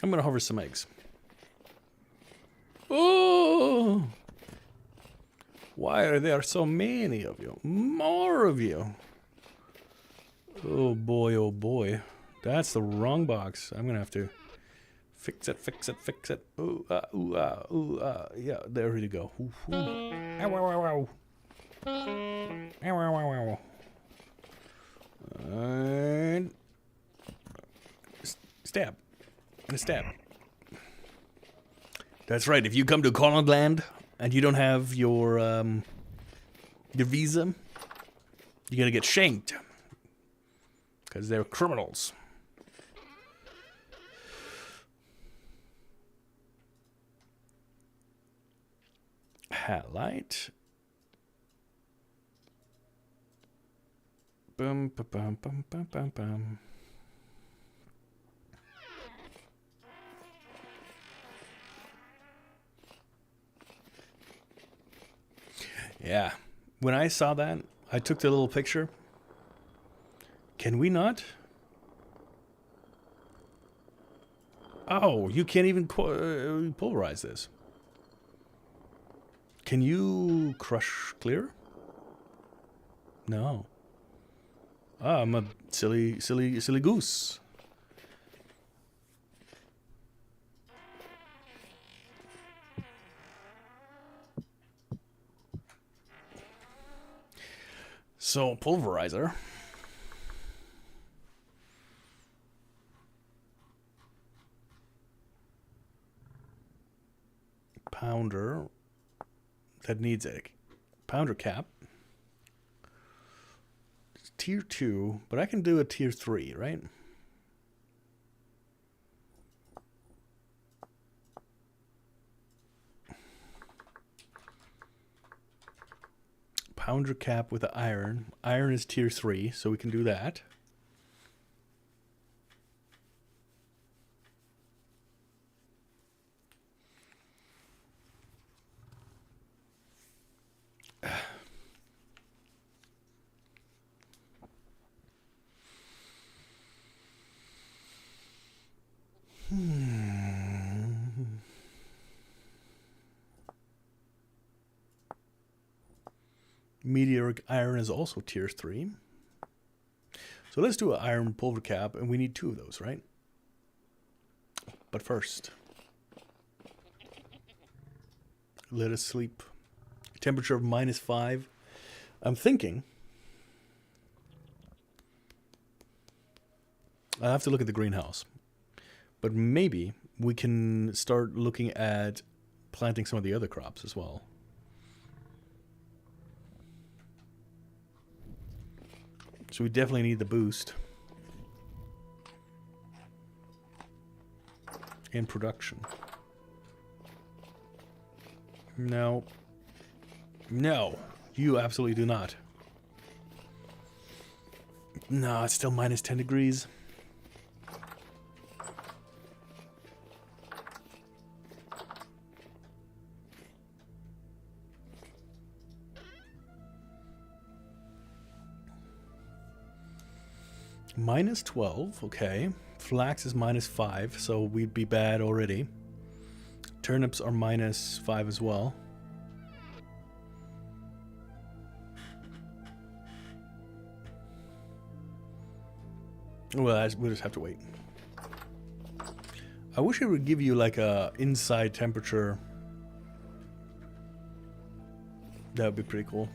I'm gonna harvest some eggs. Oh! Why are there so many of you? More of you! Oh boy, oh boy. That's the wrong box. I'm gonna have to fix it, fix it, fix it. Ooh, ooh, ooh, yeah, there you go. Ooh, ooh. Ow, ow, ow, ow. Ow, ow, ow, ow. And stab. And a stab. That's right. If you come to Colin Land and you don't have your visa, you gotta get shanked. Because they're criminals. Hat light. Bum, bum, bum, bum, bum, bum, bum. Yeah. When I saw that, I took the little picture. Can we not? Oh, you can't even pulverize this. Can you crush clear? No. Ah, I'm a silly goose. So, pulverizer. Pounder. That needs a pounder cap. It's tier 2, but I can do a tier 3, right? Pounder cap with the iron. Iron is tier 3, so we can do that. Meteoric iron is also tier 3. So let's do an iron pulver cap, and we need 2 of those, right? But first, let us sleep. Temperature of -5. I'm thinking I have to look at the greenhouse, but maybe we can start looking at planting some of the other crops as well. So we definitely need the boost in production. No. No, you absolutely do not. No, it's still -10 degrees. -12, okay. Flax is -5, so we'd be bad already. Turnips are -5 as well. Well, we'll just have to wait. I wish it would give you like a inside temperature. That would be pretty cool.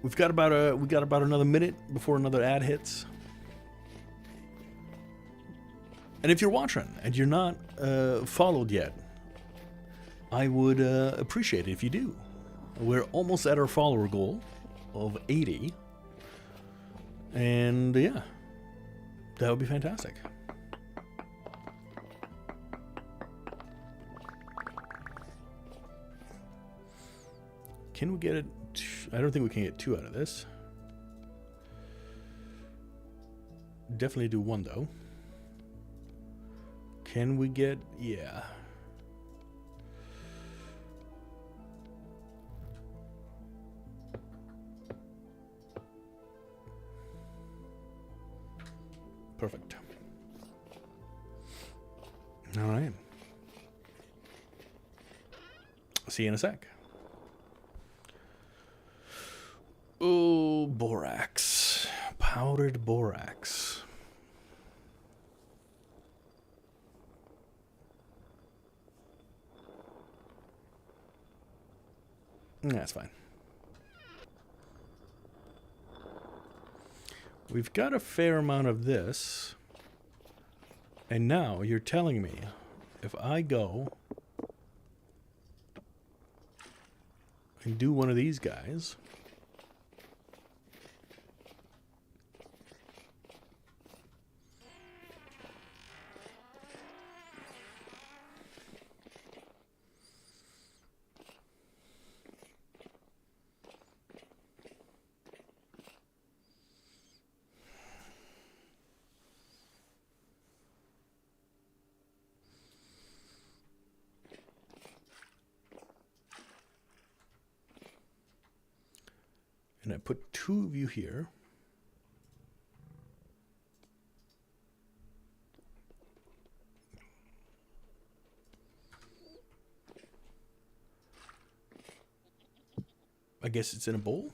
We got about another minute before another ad hits. And if you're watching and you're not followed yet, I would appreciate it if you do. We're almost at our follower goal of 80. And yeah, that would be fantastic. Can we get it? I don't think we can get 2 out of this. Definitely do 1 though. Can we get? Yeah. Perfect. All right. See you in a sec. Oh, borax. Powdered borax. That's fine. We've got a fair amount of this. And now you're telling me if I go and do one of these guys, and I put 2 of you here. I guess it's in a bowl.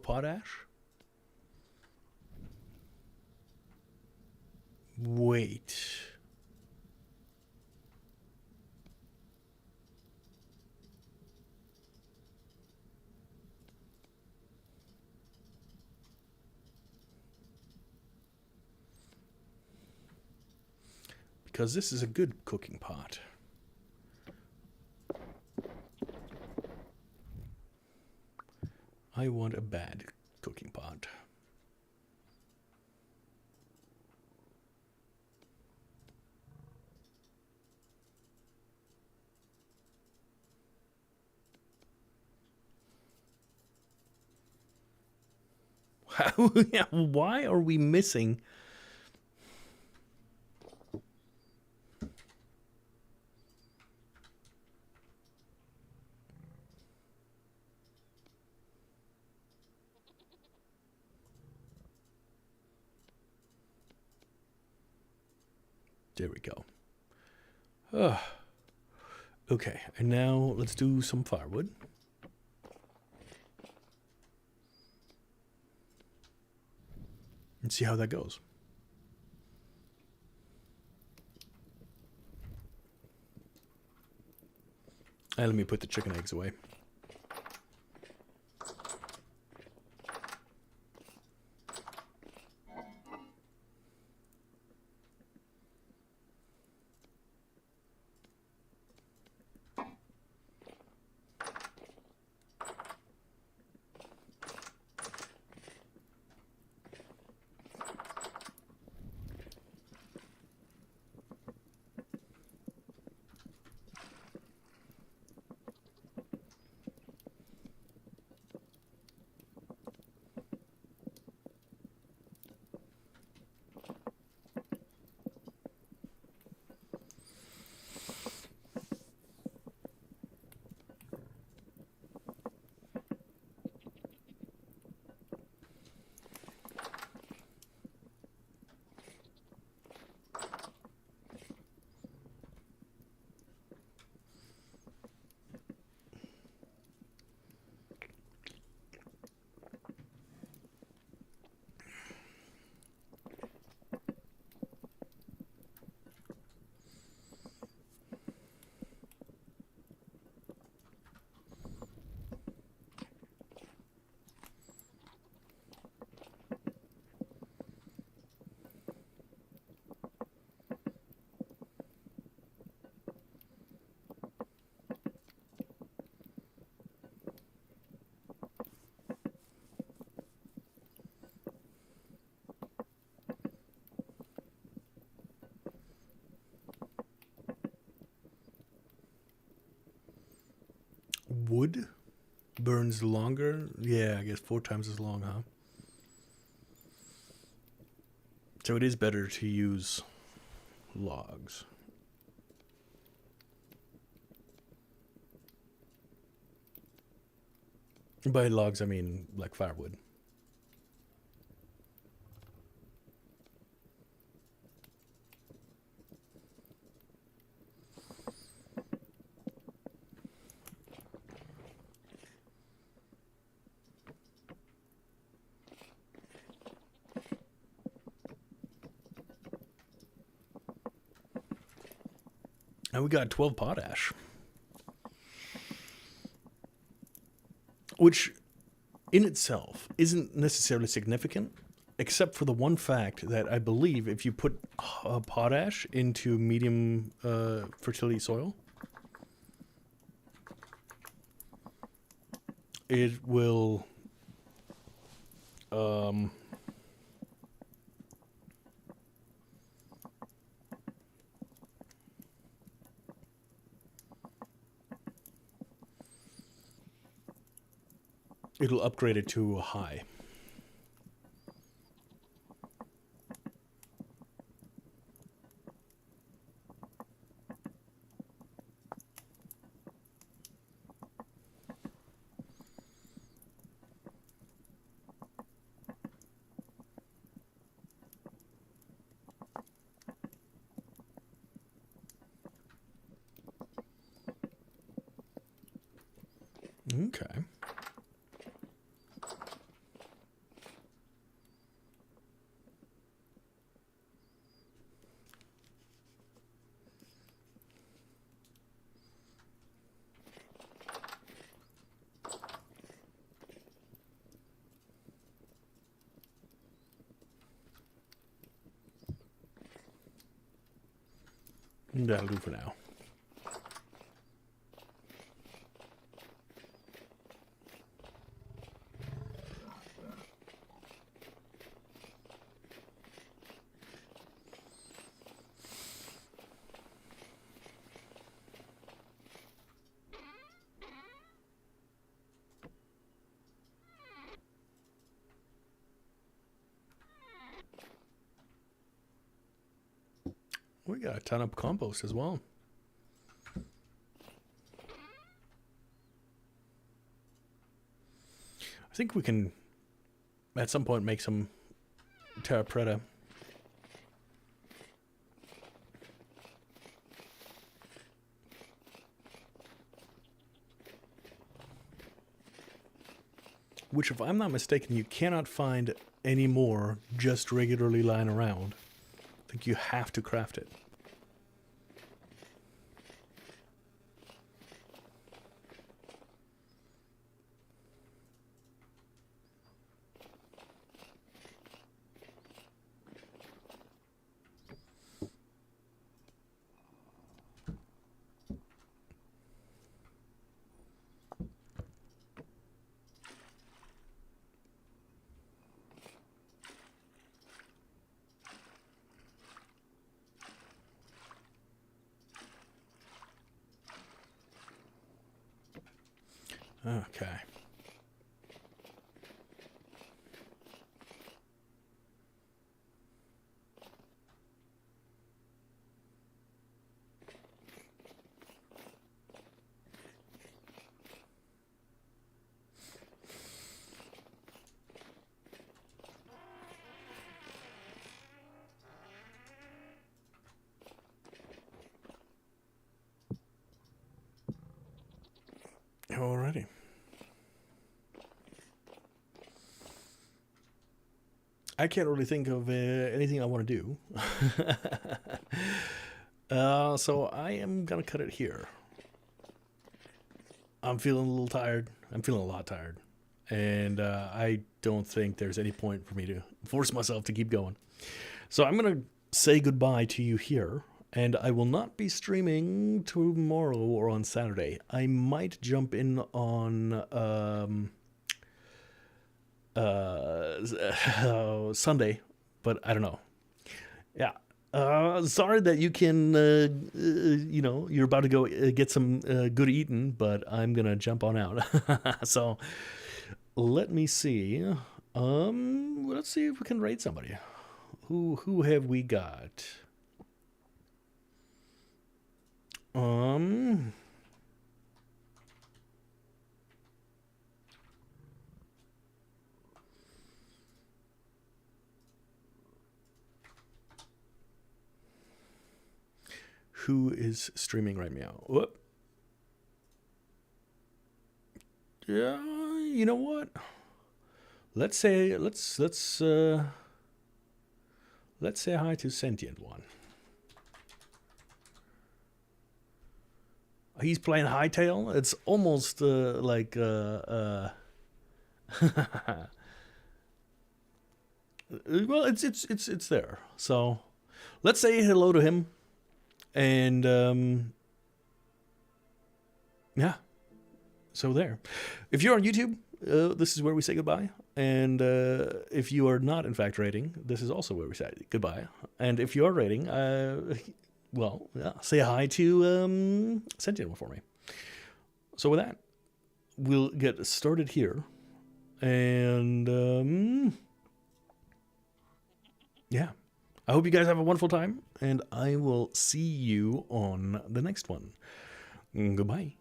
Potash? Wait. Because this is a good cooking pot. I want a bad cooking pot. Yeah, why are we missing? There we go. Okay, and now let's do some firewood. And see how that goes. And let me put the chicken eggs away. Wood burns longer? Yeah, I guess 4 times as long, huh? So it is better to use logs. By logs, I mean like firewood. And we got 12 potash, which in itself isn't necessarily significant, except for the one fact that I believe if you put potash into medium fertility soil, it will it'll upgrade it to a high. Okay. That'll do for now. We got a ton of compost as well. I think we can, at some point, make some terra preta. Which, if I'm not mistaken, you cannot find any more just regularly lying around. I think you have to craft it. Okay. Alrighty. I can't really think of anything I want to do. So I am going to cut it here. I'm feeling a little tired. I'm feeling a lot tired. And I don't think there's any point for me to force myself to keep going. So I'm going to say goodbye to you here. And I will not be streaming tomorrow or on Saturday. I might jump in on Sunday, but I don't know. Yeah. Sorry that you can, you're about to go get some good eating, but I'm going to jump on out. So let me see. Let's see if we can raid somebody. Who have we got? Who is streaming right now? Whoop. Yeah, you know what? Let's say hi to Sentient One. He's playing Hightail. It's almost like well, it's there. So let's say hello to him, and yeah. So there. If you're on YouTube, this is where we say goodbye. And if you are not in fact rating, this is also where we say goodbye. And if you are rating, well, yeah, say hi to Sentient for me. So with that, we'll get started here. And yeah, I hope you guys have a wonderful time. And I will see you on the next one. Goodbye.